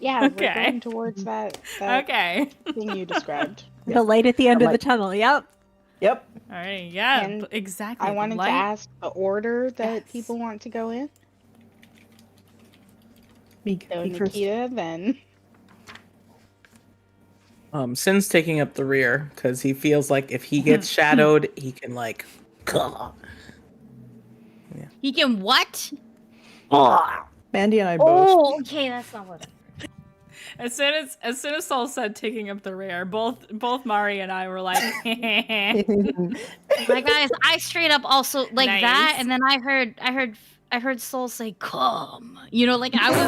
[SPEAKER 4] Yeah,
[SPEAKER 1] Okay.
[SPEAKER 4] we're going towards that
[SPEAKER 1] Okay.
[SPEAKER 4] thing you described.
[SPEAKER 3] The light at the end of the
[SPEAKER 6] Light.
[SPEAKER 3] tunnel. Yep.
[SPEAKER 6] Yep.
[SPEAKER 1] All right, yeah,
[SPEAKER 4] And
[SPEAKER 1] exactly.
[SPEAKER 4] I
[SPEAKER 1] the
[SPEAKER 4] wanted to
[SPEAKER 1] light.
[SPEAKER 4] ask the order that
[SPEAKER 1] Yes.
[SPEAKER 4] people want to go in.
[SPEAKER 6] Me
[SPEAKER 4] So
[SPEAKER 6] first.
[SPEAKER 4] Nikita, then.
[SPEAKER 2] Sin's taking up the rear because he feels like if he gets shadowed, he can like.
[SPEAKER 5] He can what?
[SPEAKER 6] Mandy and I both.
[SPEAKER 5] Oh, okay, that's not what.
[SPEAKER 1] As soon as Sol said taking up the rear, both Mari and I were like,
[SPEAKER 5] My guys, I straight up also like
[SPEAKER 1] Nice.
[SPEAKER 5] that, and then I heard Soul say "come." Like I was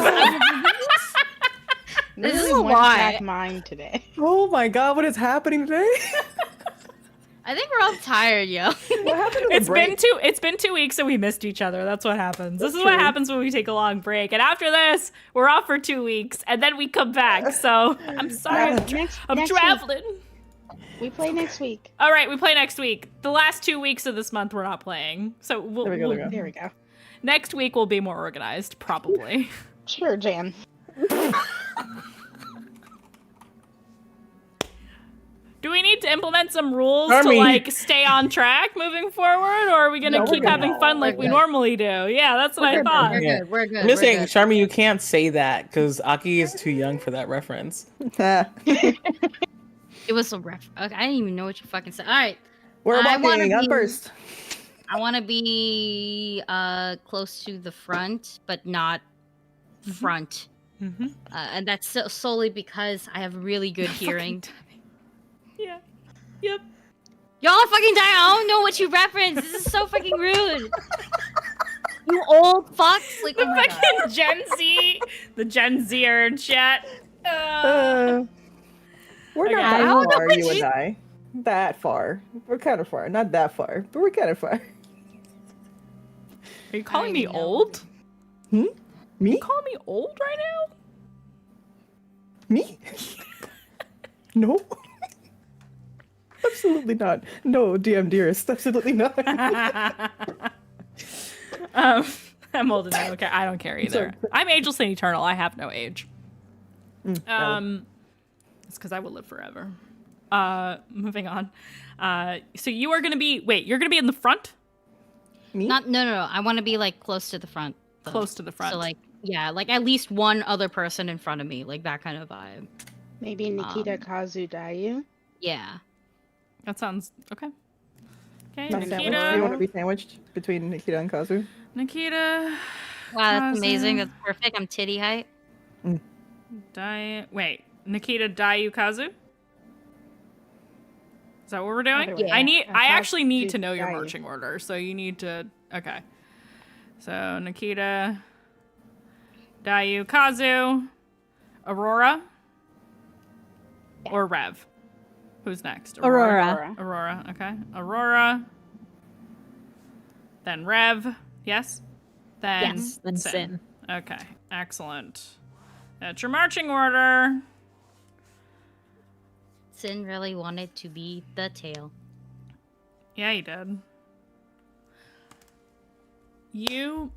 [SPEAKER 5] This is
[SPEAKER 4] Really
[SPEAKER 5] a
[SPEAKER 4] one-track
[SPEAKER 5] lot.
[SPEAKER 4] mind today.
[SPEAKER 6] Oh my god, what is happening today?
[SPEAKER 5] I think we're all tired, yo.
[SPEAKER 6] What happened to the break?
[SPEAKER 1] it's been 2 weeks and we missed each other. That's what happens. This is what
[SPEAKER 6] true.
[SPEAKER 1] happens when we take a long break. And after this, we're off for 2 weeks and then we come back. So I'm sorry. I'm
[SPEAKER 4] Next
[SPEAKER 1] traveling.
[SPEAKER 4] week. We play next week.
[SPEAKER 1] All right, we play next week. The last 2 weeks of this month we're not playing. So
[SPEAKER 6] There we go, there we go.
[SPEAKER 4] There we go.
[SPEAKER 1] next week we'll be more organized, probably.
[SPEAKER 4] Sure, Jan.
[SPEAKER 1] Do we need to implement some rules
[SPEAKER 2] Army.
[SPEAKER 1] to like stay on track moving forward, or are we gonna
[SPEAKER 6] No, we're
[SPEAKER 1] keep
[SPEAKER 6] good.
[SPEAKER 1] having fun like we normally do? Yeah, that's what I thought.
[SPEAKER 5] We're
[SPEAKER 2] Yeah.
[SPEAKER 5] good. We're good.
[SPEAKER 2] I'm just
[SPEAKER 5] we're
[SPEAKER 2] saying,
[SPEAKER 5] good.
[SPEAKER 2] Charmy, you can't say that because Aki is too young for that reference.
[SPEAKER 5] It was a ref. Okay, I didn't even know what you fucking said. All right,
[SPEAKER 6] We're
[SPEAKER 5] I wanna
[SPEAKER 6] walking up
[SPEAKER 5] be-
[SPEAKER 6] first.
[SPEAKER 5] I want to be close to the front, but not front.
[SPEAKER 1] Mm-hmm.
[SPEAKER 5] And that's solely because I have really good hearing.
[SPEAKER 1] Yeah. Yep.
[SPEAKER 5] Y'all are fucking dying. I don't know what you reference. This is so fucking rude. You old fucks. Like,
[SPEAKER 1] The
[SPEAKER 5] oh my God.
[SPEAKER 1] fucking Gen Z, the Gen Zer chat.
[SPEAKER 6] We're
[SPEAKER 1] Okay.
[SPEAKER 6] not
[SPEAKER 3] I
[SPEAKER 6] that
[SPEAKER 3] don't
[SPEAKER 6] far, you and I. That far. We're kind of far. Not that far, but we're kind of far.
[SPEAKER 1] Are you calling me
[SPEAKER 5] I know.
[SPEAKER 1] old?
[SPEAKER 6] Me?
[SPEAKER 1] You calling me old right
[SPEAKER 6] Me? No. Absolutely not. No, DM dearest. Absolutely not.
[SPEAKER 1] now? I'm old enough. Okay, I don't care either. I'm ageless and eternal. I have no age.
[SPEAKER 6] Valid.
[SPEAKER 1] It's because I will live forever. Moving on. So you are gonna be. Wait, you're gonna be in the front,
[SPEAKER 6] Me?
[SPEAKER 5] No. I want to be like close to the front. though.
[SPEAKER 1] close to the front.
[SPEAKER 5] So like, yeah, like at least one other person in front of me, like that kind of vibe.
[SPEAKER 4] Maybe Nikita Kazu Dayu.
[SPEAKER 5] Yeah.
[SPEAKER 1] That sounds okay. Okay,
[SPEAKER 6] Not sandwiched. Do you
[SPEAKER 1] Nikita.
[SPEAKER 6] want to be sandwiched between Nikita and Kazu?
[SPEAKER 1] Nikita.
[SPEAKER 5] Wow, that's amazing.
[SPEAKER 1] Kazu.
[SPEAKER 5] That's perfect. I'm titty height.
[SPEAKER 1] Wait, Nikita Dayukazu? Is that what we're doing?
[SPEAKER 4] Other way.
[SPEAKER 1] I
[SPEAKER 4] Yeah.
[SPEAKER 1] actually need to
[SPEAKER 4] Kazu
[SPEAKER 1] know your
[SPEAKER 4] Dayu.
[SPEAKER 1] marching order, so you need to. Okay. So Nikita, Dayukazu, Aurora, or Rev. Who's next?
[SPEAKER 3] Aurora.
[SPEAKER 1] Aurora. Okay. Aurora. Then Rev. Yes. Then
[SPEAKER 3] Yes. Then Sin.
[SPEAKER 1] Okay, excellent. That's your marching order.
[SPEAKER 5] Sin really wanted to be the tail.
[SPEAKER 1] Yeah, you did. You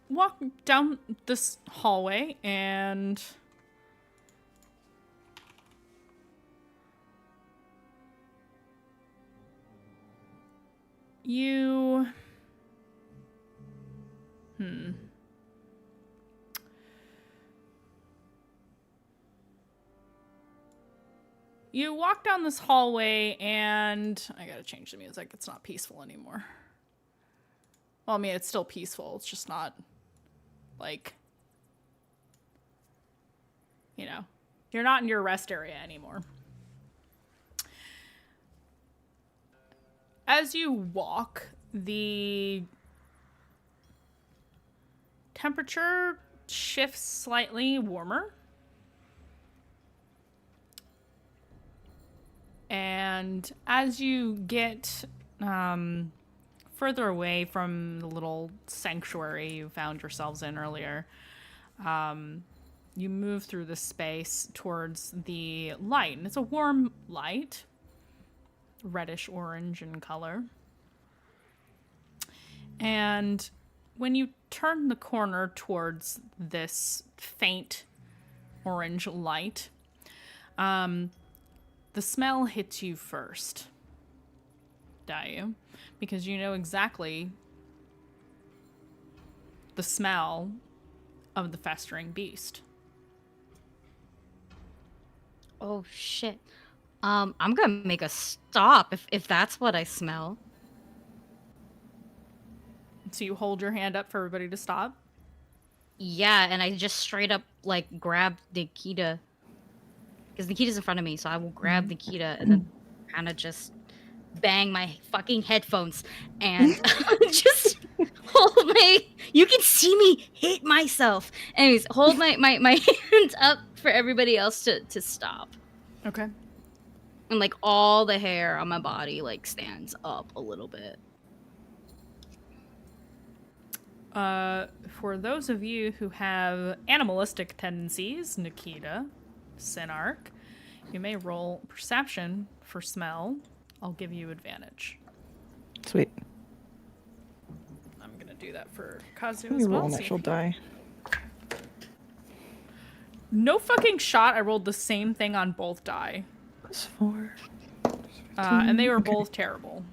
[SPEAKER 1] walk down this hallway and you You walk down this hallway and I gotta change the music. It's not peaceful anymore. Well, I mean, it's still peaceful. It's just not like, you know, you're not in your rest area anymore. As you walk, the temperature shifts slightly warmer. And as you get further away from the little sanctuary you found yourselves in earlier, you move through the space towards the light. And it's a warm light, reddish orange in color. And when you turn the corner towards this faint orange light, the smell hits you first, Dayu, because you know exactly the smell of the festering beast.
[SPEAKER 5] Oh shit. I'm gonna make a stop if that's what I smell.
[SPEAKER 1] So you hold your hand up for everybody to stop?
[SPEAKER 5] Yeah, and I just straight up like grab Nikita. Because Nikita's in front of me, so I will grab Nikita and then kind of just bang my fucking headphones and just hold my... You can see me hit myself. Anyways, hold my hand up for everybody else to stop.
[SPEAKER 1] Okay.
[SPEAKER 5] And like all the hair on my body like stands up a little bit.
[SPEAKER 1] For those of you who have animalistic tendencies, Nikita, Sinark, you may roll perception for smell. I'll give you advantage.
[SPEAKER 6] Sweet.
[SPEAKER 1] I'm gonna do that for Kazu
[SPEAKER 6] Let me
[SPEAKER 1] as well.
[SPEAKER 6] roll an
[SPEAKER 1] see if
[SPEAKER 6] actual
[SPEAKER 1] he-
[SPEAKER 6] die.
[SPEAKER 1] No fucking shot. I rolled the same thing on both die.
[SPEAKER 6] +4.
[SPEAKER 1] And they were
[SPEAKER 6] Okay.
[SPEAKER 1] both terrible.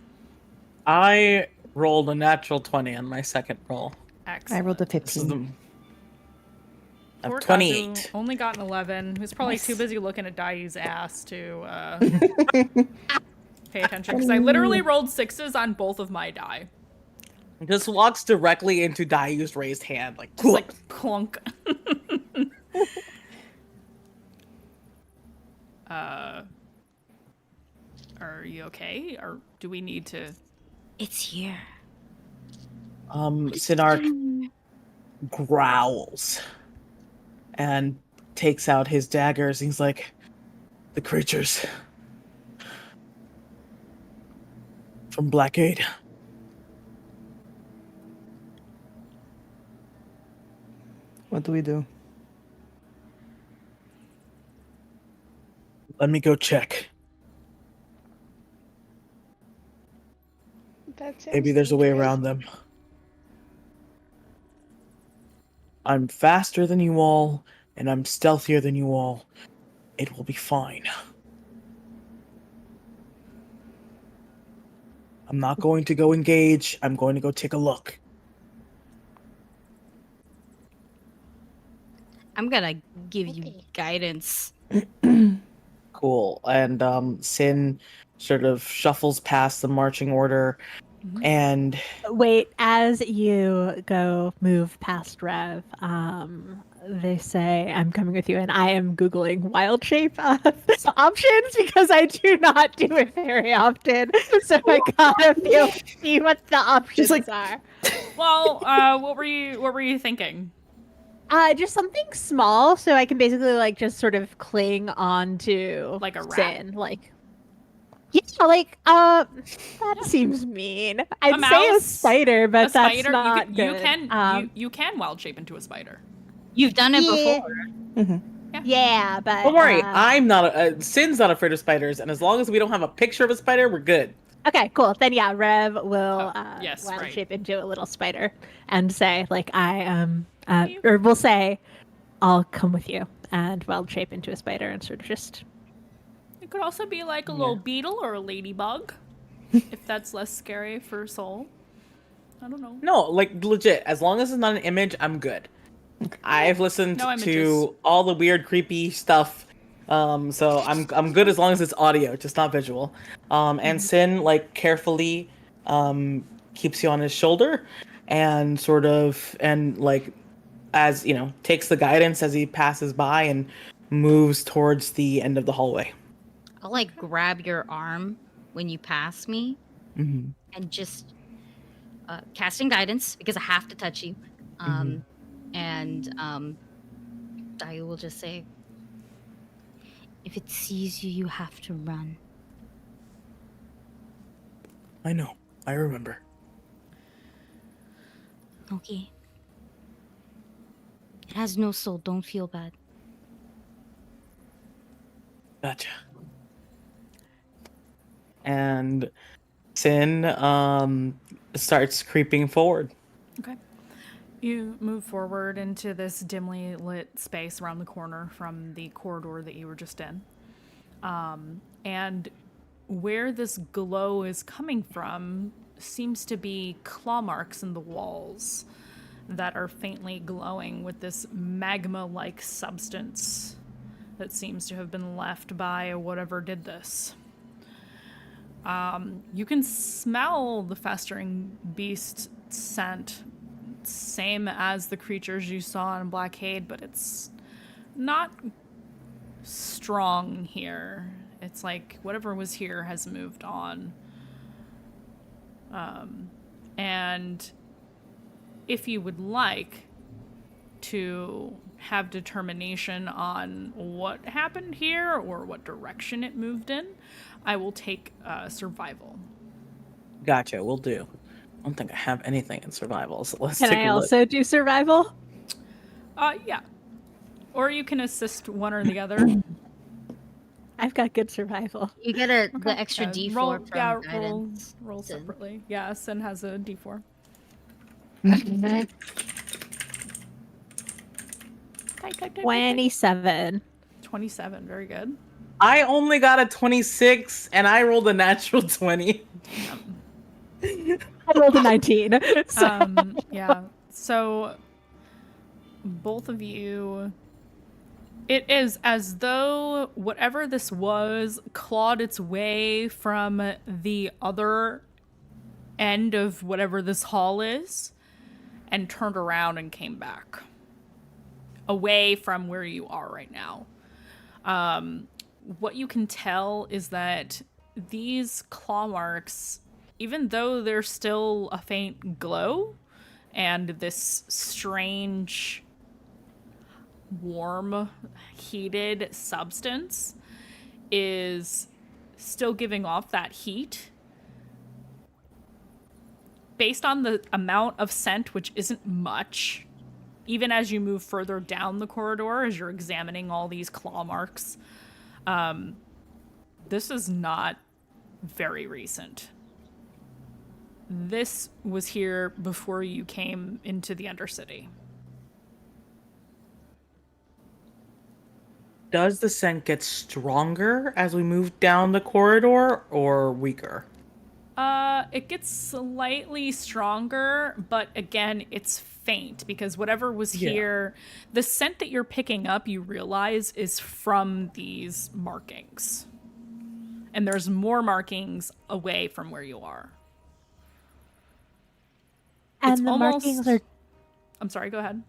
[SPEAKER 2] I rolled a natural 20 on my second roll.
[SPEAKER 1] Excellent.
[SPEAKER 6] I rolled a
[SPEAKER 2] This is
[SPEAKER 6] 15.
[SPEAKER 2] the. I
[SPEAKER 1] Poor
[SPEAKER 2] have 28.
[SPEAKER 1] Kazu only got an 11. He was probably
[SPEAKER 6] Nice.
[SPEAKER 1] too busy looking at Dai's ass to pay attention. Because I literally rolled 6s on both of my die.
[SPEAKER 2] Just walks directly into Dayu's raised hand, like,
[SPEAKER 1] Just like clunk. Are you okay? Or do we need to...
[SPEAKER 5] It's here.
[SPEAKER 2] Sinark growls and takes out his daggers. He's like, the creatures from Blackade.
[SPEAKER 6] What do we do?
[SPEAKER 2] Let me go check.
[SPEAKER 4] That sounds
[SPEAKER 2] Maybe there's a way
[SPEAKER 4] dangerous.
[SPEAKER 2] around them. I'm faster than you all, and I'm stealthier than you all. It will be fine. I'm not going to go engage. I'm going to go take a look.
[SPEAKER 5] I'm gonna give you
[SPEAKER 4] Okay.
[SPEAKER 5] guidance.
[SPEAKER 2] Cool. And Sin sort of shuffles past the marching order,
[SPEAKER 1] Mhm.
[SPEAKER 2] and
[SPEAKER 3] Wait, as you go move past Rev, they say, I'm coming with you, and I am Googling wild shape options because I do not do it very often. So I gotta see what the options
[SPEAKER 6] like-
[SPEAKER 3] are.
[SPEAKER 1] Well, what were you thinking?
[SPEAKER 3] Just something small, so I can basically like just sort of cling on to
[SPEAKER 1] Like a rat?
[SPEAKER 3] Sin, like. Yeah, like that seems mean. I'd say a
[SPEAKER 1] mouse?
[SPEAKER 3] spider, but
[SPEAKER 1] A
[SPEAKER 3] that's
[SPEAKER 1] spider?
[SPEAKER 3] not
[SPEAKER 1] you
[SPEAKER 3] good.
[SPEAKER 1] can you can wild shape into a spider.
[SPEAKER 5] You've done it
[SPEAKER 3] Yeah.
[SPEAKER 5] before.
[SPEAKER 3] Yeah, but
[SPEAKER 2] don't worry, I'm not. Sin's not afraid of spiders, and as long as we don't have a picture of a spider, we're good.
[SPEAKER 3] okay, cool. Then yeah, Rev will
[SPEAKER 1] yes,
[SPEAKER 3] wild
[SPEAKER 1] right.
[SPEAKER 3] shape into a little spider and say like I
[SPEAKER 1] You-
[SPEAKER 3] or we'll say I'll come with you and wild shape into a spider and sort of just
[SPEAKER 1] It could also be like a little beetle or a ladybug, if that's less scary for Soul. I don't know.
[SPEAKER 2] No, like legit. As long as it's not an image, I'm good. I've listened
[SPEAKER 1] No images.
[SPEAKER 2] to all the weird, creepy stuff, so I'm good as long as it's audio, just not visual. And Sin like carefully keeps you on his shoulder, and sort of like as takes the guidance as he passes by and moves towards the end of the hallway.
[SPEAKER 5] I'll like grab your arm when you pass me
[SPEAKER 2] Mm-hmm.
[SPEAKER 5] and just casting guidance because I have to touch you. And I will just say, if it sees you, you have to run.
[SPEAKER 7] I know. I remember.
[SPEAKER 5] Okay. It has no soul. Don't feel bad.
[SPEAKER 7] Gotcha.
[SPEAKER 2] And Sin starts creeping forward.
[SPEAKER 1] Okay. You move forward into this dimly lit space around the corner from the corridor that you were just in. And where this glow is coming from seems to be claw marks in the walls that are faintly glowing with this magma-like substance that seems to have been left by whatever did this. You can smell the festering beast scent, same as the creatures you saw in Blackade, but it's not strong here. It's like whatever was here has moved on. And if you would like to have determination on what happened here or what direction it moved in, I will take survival.
[SPEAKER 2] Gotcha, will do. I don't think I have anything in survival, so let's
[SPEAKER 3] Can
[SPEAKER 2] take
[SPEAKER 3] I
[SPEAKER 2] a look.
[SPEAKER 3] also do survival?
[SPEAKER 1] Yeah. Or you can assist one or the other.
[SPEAKER 3] I've got good survival.
[SPEAKER 5] You get the extra D4
[SPEAKER 1] roll,
[SPEAKER 5] from
[SPEAKER 1] yeah,
[SPEAKER 5] guidance.
[SPEAKER 1] roll
[SPEAKER 5] Sin.
[SPEAKER 1] separately. Yeah, Sin has a D4.
[SPEAKER 3] 27.
[SPEAKER 1] 27, very good.
[SPEAKER 2] I only got a 26 and I rolled a natural 20.
[SPEAKER 3] I rolled a 19. So.
[SPEAKER 1] Yeah. So both of you, it is as though whatever this was clawed its way from the other end of whatever this hall is and turned around and came back away from where you are right now. What you can tell is that these claw marks, even though they're still a faint glow and this strange, warm, heated substance is still giving off that heat, based on the amount of scent, which isn't much, even as you move further down the corridor, as you're examining all these claw marks, this is not very recent. This was here before you came into the Undercity.
[SPEAKER 2] Does the scent get stronger as we move down the corridor or weaker?
[SPEAKER 1] It gets slightly stronger, but again, it's faint because whatever was here, the scent that you're picking up, you realize, is from these markings. And there's more markings away from where you are.
[SPEAKER 3] And
[SPEAKER 1] It's
[SPEAKER 3] the
[SPEAKER 1] almost...
[SPEAKER 3] markings are...
[SPEAKER 1] I'm sorry, go ahead.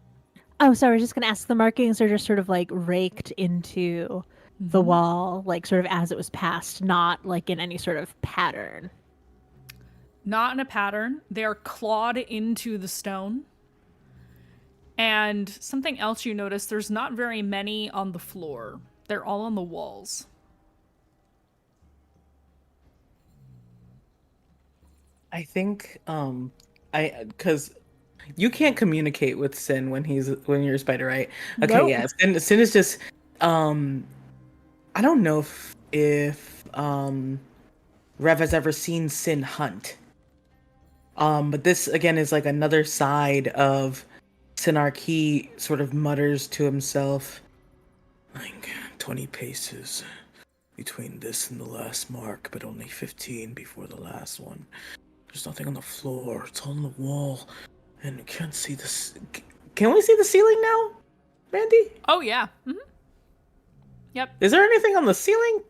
[SPEAKER 3] Oh, sorry, I was just going to ask. The markings are just sort of like raked into the wall, like sort of as it was passed, not like in any sort of pattern.
[SPEAKER 1] Not in a pattern. They are clawed into the stone. And something else you notice, there's not very many on the floor. They're all on the walls.
[SPEAKER 2] I think because you can't communicate with Sin when you're a spider, right? Okay,
[SPEAKER 3] Nope.
[SPEAKER 2] yeah. Sin is just I don't know if Rev has ever seen Sin hunt. But this again is like another side of Sinark. He sort of mutters to himself,
[SPEAKER 7] Like 20 paces between this and the last mark, but only 15 before the last one. There's nothing on the floor. It's all on the wall. And you can't see this.
[SPEAKER 2] Can we see the ceiling now, Mandy?
[SPEAKER 1] Oh, yeah. Mm-hmm. Yep.
[SPEAKER 2] Is there anything on the ceiling?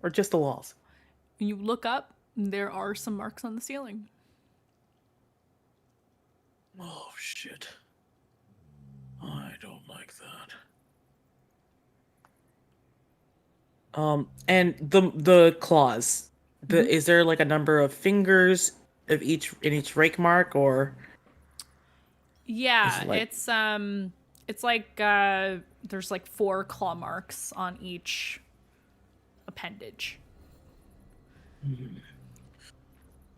[SPEAKER 2] Or just the walls?
[SPEAKER 1] When you look up, there are some marks on the ceiling.
[SPEAKER 7] Oh, shit.
[SPEAKER 2] And the claws.
[SPEAKER 3] Mhm.
[SPEAKER 2] Is there like a number of fingers of each rake mark, or
[SPEAKER 1] Yeah,
[SPEAKER 2] is it like
[SPEAKER 1] it's like there's like 4 claw marks on each appendage.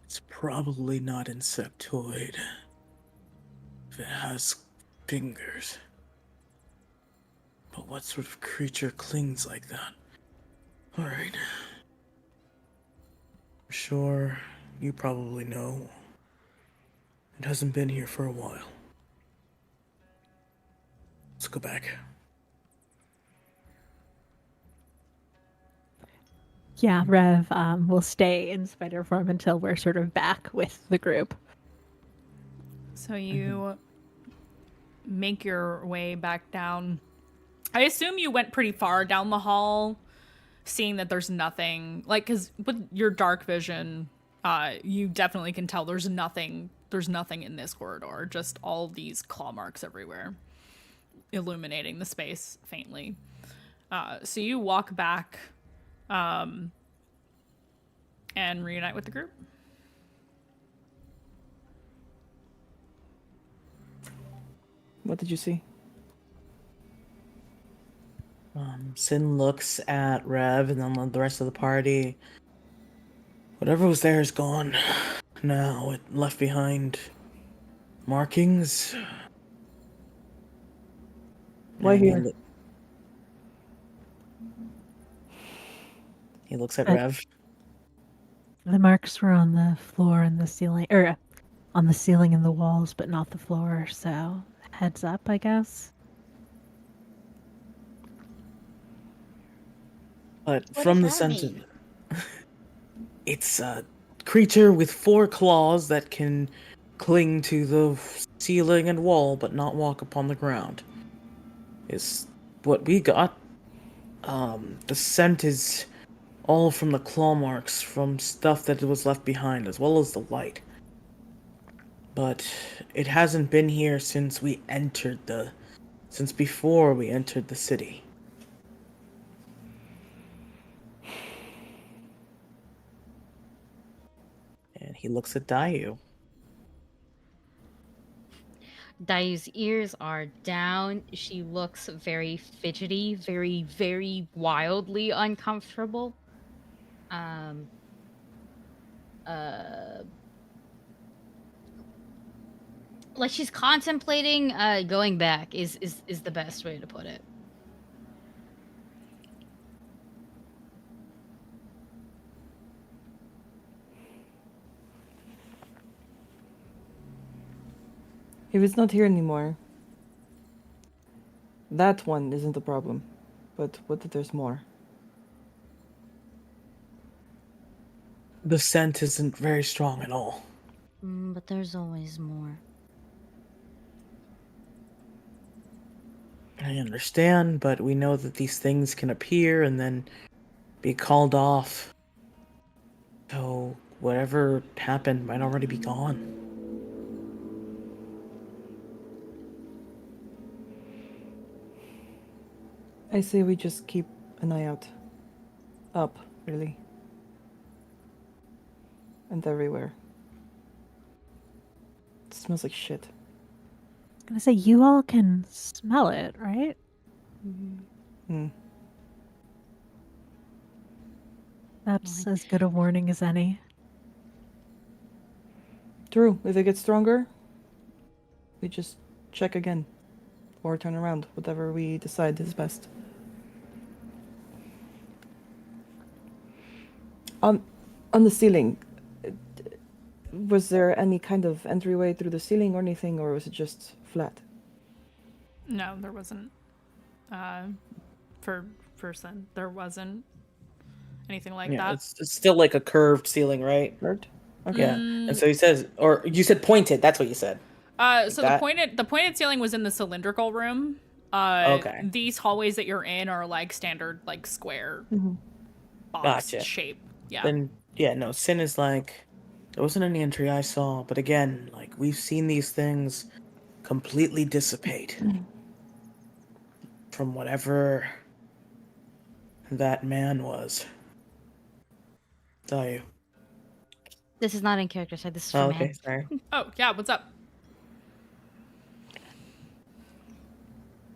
[SPEAKER 7] It's probably not insectoid. If it has fingers. But what sort of creature clings like that? Alright. I'm sure you probably know. It hasn't been here for a while. Let's go back.
[SPEAKER 3] Yeah, Rev will stay in spider form until we're sort of back with the group.
[SPEAKER 1] So you make your way back down. I assume you went pretty far down the hall, seeing that there's nothing. Like, because with your dark vision, you definitely can tell there's nothing. There's nothing in this corridor. Just all these claw marks everywhere, illuminating the space faintly. So you walk back, and reunite with the group.
[SPEAKER 6] What did you see?
[SPEAKER 2] Sin looks at Rev and then the rest of the party. Whatever was there is gone. Now it left behind markings.
[SPEAKER 6] Why
[SPEAKER 2] And
[SPEAKER 6] here?
[SPEAKER 2] He looks at
[SPEAKER 3] Uh,
[SPEAKER 2] Rev.
[SPEAKER 3] The marks were on the floor and the ceiling, or on the ceiling and the walls, but not the floor. So heads up, I guess.
[SPEAKER 2] But
[SPEAKER 4] What
[SPEAKER 2] from the
[SPEAKER 4] does that
[SPEAKER 2] scent of
[SPEAKER 4] mean?
[SPEAKER 2] it's a creature with 4 claws that can cling to the ceiling and wall but not walk upon the ground. Is what we got. The scent is all from the claw marks from stuff that was left behind, as well as the light. But it hasn't been here since before we entered the city. And he looks at Dayu.
[SPEAKER 5] Dai's ears are down. She looks very fidgety, very, very wildly uncomfortable. Like she's contemplating going back is the best way to put it.
[SPEAKER 6] If it's not here anymore, that one isn't the problem. But what if there's more?
[SPEAKER 2] The scent isn't very strong at all.
[SPEAKER 5] But there's always more.
[SPEAKER 2] I understand, but we know that these things can appear and then be called off. So whatever happened might already be gone.
[SPEAKER 6] I say we just keep an eye out. Up, really. And everywhere. It smells like shit.
[SPEAKER 3] I'm gonna say you all can smell it, right?
[SPEAKER 6] Hmm.
[SPEAKER 3] That's as good a warning as any.
[SPEAKER 6] True. If it gets stronger, we just check again. Or turn around. Whatever we decide is best. On the ceiling, was there any kind of entryway through the ceiling or anything, or was it just flat?
[SPEAKER 1] No, there wasn't. For Sin, there wasn't anything like
[SPEAKER 2] Yeah,
[SPEAKER 1] that.
[SPEAKER 2] it's still like a curved ceiling, right?
[SPEAKER 6] Curved?
[SPEAKER 2] Yeah. And so he says, or you said pointed. That's what you said.
[SPEAKER 1] So
[SPEAKER 2] that?
[SPEAKER 1] the pointed ceiling was in the cylindrical room.
[SPEAKER 2] Okay.
[SPEAKER 1] These hallways that you're in are like standard, like square box
[SPEAKER 2] Gotcha.
[SPEAKER 1] shape. Yeah.
[SPEAKER 2] Then yeah, no. Sin is like, there wasn't any entry I saw, but again, like we've seen these things completely dissipate from whatever
[SPEAKER 7] that man was. Tell you.
[SPEAKER 5] This is not in character, so this is for
[SPEAKER 7] Oh,
[SPEAKER 5] man.
[SPEAKER 7] okay, sorry.
[SPEAKER 1] Oh, yeah, what's up?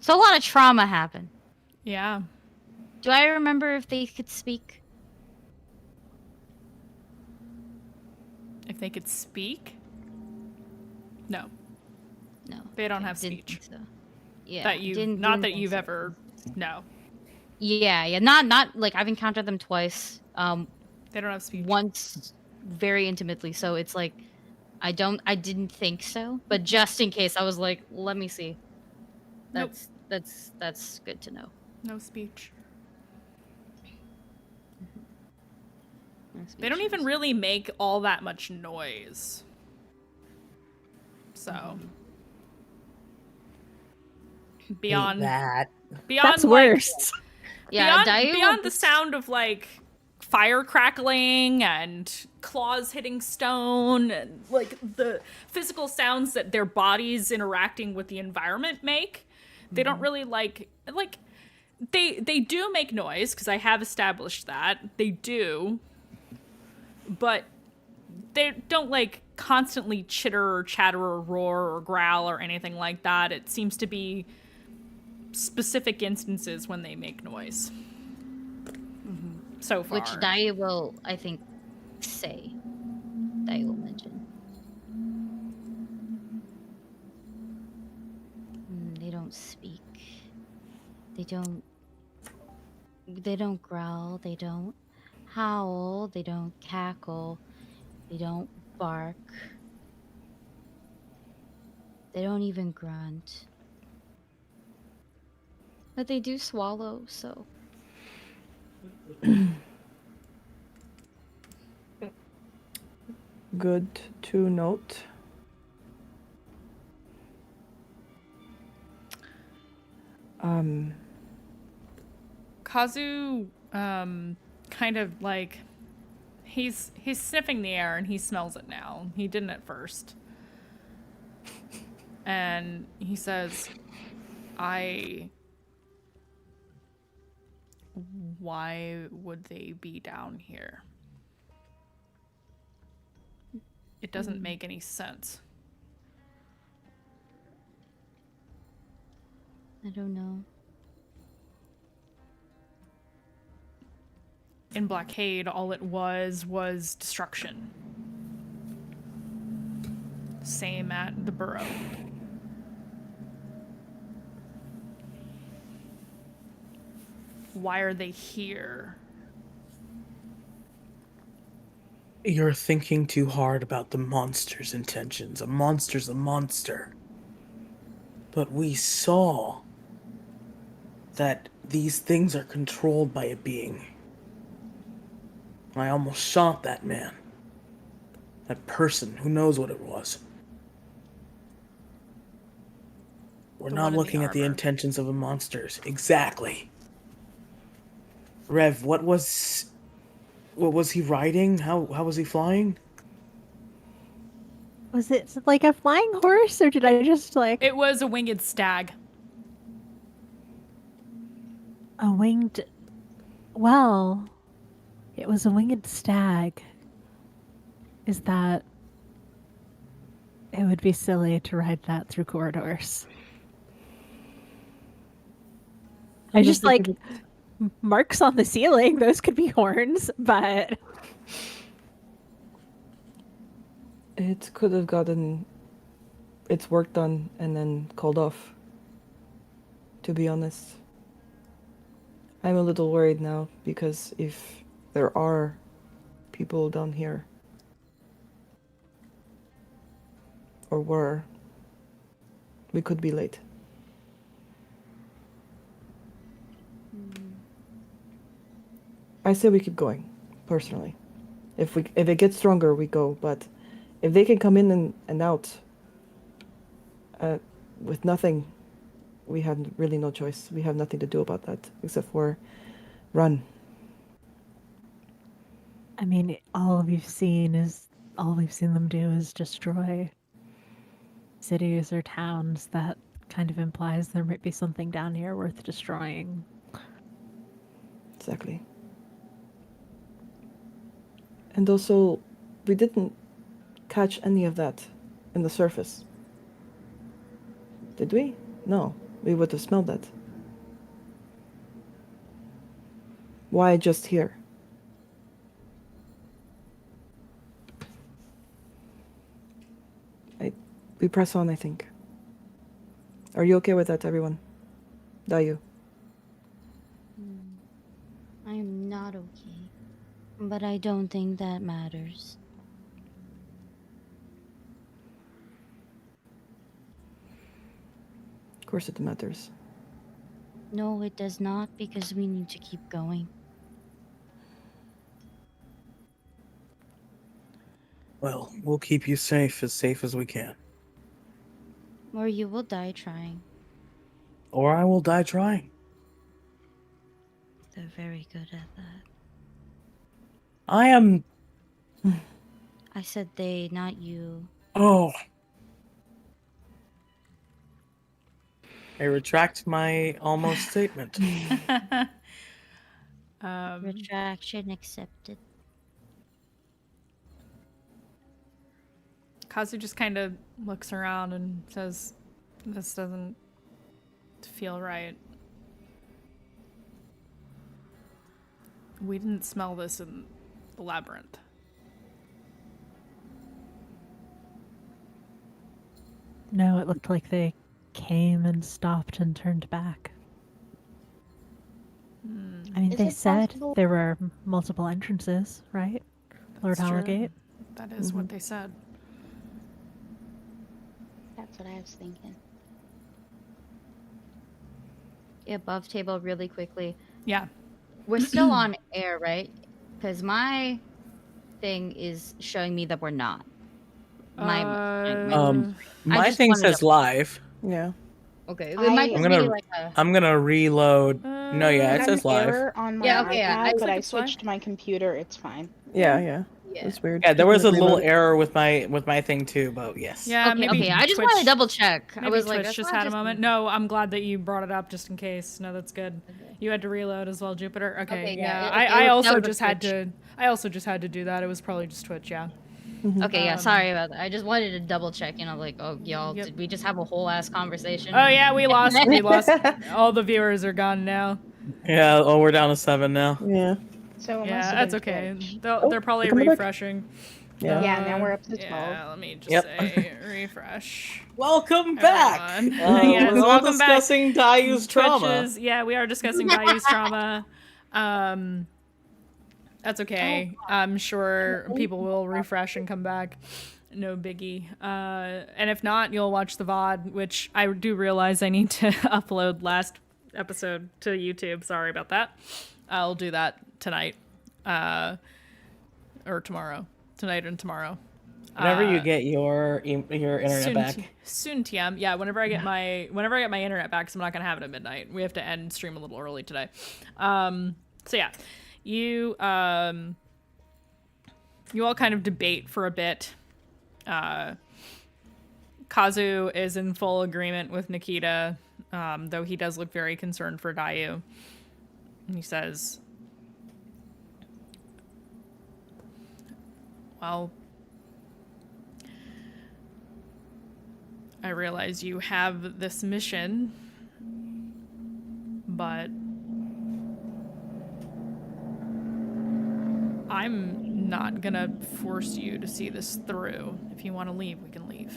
[SPEAKER 5] So a lot of trauma happened.
[SPEAKER 1] Yeah.
[SPEAKER 5] Do I remember if they could speak?
[SPEAKER 1] If they could speak? No,
[SPEAKER 5] No.
[SPEAKER 1] they don't
[SPEAKER 5] okay,
[SPEAKER 1] have
[SPEAKER 5] didn't
[SPEAKER 1] speech.
[SPEAKER 5] think so. Yeah.
[SPEAKER 1] That you
[SPEAKER 5] didn't
[SPEAKER 1] not that
[SPEAKER 5] think
[SPEAKER 1] you've
[SPEAKER 5] so.
[SPEAKER 1] ever no.
[SPEAKER 5] Yeah. Not like I've encountered them twice.
[SPEAKER 1] They don't have speech.
[SPEAKER 5] Once very intimately, so it's like I didn't think so, but just in case I was like, let me see.
[SPEAKER 1] Nope.
[SPEAKER 5] That's good to know.
[SPEAKER 1] No speech.
[SPEAKER 5] No
[SPEAKER 1] They don't even
[SPEAKER 5] speeches.
[SPEAKER 1] really make all that much noise. So beyond
[SPEAKER 2] that.
[SPEAKER 1] beyond
[SPEAKER 3] That's
[SPEAKER 1] like,
[SPEAKER 3] worse.
[SPEAKER 5] Yeah,
[SPEAKER 1] beyond the sound of like fire crackling and claws hitting stone and like the physical sounds that their bodies interacting with the environment make, they don't really like they do make noise because I have established that they do, but they don't like constantly chitter or chatter or roar or growl or anything like that. It seems to be specific instances when they make noise. So far.
[SPEAKER 5] Which Dai will, I think, say. Dai will mention. They don't speak. They don't growl. They don't howl. They don't cackle. They don't bark. They don't even grunt. But they do swallow, so.
[SPEAKER 6] Good to note.
[SPEAKER 1] Kazu kind of like he's sniffing the air and he smells it now. He didn't at first. And he says, why would they be down here? It doesn't make any sense.
[SPEAKER 5] I don't know.
[SPEAKER 1] In Blockade, all it was destruction. Same at the Burrow. Why are they here?
[SPEAKER 7] You're thinking too hard about the monster's intentions. A monster's a monster. But we saw that these things are controlled by a being. I almost shot that man. That person, who knows what it was. We're
[SPEAKER 1] The
[SPEAKER 7] not
[SPEAKER 1] one in the
[SPEAKER 7] looking at the
[SPEAKER 1] armor.
[SPEAKER 7] intentions of the monsters. Exactly. Rev, what was he riding? How was he flying?
[SPEAKER 3] Was it like a flying horse, or did I just like
[SPEAKER 1] It was a winged stag.
[SPEAKER 3] a winged? Well, it was a winged stag. Is that? It would be silly to ride that through corridors. I just like marks on the ceiling. Those could be horns, but
[SPEAKER 6] It could have gotten its work done and then called off. To be honest. I'm a little worried now because if there are people down here, or were, we could be late. I say we keep going, personally. If it gets stronger, we go. But if they can come in and out with nothing, we have really no choice. We have nothing to do about that except for run.
[SPEAKER 3] I mean, all we've seen them do is destroy cities or towns. That kind of implies there might be something down here worth destroying.
[SPEAKER 6] Exactly. And also, we didn't catch any of that in the surface. Did we? No. We would have smelled that. Why just here? We press on, I think. Are you okay with that, everyone? Dayu?
[SPEAKER 5] I am not okay. But I don't think that matters.
[SPEAKER 6] Of course it matters.
[SPEAKER 5] No, it does not, because we need to keep going.
[SPEAKER 7] Well, we'll keep you safe as we can.
[SPEAKER 5] Or you will die trying.
[SPEAKER 7] Or I will die trying.
[SPEAKER 5] They're very good at that.
[SPEAKER 7] I am...
[SPEAKER 5] I said they, not you.
[SPEAKER 7] Oh. I retract my almost statement.
[SPEAKER 5] Retraction accepted.
[SPEAKER 1] Kazu just kind of looks around and says, "This doesn't feel right. We didn't smell this in the labyrinth."
[SPEAKER 3] No, it looked like they came and stopped and turned back. I mean,
[SPEAKER 4] Is
[SPEAKER 3] they
[SPEAKER 4] it
[SPEAKER 3] said
[SPEAKER 4] possible-
[SPEAKER 3] there were multiple entrances, right? Lord
[SPEAKER 1] That's true.
[SPEAKER 3] Holligate?
[SPEAKER 1] That is what they said.
[SPEAKER 4] That's what I was thinking.
[SPEAKER 5] Above table really quickly.
[SPEAKER 1] Yeah.
[SPEAKER 5] We're still on air, right? Because my thing is showing me that we're not.
[SPEAKER 7] My
[SPEAKER 5] just
[SPEAKER 7] thing
[SPEAKER 5] wanted
[SPEAKER 7] says
[SPEAKER 5] to-
[SPEAKER 7] live.
[SPEAKER 6] Yeah.
[SPEAKER 5] Okay, it
[SPEAKER 4] I-
[SPEAKER 5] might
[SPEAKER 7] I'm
[SPEAKER 5] just be
[SPEAKER 7] gonna-
[SPEAKER 5] like a...
[SPEAKER 7] I'm gonna reload. No, yeah,
[SPEAKER 4] I
[SPEAKER 7] it
[SPEAKER 4] got
[SPEAKER 7] says
[SPEAKER 4] an
[SPEAKER 7] live.
[SPEAKER 4] error on my
[SPEAKER 5] Yeah, okay, yeah,
[SPEAKER 4] iPad,
[SPEAKER 1] looks
[SPEAKER 4] but
[SPEAKER 1] like
[SPEAKER 4] I
[SPEAKER 1] it's live.
[SPEAKER 4] switched to my computer. It's fine.
[SPEAKER 6] Yeah.
[SPEAKER 5] Yeah.
[SPEAKER 6] It's weird.
[SPEAKER 7] Yeah, there
[SPEAKER 6] People
[SPEAKER 7] was a
[SPEAKER 6] agree
[SPEAKER 7] little
[SPEAKER 6] about it.
[SPEAKER 7] error with my thing too, but yes.
[SPEAKER 1] Yeah,
[SPEAKER 5] Okay,
[SPEAKER 1] maybe
[SPEAKER 5] okay. I just
[SPEAKER 1] Twitch-
[SPEAKER 5] want to double check. I
[SPEAKER 1] Maybe
[SPEAKER 5] was
[SPEAKER 1] Twitch
[SPEAKER 5] like, that's
[SPEAKER 1] just
[SPEAKER 5] not
[SPEAKER 1] had a moment.
[SPEAKER 5] me.
[SPEAKER 1] No, I'm glad that you brought it up just in case. No, that's good. You had to reload as well, Jupiter. Okay,
[SPEAKER 5] Okay,
[SPEAKER 1] yeah.
[SPEAKER 5] yeah,
[SPEAKER 1] I
[SPEAKER 5] that
[SPEAKER 1] also
[SPEAKER 5] was
[SPEAKER 1] just
[SPEAKER 5] Twitch.
[SPEAKER 1] had to. I also just had to do that. It was probably just Twitch. Yeah.
[SPEAKER 5] Okay, yeah, sorry about that. I just wanted to double check, like, oh, y'all,
[SPEAKER 1] Yep.
[SPEAKER 5] did we just have a whole ass conversation?
[SPEAKER 1] Oh yeah, we lost. We lost. All the viewers are gone now.
[SPEAKER 7] Yeah. Oh, we're down to 7 now.
[SPEAKER 6] Yeah.
[SPEAKER 4] So it
[SPEAKER 1] Yeah,
[SPEAKER 4] must have
[SPEAKER 1] that's
[SPEAKER 4] been
[SPEAKER 1] okay.
[SPEAKER 4] Twitch.
[SPEAKER 1] They're probably
[SPEAKER 6] come back.
[SPEAKER 1] refreshing.
[SPEAKER 6] Yeah.
[SPEAKER 4] Yeah, now we're up to 12.
[SPEAKER 1] Yeah, let me just
[SPEAKER 7] Yep.
[SPEAKER 1] say refresh.
[SPEAKER 7] Welcome back.
[SPEAKER 1] Everyone. Yes,
[SPEAKER 7] we're all
[SPEAKER 1] welcome back.
[SPEAKER 7] discussing Dayu's trauma.
[SPEAKER 1] Twitch is, yeah, we are discussing Dayu's trauma. That's okay. I'm sure people will refresh and come back. No biggie. And if not, you'll watch the VOD, which I do realize I need to upload last episode to YouTube. Sorry about that. I'll do that tonight. Or tomorrow. Tonight and tomorrow.
[SPEAKER 7] Whenever you get your internet back.
[SPEAKER 1] Soon, TM. Yeah, whenever I get my internet back, because I'm not gonna have it at midnight. We have to end stream a little early today. So yeah, you all kind of debate for a bit. Kazu is in full agreement with Nikita, though he does look very concerned for Dayu. And he says, "Well, I realize you have this mission, but I'm not gonna force you to see this through. If you want to leave, we can leave."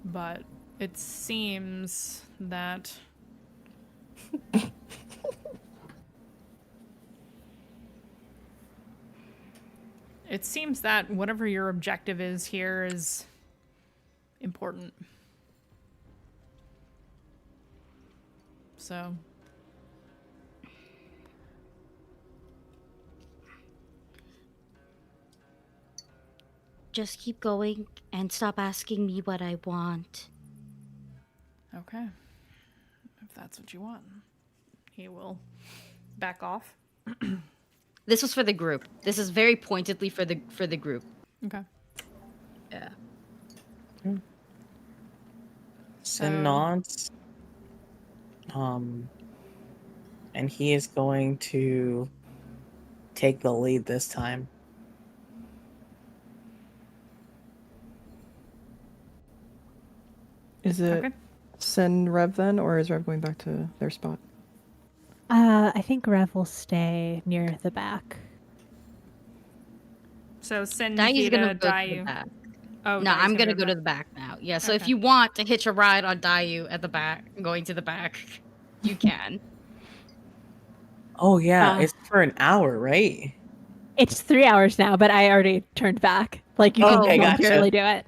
[SPEAKER 1] But it seems that whatever your objective is here is important. So
[SPEAKER 5] Just keep going and stop asking me what I want.
[SPEAKER 1] okay. If that's what you want. He will back off.
[SPEAKER 5] This was for the group. This is very pointedly for the group.
[SPEAKER 1] Okay.
[SPEAKER 5] Yeah.
[SPEAKER 2] Sin nods. And he is going to take the lead this time.
[SPEAKER 6] Is it
[SPEAKER 1] Okay.
[SPEAKER 6] send Rev then, or is Rev going back to their spot?
[SPEAKER 3] I think Rev will stay near the back.
[SPEAKER 1] So Sin,
[SPEAKER 5] Daiu's gonna
[SPEAKER 1] Nikita,
[SPEAKER 5] go to the
[SPEAKER 1] Daiu.
[SPEAKER 5] back.
[SPEAKER 1] Oh,
[SPEAKER 5] No,
[SPEAKER 1] Daiu's
[SPEAKER 5] I'm gonna
[SPEAKER 1] to
[SPEAKER 5] go to
[SPEAKER 1] back.
[SPEAKER 5] the back now. Yeah, so if
[SPEAKER 1] Okay.
[SPEAKER 5] you want to hitch a ride on Daiu at the back, going to the back, you can.
[SPEAKER 2] Oh yeah,
[SPEAKER 3] Uh,
[SPEAKER 2] it's for an hour, right?
[SPEAKER 3] It's 3 hours now, but I already turned back. Like you
[SPEAKER 2] Okay,
[SPEAKER 3] can
[SPEAKER 2] gotcha.
[SPEAKER 3] voluntarily do it.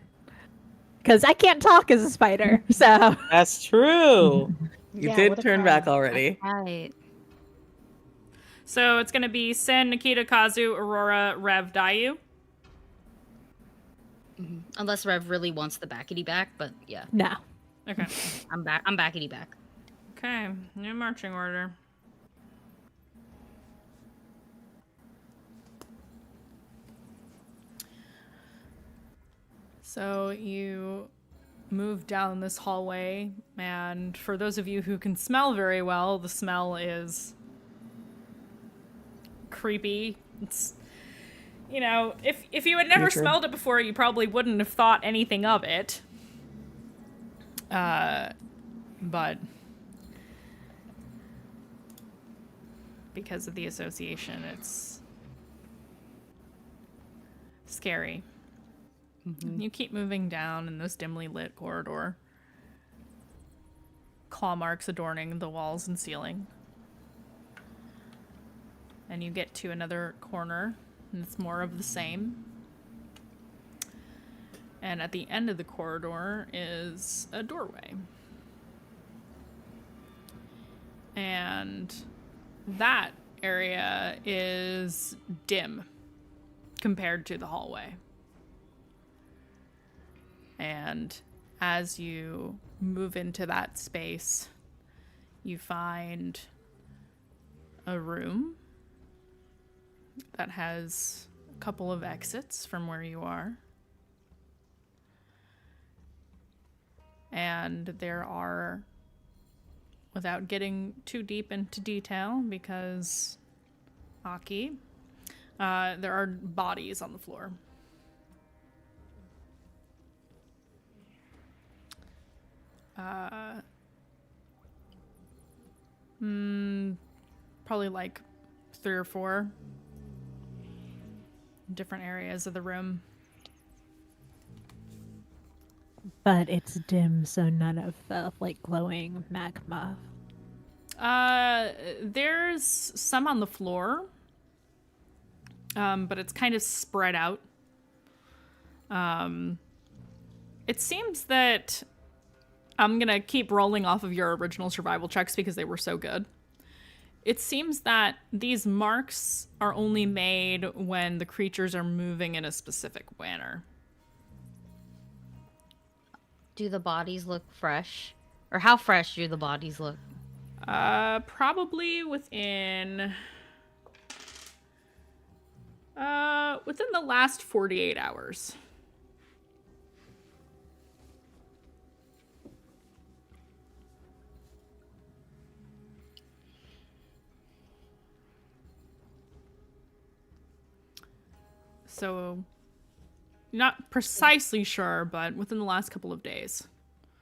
[SPEAKER 3] Because I can't talk as a spider, so
[SPEAKER 2] That's true. You
[SPEAKER 4] Yeah,
[SPEAKER 2] did
[SPEAKER 4] what a
[SPEAKER 2] turn back
[SPEAKER 4] crime.
[SPEAKER 2] already.
[SPEAKER 5] Right.
[SPEAKER 1] So it's gonna be Sin, Nikita, Kazu, Aurora, Rev, Daiu.
[SPEAKER 5] Unless Rev really wants the backity back, but yeah,
[SPEAKER 3] no.
[SPEAKER 1] Okay.
[SPEAKER 5] I'm back. I'm backity back.
[SPEAKER 1] Okay. New marching order. So you move down this hallway, and for those of you who can smell very well, the smell is creepy. It's, you know, if you had never
[SPEAKER 6] True.
[SPEAKER 1] smelled it before, you probably wouldn't have thought anything of it. But because of the association, it's scary. You keep moving down in this dimly lit corridor. Claw marks adorning the walls and ceiling. And you get to another corner, and it's more of the same. And at the end of the corridor is a doorway. And that area is dim compared to the hallway. And as you move into that space, you find a room that has a couple of exits from where you are. And there are, without getting too deep into detail, because Aki, there are bodies on the floor. Probably like 3 or 4 different areas of the room.
[SPEAKER 3] But it's dim, so none of the like glowing magma.
[SPEAKER 1] There's some on the floor, but it's kind of spread out. It seems that I'm gonna keep rolling off of your original survival checks because they were so good. It seems that these marks are only made when the creatures are moving in a specific manner.
[SPEAKER 5] Do the bodies look fresh? Or how fresh do the bodies look?
[SPEAKER 1] Probably within the last 48 hours. So, not precisely sure, but within the last couple of days.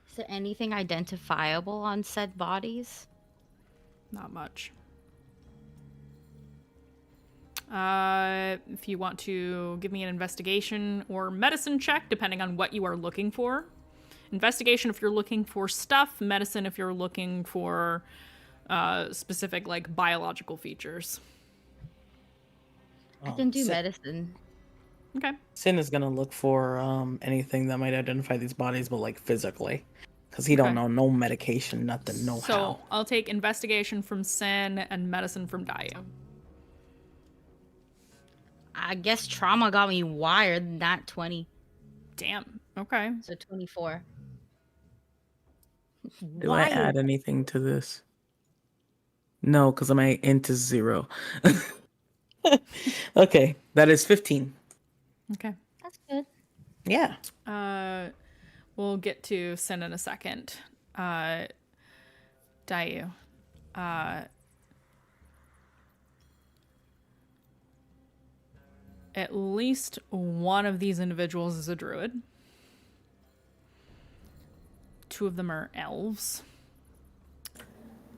[SPEAKER 5] Is there anything identifiable on said bodies?
[SPEAKER 1] Not much. If you want to give me an investigation or medicine check, depending on what you are looking for. Investigation if you're looking for stuff, medicine if you're looking for specific, like, biological features.
[SPEAKER 5] I can do
[SPEAKER 2] Sin-
[SPEAKER 5] medicine.
[SPEAKER 1] Okay.
[SPEAKER 2] Sin is gonna look for anything that might identify these bodies, but like physically, because he don't
[SPEAKER 1] Okay.
[SPEAKER 2] know no medication, nothing, no
[SPEAKER 1] So
[SPEAKER 2] how.
[SPEAKER 1] I'll take investigation from Sin and medicine from Daiu.
[SPEAKER 5] I guess trauma got me wired, not 20.
[SPEAKER 1] Damn. Okay.
[SPEAKER 5] So 24.
[SPEAKER 2] Do I add anything to this? No, because I'm into 0. Okay, that is 15.
[SPEAKER 1] Okay.
[SPEAKER 5] That's
[SPEAKER 2] Yeah.
[SPEAKER 1] We'll get to Sin in a second. Dayu. At least one of these individuals is a druid. 2 of them are elves.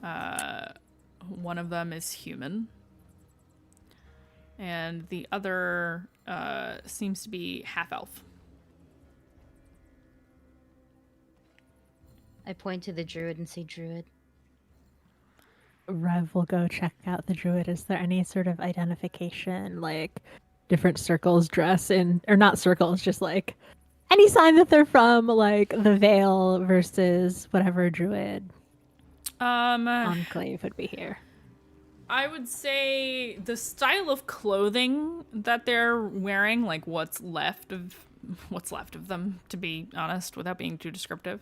[SPEAKER 1] One of them is human. And the other seems to be half-elf.
[SPEAKER 5] I point to the druid and say, Druid.
[SPEAKER 3] Rev will go check out the druid. Is there any sort of identification, like different circles dress in, or not circles, just like any sign that they're from, like the Vale versus whatever druid enclave would be here?
[SPEAKER 1] I would say the style of clothing that they're wearing, like what's left of them, to be honest, without being too descriptive,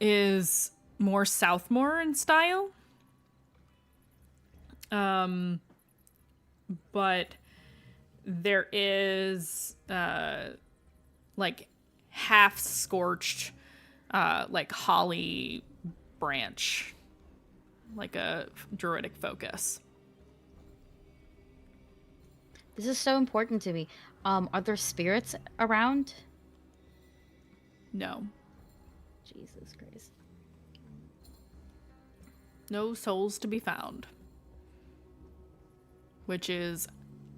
[SPEAKER 1] is more Southmore in style. But there is like half scorched like holly branch, like a druidic focus.
[SPEAKER 5] This is so important to me. Are there spirits around?
[SPEAKER 1] No.
[SPEAKER 5] Jesus Christ.
[SPEAKER 1] No souls to be found. Which is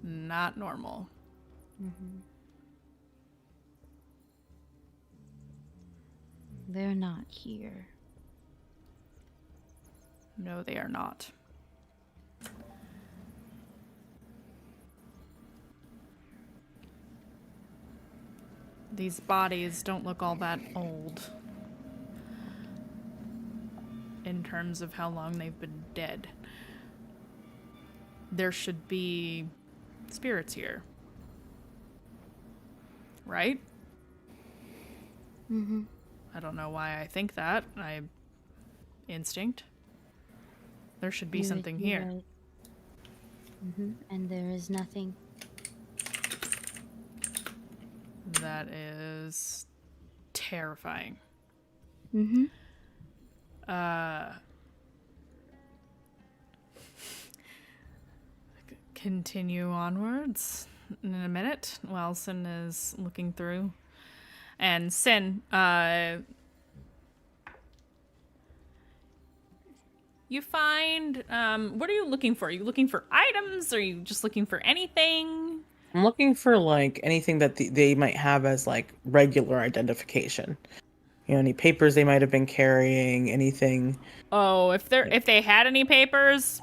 [SPEAKER 1] not normal.
[SPEAKER 5] Mm-hmm. They're not here.
[SPEAKER 1] No, they are not. These bodies don't look all that old in terms of how long they've been dead. There should be spirits here. Right?
[SPEAKER 5] Mm-hmm.
[SPEAKER 1] I don't know why I think that. Instinct. There should be something here.
[SPEAKER 5] Right. Mm-hmm. And there is nothing.
[SPEAKER 1] That is terrifying.
[SPEAKER 5] Mm-hmm.
[SPEAKER 1] Continue onwards in a minute while Sin is looking through. And Sin, you find, what are you looking for? Are you looking for items? Are you just looking for anything?
[SPEAKER 2] I'm looking for like anything that they might have as like regular identification. You know, any papers they might have been carrying, anything.
[SPEAKER 1] Oh, if they had any papers,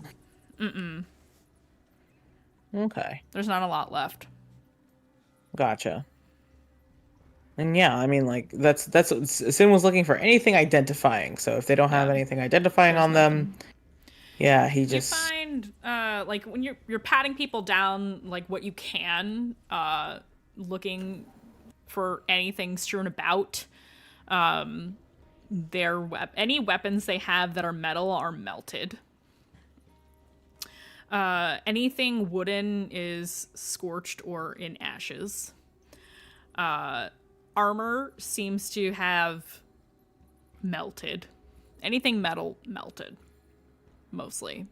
[SPEAKER 2] Okay.
[SPEAKER 1] there's not a lot left.
[SPEAKER 2] Gotcha. And yeah, I mean, like that's what Sin was looking for, anything identifying. So if they don't have
[SPEAKER 1] Yeah.
[SPEAKER 2] anything identifying
[SPEAKER 1] There's
[SPEAKER 2] on them, yeah, he just
[SPEAKER 1] You find like when you're patting people down, like what you can, looking for anything strewn about. Any weapons they have that are metal are melted. Anything wooden is scorched or in ashes. Armor seems to have melted. Anything metal melted, mostly,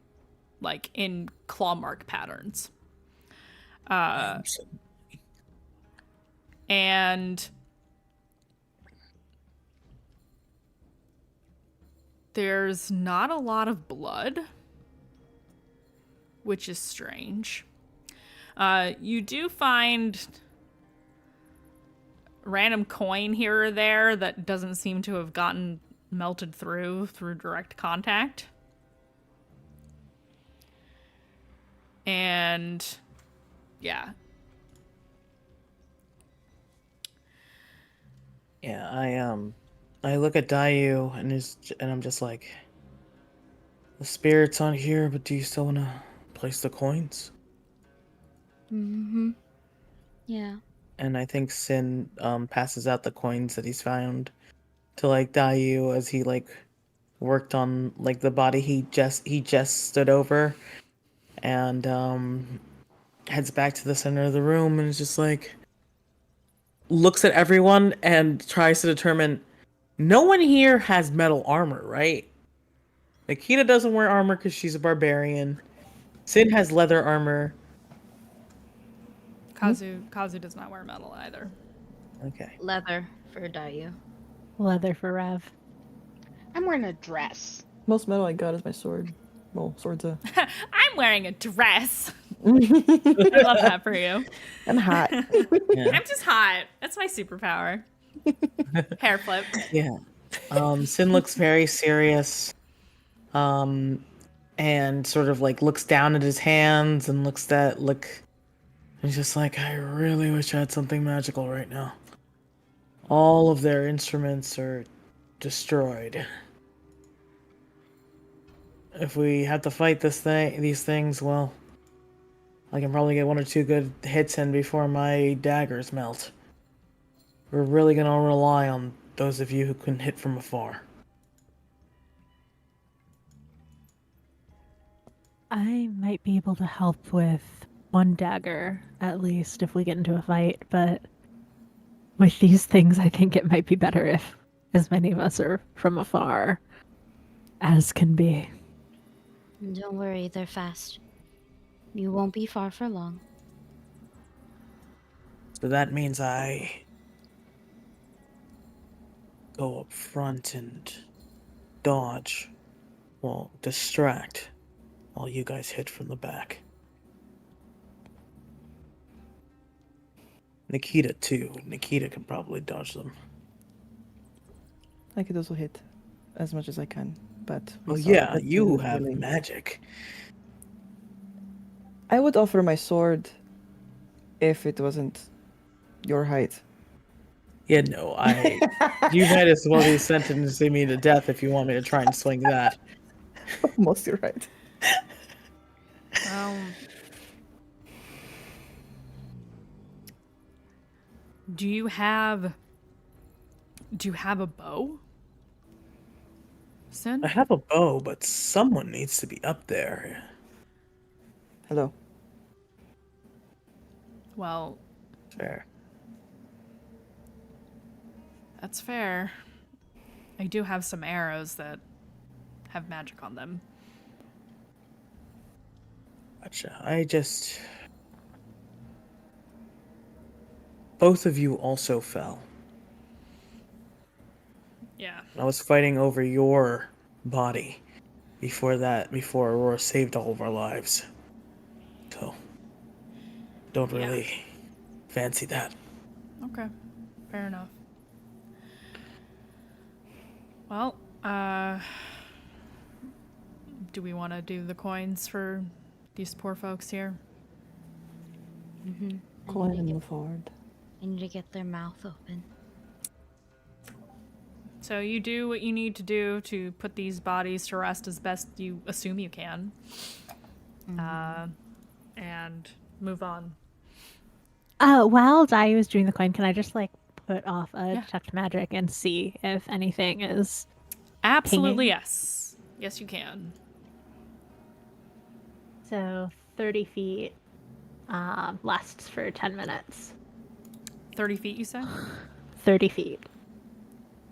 [SPEAKER 1] like in claw mark patterns. And there's not a lot of blood, which is strange. You do find random coin here or there that doesn't seem to have gotten melted through direct contact. And yeah.
[SPEAKER 2] Yeah, I look at Dayu and I'm just like, the spirit's on here, but do you still want to place the coins?
[SPEAKER 5] Mm-hmm. Yeah.
[SPEAKER 2] And I think Sin passes out the coins that he's found to like Dayu as he like worked on like the body he just stood over, and heads back to the center of the room and is just like, looks at everyone and tries to determine, no one here has metal armor, right? Nikita doesn't wear armor because she's a barbarian. Sin has leather armor.
[SPEAKER 1] Kazu does not wear metal either.
[SPEAKER 2] Okay.
[SPEAKER 5] Leather for Dayu.
[SPEAKER 3] Leather for Rev.
[SPEAKER 4] I'm wearing a dress.
[SPEAKER 6] Most metal I got is my sword. Well, sword's a.
[SPEAKER 1] I'm wearing a dress. I love that for you.
[SPEAKER 6] I'm hot.
[SPEAKER 2] Yeah.
[SPEAKER 1] I'm just hot. That's my superpower. Hair flip.
[SPEAKER 2] Yeah. Sin looks very serious. And sort of like looks down at his hands and he's just like, I really wish I had something magical right now. All of their instruments are destroyed. If we have to fight these things, well, I can probably get 1 or 2 good hits in before my daggers melt. We're really gonna rely on those of you who can hit from afar.
[SPEAKER 3] I might be able to help with 1 dagger, at least, if we get into a fight, but with these things, I think it might be better if as many of us are from afar as can be.
[SPEAKER 5] Don't worry, they're fast. You won't be far for long.
[SPEAKER 2] So that means I go up front and dodge, well, distract, while you guys hit from the back. Nikita too. Nikita can probably dodge them.
[SPEAKER 6] I could also hit as much as I can, but. we
[SPEAKER 2] Well,
[SPEAKER 6] saw
[SPEAKER 2] yeah,
[SPEAKER 6] that
[SPEAKER 2] you
[SPEAKER 6] didn't
[SPEAKER 2] have
[SPEAKER 6] really-
[SPEAKER 2] magic.
[SPEAKER 6] I would offer my sword if it wasn't your height.
[SPEAKER 2] Yeah, no, you might as well be sentencing me to death if you want me to try and swing that.
[SPEAKER 6] Almost your height.
[SPEAKER 1] Do you have a bow? Sin?
[SPEAKER 2] I have a bow, but someone needs to be up there.
[SPEAKER 6] Hello.
[SPEAKER 1] Well,
[SPEAKER 2] Fair.
[SPEAKER 1] that's fair. I do have some arrows that have magic on them.
[SPEAKER 2] Gotcha. Both of you also fell.
[SPEAKER 1] Yeah.
[SPEAKER 2] I was fighting over your body before Aurora saved all of our lives. So, don't really fancy that.
[SPEAKER 1] Okay. Fair enough. Well, do we want to do the coins for these poor folks here?
[SPEAKER 6] Go ahead and move forward.
[SPEAKER 5] I need to get their mouth open.
[SPEAKER 1] So you do what you need to do to put these bodies to rest as best you assume you can. And move on.
[SPEAKER 3] While Dayu is doing the coin, can I just put off a
[SPEAKER 1] Yeah.
[SPEAKER 3] detect magic and see if anything is
[SPEAKER 1] Absolutely,
[SPEAKER 3] pinging?
[SPEAKER 1] yes. Yes, you can.
[SPEAKER 3] So 30 feet lasts for 10 minutes.
[SPEAKER 1] 30 feet, you said?
[SPEAKER 3] 30 feet.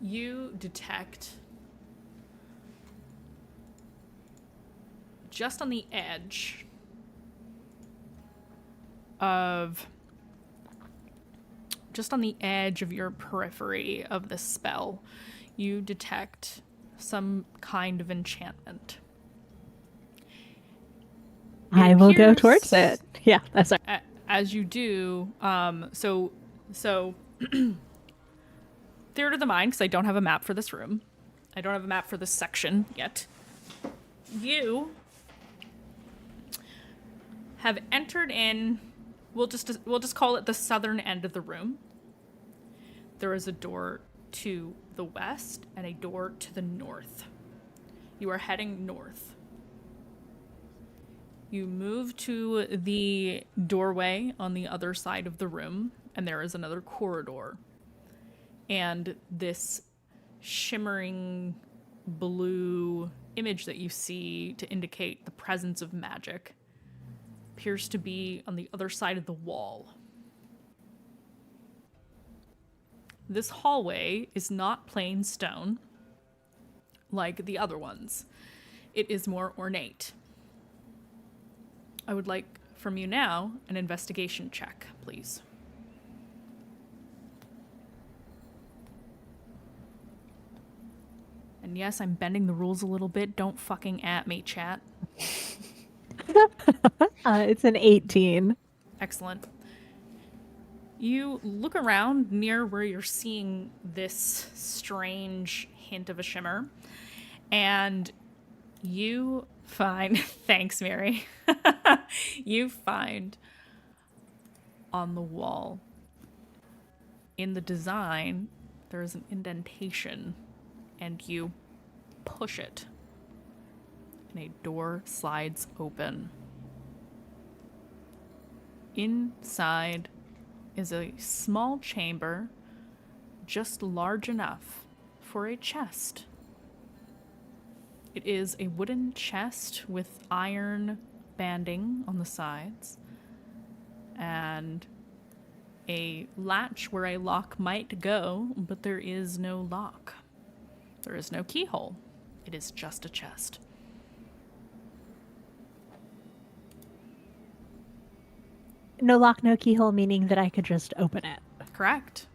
[SPEAKER 1] You detect just on the edge of your periphery of the spell, you detect some kind of enchantment.
[SPEAKER 3] I will go
[SPEAKER 1] appears-
[SPEAKER 3] towards it. Yeah, that's right.
[SPEAKER 1] As you do, so theater of the mind, because I don't have a map for this room. I don't have a map for this section yet. You have entered in. We'll just call it the southern end of the room. There is a door to the west and a door to the north. You are heading north. You move to the doorway on the other side of the room, and there is another corridor. And this shimmering blue image that you see to indicate the presence of magic appears to be on the other side of the wall. This hallway is not plain stone like the other ones. It is more ornate. I would like from you now an investigation check, please. And yes, I'm bending the rules a little bit. Don't fucking at me, chat.
[SPEAKER 3] It's an 18.
[SPEAKER 1] Excellent. You look around near where you're seeing this strange hint of a shimmer, and you find... Thanks, Mary. You find on the wall, in the design, there is an indentation, and you push it, and a door slides open. Inside is a small chamber, just large enough for a chest. It is a wooden chest with iron banding on the sides, and a latch where a lock might go, but there is no lock. There is no keyhole. It is just a chest.
[SPEAKER 3] No lock, no keyhole, meaning that I could just open it.
[SPEAKER 1] Correct.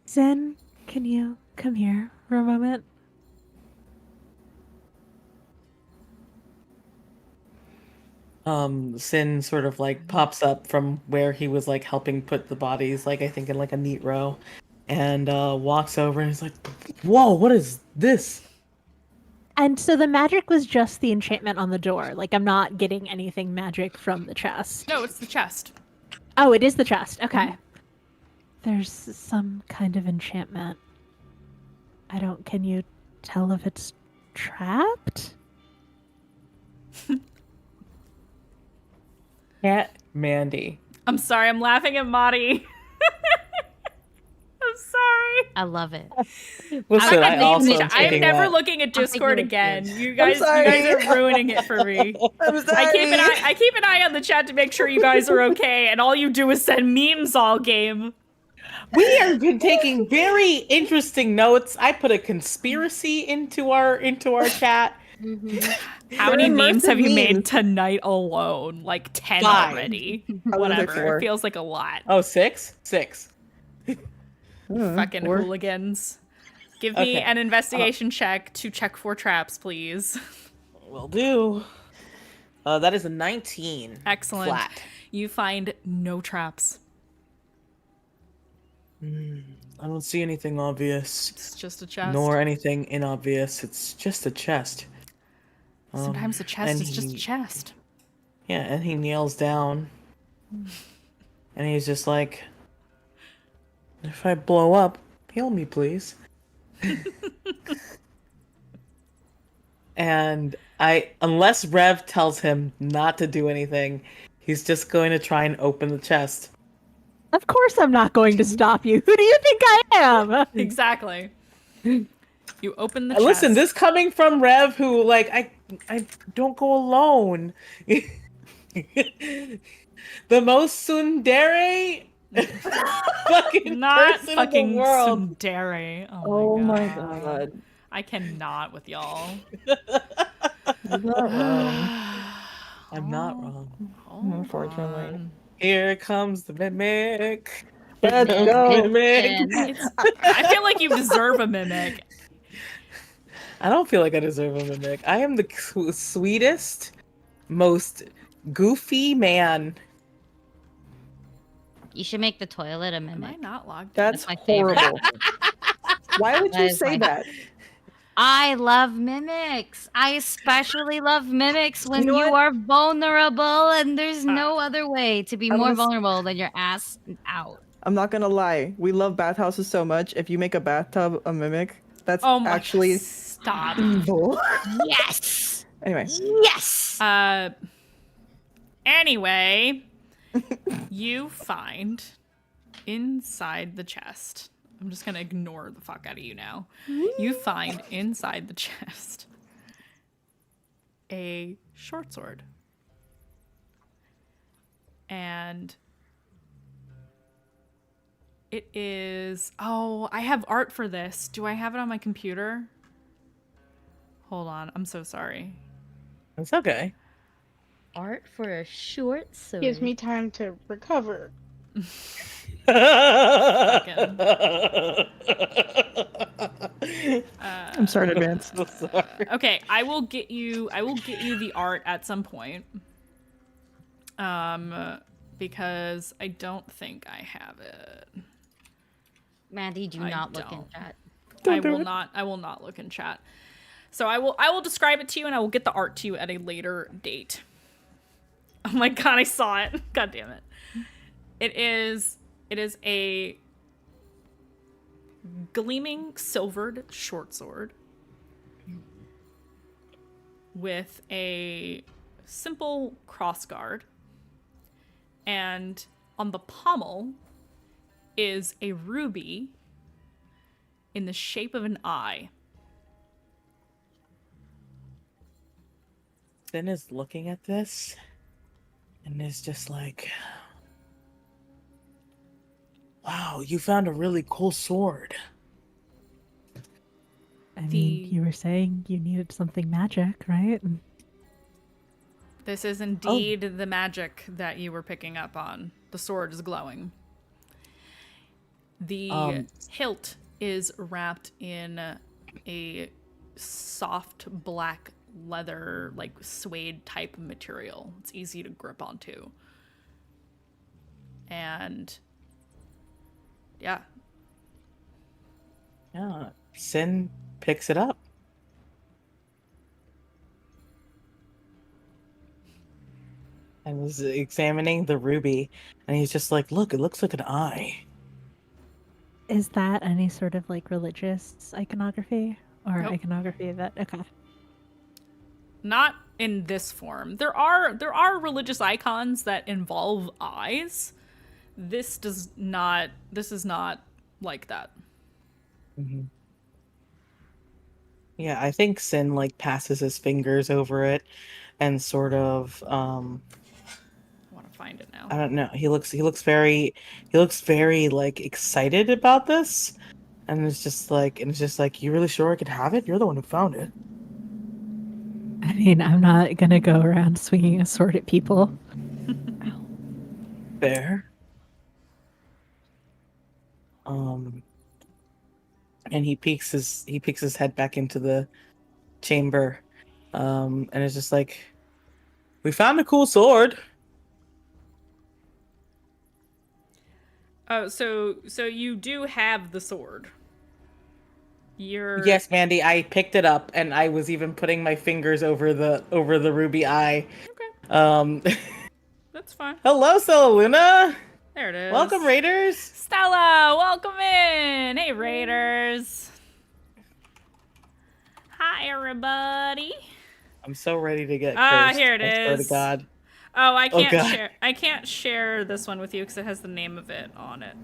[SPEAKER 3] Sin, can you come here for a moment?
[SPEAKER 2] Sin sort of like pops up from where he was like helping put the bodies, like I think in like a neat row, and walks over and he's like, "Whoa, what is this?"
[SPEAKER 3] And so the magic was just the enchantment on the door. Like, I'm not getting anything magic from the chest.
[SPEAKER 1] No, it's the chest.
[SPEAKER 3] Oh, it is the chest. Okay. There's some kind of enchantment. Can you tell if it's trapped?
[SPEAKER 2] Cat Mandy.
[SPEAKER 1] I'm sorry, I'm laughing at Marty. I'm sorry.
[SPEAKER 5] I love it.
[SPEAKER 2] Listen, I also am
[SPEAKER 1] I am
[SPEAKER 2] taking
[SPEAKER 1] never
[SPEAKER 2] that.
[SPEAKER 1] looking at Discord
[SPEAKER 5] thinking
[SPEAKER 1] again.
[SPEAKER 5] it's
[SPEAKER 1] You guys are ruining it for me.
[SPEAKER 6] I'm sorry.
[SPEAKER 1] I keep an eye on the chat to make sure you guys are okay, and all you do is send memes all game.
[SPEAKER 2] We have been taking very interesting notes. I put a conspiracy into our chat.
[SPEAKER 1] How many memes
[SPEAKER 6] immersive
[SPEAKER 1] have you made
[SPEAKER 6] memes.
[SPEAKER 1] tonight alone? Like 10
[SPEAKER 2] 5.
[SPEAKER 1] already.
[SPEAKER 6] I was like
[SPEAKER 1] Whatever.
[SPEAKER 6] 4.
[SPEAKER 1] It feels like a lot.
[SPEAKER 2] Oh, 6? 6.
[SPEAKER 1] Fucking
[SPEAKER 6] 4.
[SPEAKER 1] hooligans. Give me
[SPEAKER 2] Okay.
[SPEAKER 1] an investigation check to check for traps, please.
[SPEAKER 2] Will do. That is a 19.
[SPEAKER 1] Excellent.
[SPEAKER 2] Flat.
[SPEAKER 1] You find no traps.
[SPEAKER 2] I don't see anything obvious,
[SPEAKER 1] It's just a chest.
[SPEAKER 2] nor anything inobvious. It's just a chest.
[SPEAKER 1] Sometimes a chest
[SPEAKER 2] and
[SPEAKER 1] is just a
[SPEAKER 2] he-
[SPEAKER 1] chest.
[SPEAKER 2] Yeah, and he kneels down. And he's just like, "If I blow up, heal me, please." And unless Rev tells him not to do anything, he's just going to try and open the chest.
[SPEAKER 3] Of course I'm not going to stop you. Who do you think I am?
[SPEAKER 1] Exactly. You open the chest.
[SPEAKER 2] Listen, this coming from Rev, who like I don't go alone. The most tsundere fucking
[SPEAKER 1] Not
[SPEAKER 2] person
[SPEAKER 1] fucking
[SPEAKER 2] in the world.
[SPEAKER 1] tsundere.
[SPEAKER 6] Oh my
[SPEAKER 1] God.
[SPEAKER 6] god.
[SPEAKER 1] I cannot with y'all.
[SPEAKER 6] You're not wrong.
[SPEAKER 2] I'm not wrong.
[SPEAKER 6] Unfortunately.
[SPEAKER 2] Here comes the mimic.
[SPEAKER 6] Let's go.
[SPEAKER 2] Mimic.
[SPEAKER 1] I feel like you deserve a mimic.
[SPEAKER 2] I don't feel like I deserve a mimic. I am the sweetest, most goofy man.
[SPEAKER 5] You should make the toilet a
[SPEAKER 1] Am I
[SPEAKER 5] mimic.
[SPEAKER 1] not logged?
[SPEAKER 6] That's
[SPEAKER 5] my favorite.
[SPEAKER 6] horrible. Why would
[SPEAKER 5] That
[SPEAKER 6] you
[SPEAKER 5] is
[SPEAKER 6] say
[SPEAKER 5] my-
[SPEAKER 6] that?
[SPEAKER 5] I love mimics. I especially love mimics when
[SPEAKER 6] You know
[SPEAKER 5] you
[SPEAKER 6] what?
[SPEAKER 5] are vulnerable, and there's no other way to be
[SPEAKER 6] I'm
[SPEAKER 5] more
[SPEAKER 6] gonna s-
[SPEAKER 5] vulnerable than your ass out.
[SPEAKER 6] I'm not gonna lie. We love bathhouses so much. If you make a bathtub a mimic, that's
[SPEAKER 1] Oh my
[SPEAKER 6] actually
[SPEAKER 1] stop.
[SPEAKER 6] evil.
[SPEAKER 5] Yes.
[SPEAKER 6] Anyway,
[SPEAKER 5] Yes.
[SPEAKER 1] Anyway, you find inside the chest. I'm just gonna ignore the fuck out of you now. You find inside the chest a short sword. And it is... Oh, I have art for this. Do I have it on my computer? Hold on. I'm so sorry.
[SPEAKER 2] It's okay.
[SPEAKER 5] Art for a short sword.
[SPEAKER 4] Gives me time to recover.
[SPEAKER 6] I'm sorry in advance.
[SPEAKER 2] So sorry.
[SPEAKER 1] Okay, I will get you the art at some point. Because I don't think I have it.
[SPEAKER 5] Mandy, do
[SPEAKER 1] I
[SPEAKER 5] not look in
[SPEAKER 1] don't.
[SPEAKER 5] chat.
[SPEAKER 1] I will not look in chat. So I will describe it to you and I will get the art to you at a later date. Oh my god, I saw it. God damn it. It is a gleaming silvered short sword with a simple crossguard, and on the pommel is a ruby in the shape of an eye.
[SPEAKER 2] Sin is looking at this and is just like, wow, you found a really cool sword.
[SPEAKER 3] I mean, you were saying you needed something magic, right?
[SPEAKER 1] This is indeed the magic that you were picking up on. The sword is glowing. The hilt is wrapped in a soft black leather, like suede type material. It's easy to grip onto. And yeah.
[SPEAKER 2] Yeah. Sin picks it up. And was examining the ruby, and he's just like, look, it looks like an eye.
[SPEAKER 3] Is that any sort of like religious iconography or
[SPEAKER 1] Nope.
[SPEAKER 3] iconography that? Okay.
[SPEAKER 1] Not in this form. There are religious icons that involve eyes. This is not like that.
[SPEAKER 2] Mm-hmm. Yeah, I think Sin like passes his fingers over it and sort of
[SPEAKER 1] I want to find it now.
[SPEAKER 2] I don't know. He looks very like excited about this, and it's just like you really sure I could have it? You're the one who found it.
[SPEAKER 3] I mean, I'm not gonna go around swinging a sword at people.
[SPEAKER 2] Fair. And he peeks his head back into the chamber, and it's just like, we found a cool sword.
[SPEAKER 1] Oh, so you do have the sword.
[SPEAKER 2] Yes, Mandy, I picked it up, and I was even putting my fingers over the ruby eye.
[SPEAKER 1] Okay. That's fine.
[SPEAKER 2] Hello, Stella Luna.
[SPEAKER 1] There it is.
[SPEAKER 2] Welcome, Raiders.
[SPEAKER 1] Stella, welcome in. Hey, Raiders. Hi, everybody.
[SPEAKER 2] I'm so ready to get cursed.
[SPEAKER 1] Here it
[SPEAKER 2] I swear
[SPEAKER 1] is.
[SPEAKER 2] to God.
[SPEAKER 1] Oh, I can't
[SPEAKER 2] God.
[SPEAKER 1] share. I can't share this one with you because it has the name of it on it.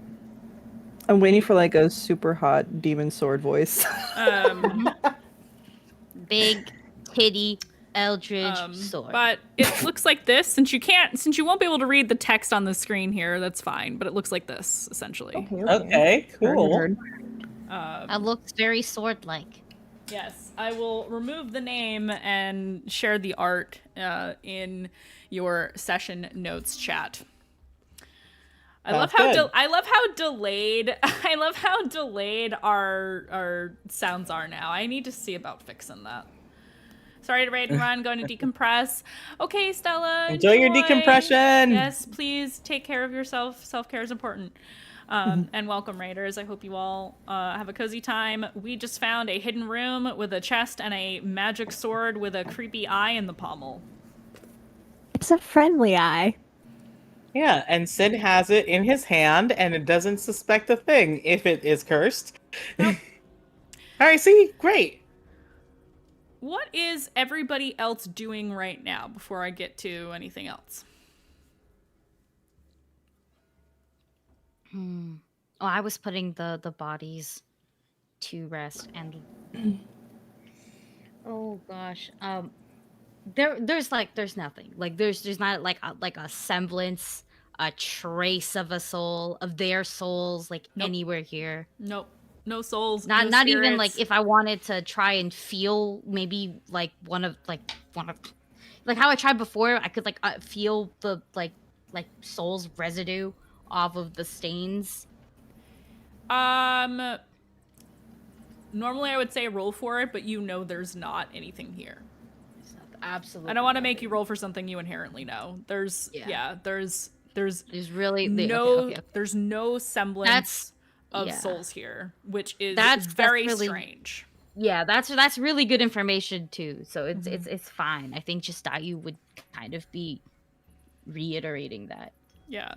[SPEAKER 6] I'm waiting for like a super hot demon sword voice.
[SPEAKER 5] Big titty eldritch sword.
[SPEAKER 1] But it looks like this. Since you won't be able to read the text on the screen here, that's fine. But it looks like this essentially.
[SPEAKER 2] Okay, cool.
[SPEAKER 6] Heard.
[SPEAKER 5] It looks very sword-like.
[SPEAKER 1] Yes, I will remove the name and share the art in your session notes chat. I love how delayed our sounds are now. I need to see about fixing that. Sorry to raid and run, going to decompress. Okay, Stella,
[SPEAKER 2] Enjoy your decompression.
[SPEAKER 1] Yes, please take care of yourself. Self-care is important. And welcome, Raiders. I hope you all have a cozy time. We just found a hidden room with a chest and a magic sword with a creepy eye in the pommel.
[SPEAKER 3] It's a friendly eye.
[SPEAKER 2] Yeah, and Sid has it in his hand, and it doesn't suspect a thing if it is cursed.
[SPEAKER 1] Nope.
[SPEAKER 2] All right, see? Great.
[SPEAKER 1] What is everybody else doing right now before I get to anything else?
[SPEAKER 5] Oh, I was putting the bodies to rest and oh gosh. there's nothing. Like there's not like a semblance, a trace of a soul, of their souls, like
[SPEAKER 1] Nope.
[SPEAKER 5] anywhere here.
[SPEAKER 1] Nope. No souls.
[SPEAKER 5] Not
[SPEAKER 1] no
[SPEAKER 5] even like
[SPEAKER 1] spirits.
[SPEAKER 5] if I wanted to try and feel maybe like one of like how I tried before, I could like feel the like soul's residue off of the stains.
[SPEAKER 1] Normally I would say roll for it, but you know there's not anything here.
[SPEAKER 5] Absolutely.
[SPEAKER 1] I don't want to make you roll for something you inherently know. There's
[SPEAKER 5] There's really
[SPEAKER 1] no
[SPEAKER 5] okay.
[SPEAKER 1] there's no semblance of souls here, which is very
[SPEAKER 5] really
[SPEAKER 1] strange.
[SPEAKER 5] Yeah, that's really good information too. So it's fine. I think just that you would kind of be reiterating that.
[SPEAKER 1] Yeah.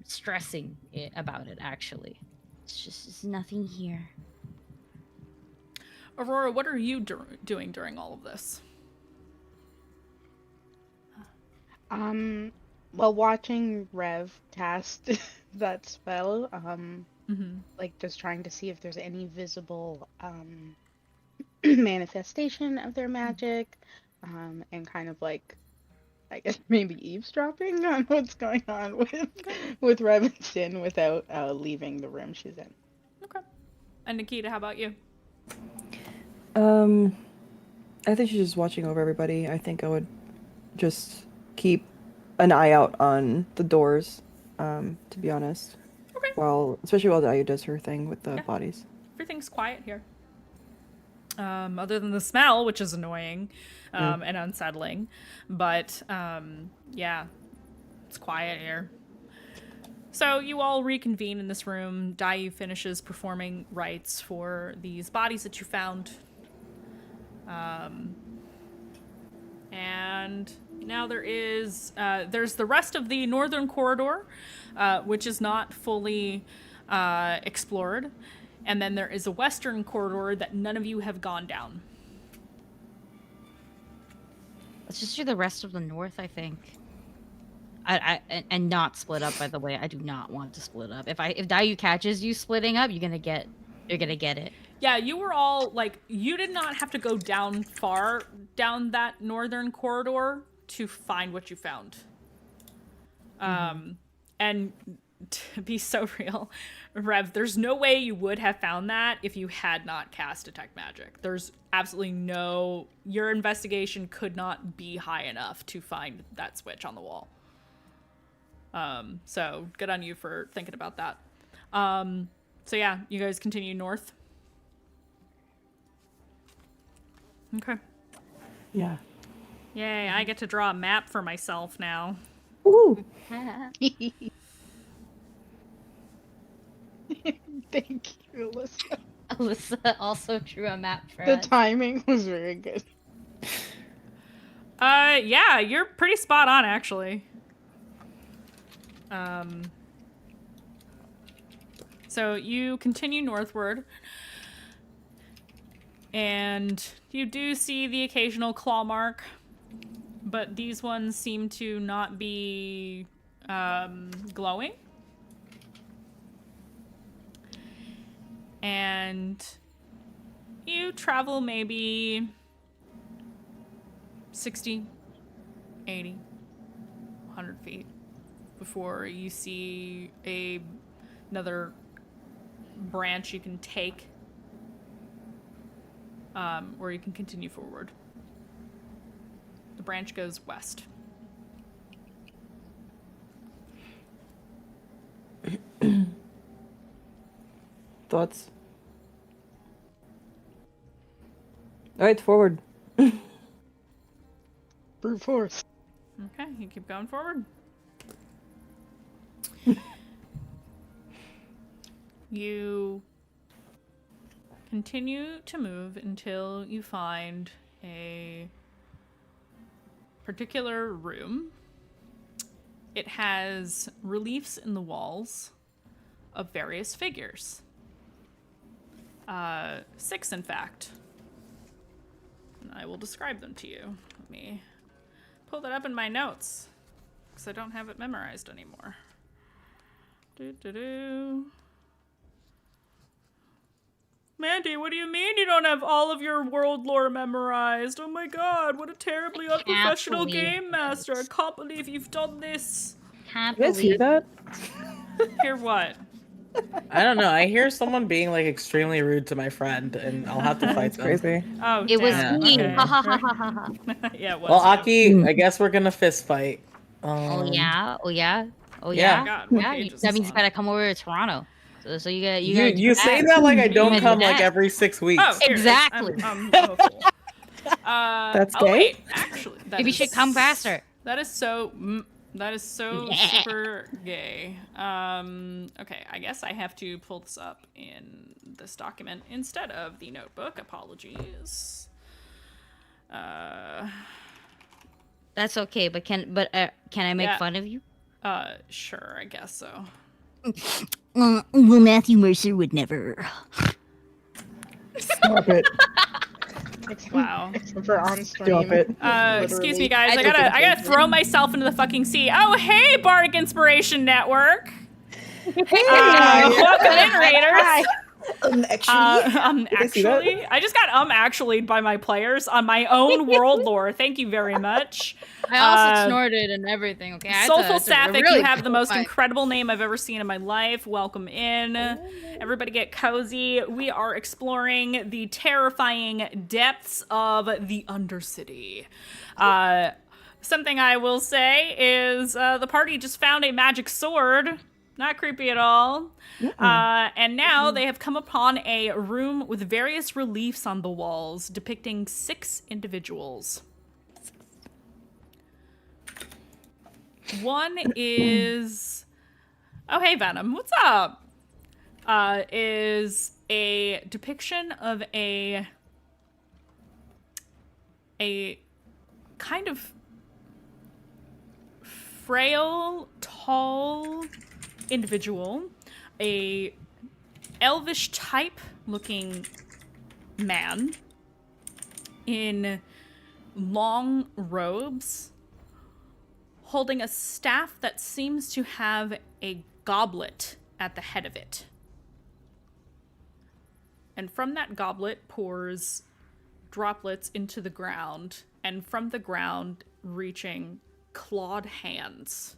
[SPEAKER 5] Stressing about it actually. It's nothing here.
[SPEAKER 1] Aurora, what are you doing during all of this?
[SPEAKER 4] Well, watching Rev cast that spell, like just trying to see if there's any visible manifestation of their magic, and kind of like, I guess maybe eavesdropping on what's going on with Rev and Sin without leaving the room she's in.
[SPEAKER 1] Okay. And Nikita, how about you?
[SPEAKER 6] I think she's just watching over everybody. I think I would just keep an eye out on the doors, to be honest.
[SPEAKER 1] Okay.
[SPEAKER 6] Especially while Dayu does her thing with the bodies.
[SPEAKER 1] Everything's quiet here. Other than the smell, which is annoying and unsettling. But, yeah, it's quiet here. So you all reconvene in this room. Dayu finishes performing rites for these bodies that you found. And now there's the rest of the northern corridor, which is not fully explored. And then there is a western corridor that none of you have gone down.
[SPEAKER 5] Let's just do the rest of the north, I think. And not split up, by the way. I do not want to split up. If Dayu catches you splitting up, you're gonna get it.
[SPEAKER 1] Yeah, you were all like, you did not have to go down far down that northern corridor to find what you found. And to be so real, Rev, there's no way you would have found that if you had not cast Detect Magic. There's absolutely your investigation could not be high enough to find that switch on the wall. So good on you for thinking about that. So yeah, you guys continue north. Okay.
[SPEAKER 6] Yeah.
[SPEAKER 1] Yay, I get to draw a map for myself now.
[SPEAKER 6] Woohoo!
[SPEAKER 4] Thank you, Alyssa.
[SPEAKER 5] Alyssa also drew a map for
[SPEAKER 4] The
[SPEAKER 5] us.
[SPEAKER 4] timing was very good.
[SPEAKER 1] Yeah, you're pretty spot on, actually. So you continue northward, and you do see the occasional claw mark, but these ones seem to not be glowing. And you travel maybe 60, 80, 100 feet before you see another branch you can take, or you can continue forward. The branch goes west.
[SPEAKER 6] Thoughts? Alright, forward.
[SPEAKER 4] Brute force.
[SPEAKER 1] Okay, you keep going forward. You continue to move until you find a particular room. It has reliefs in the walls of various figures. 6, in fact. And I will describe them to you. Let me pull that up in my notes, because I don't have it memorized anymore. Mandy, what do you mean you don't have all of your world lore memorized? Oh my god, what a terribly unprofessional
[SPEAKER 5] believe
[SPEAKER 1] game master. I can't believe you've done this.
[SPEAKER 5] Can't
[SPEAKER 6] You guys hear
[SPEAKER 5] believe
[SPEAKER 6] that?
[SPEAKER 1] Hear what?
[SPEAKER 2] I don't know. I hear someone being like extremely rude to my friend, and I'll have to fight
[SPEAKER 6] That's
[SPEAKER 2] them.
[SPEAKER 6] crazy.
[SPEAKER 1] Oh,
[SPEAKER 5] it was
[SPEAKER 1] damn.
[SPEAKER 5] me.
[SPEAKER 1] Okay.
[SPEAKER 5] Ha ha ha ha ha.
[SPEAKER 1] Yeah, it was.
[SPEAKER 2] Well,
[SPEAKER 1] you.
[SPEAKER 2] Aki, I guess we're gonna fist fight.
[SPEAKER 5] Oh yeah. Oh yeah. Oh
[SPEAKER 2] Yeah.
[SPEAKER 5] yeah.
[SPEAKER 1] God, what
[SPEAKER 5] Yeah.
[SPEAKER 1] page is
[SPEAKER 5] That
[SPEAKER 1] this
[SPEAKER 5] means you
[SPEAKER 1] on?
[SPEAKER 5] gotta come over to Toronto. So you gotta
[SPEAKER 2] You say that like I don't
[SPEAKER 5] gotta do
[SPEAKER 2] come like
[SPEAKER 5] that.
[SPEAKER 2] every 6 weeks.
[SPEAKER 1] Oh, here,
[SPEAKER 5] Exactly.
[SPEAKER 1] I'm a fool.
[SPEAKER 6] That's
[SPEAKER 1] oh
[SPEAKER 6] gay?
[SPEAKER 1] wait, actually, that
[SPEAKER 5] Maybe you
[SPEAKER 1] is-
[SPEAKER 5] should come faster.
[SPEAKER 1] That is so. That is so
[SPEAKER 5] Yeah.
[SPEAKER 1] super gay. Okay, I guess I have to pull this up in this document instead of the notebook. Apologies.
[SPEAKER 5] That's okay, but can I make
[SPEAKER 1] Yeah.
[SPEAKER 5] fun of you?
[SPEAKER 1] Sure, I guess so.
[SPEAKER 5] Well, Matthew Mercer would never.
[SPEAKER 6] Stop it.
[SPEAKER 1] Wow.
[SPEAKER 4] Except for on stream.
[SPEAKER 6] Stop it.
[SPEAKER 1] Excuse me, guys.
[SPEAKER 5] I
[SPEAKER 1] I gotta throw myself into the fucking sea. Oh, hey, Bardic Inspiration Network. Welcome in, Raiders. Actually, I just got actually by my players on my own world lore. Thank you very much.
[SPEAKER 5] I also snorted and everything. Okay,
[SPEAKER 1] Soulful Sapphic, you have the most
[SPEAKER 5] cool fight.
[SPEAKER 1] incredible name I've ever seen in my life. Welcome in. Everybody get cozy. We are exploring the terrifying depths of the Undercity. Something I will say is the party just found a magic sword. Not creepy at all. And now they have come upon a room with various reliefs on the walls depicting 6 individuals. One is... Oh, hey, Venom. What's up? Is a depiction of a kind of frail, tall individual, a elvish type looking man in long robes, holding a staff that seems to have a goblet at the head of it. And from that goblet pours droplets into the ground, and from the ground reaching clawed hands.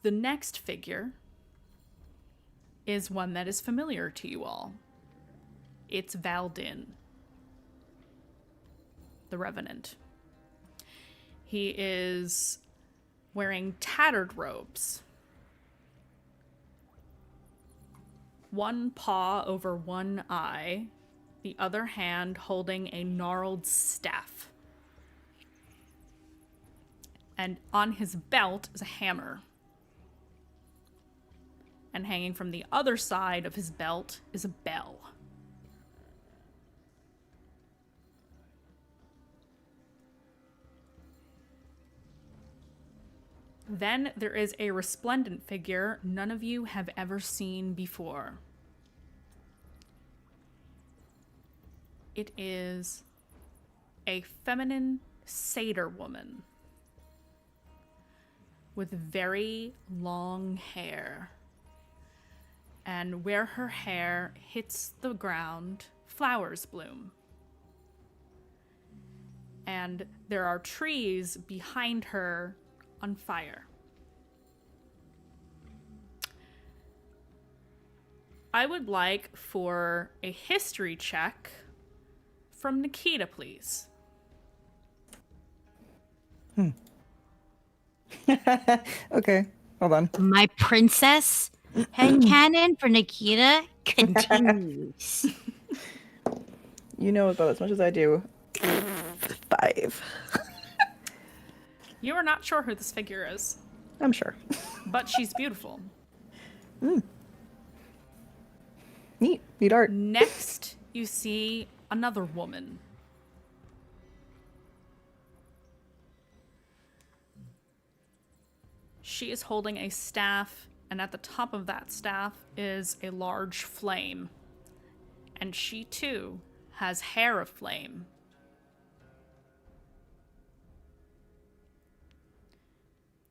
[SPEAKER 1] The next figure is one that is familiar to you all. It's Valdin, the Revenant. He is wearing tattered robes. One paw over one eye, the other hand holding a gnarled staff. And on his belt is a hammer. And hanging from the other side of his belt is a bell. Then there is a resplendent figure none of you have ever seen before. It is a feminine satyr woman with very long hair. And where her hair hits the ground, flowers bloom. And there are trees behind her on fire. I would like for a history check from Nikita, please.
[SPEAKER 6] Okay, hold on.
[SPEAKER 5] My princess headcanon for Nikita continues.
[SPEAKER 6] You know about as much as I do. 5.
[SPEAKER 1] You are not sure who this figure is,
[SPEAKER 6] I'm sure.
[SPEAKER 1] but she's beautiful.
[SPEAKER 6] Neat art.
[SPEAKER 1] Next, you see another woman. She is holding a staff, and at the top of that staff is a large flame. And she, too, has hair of flame.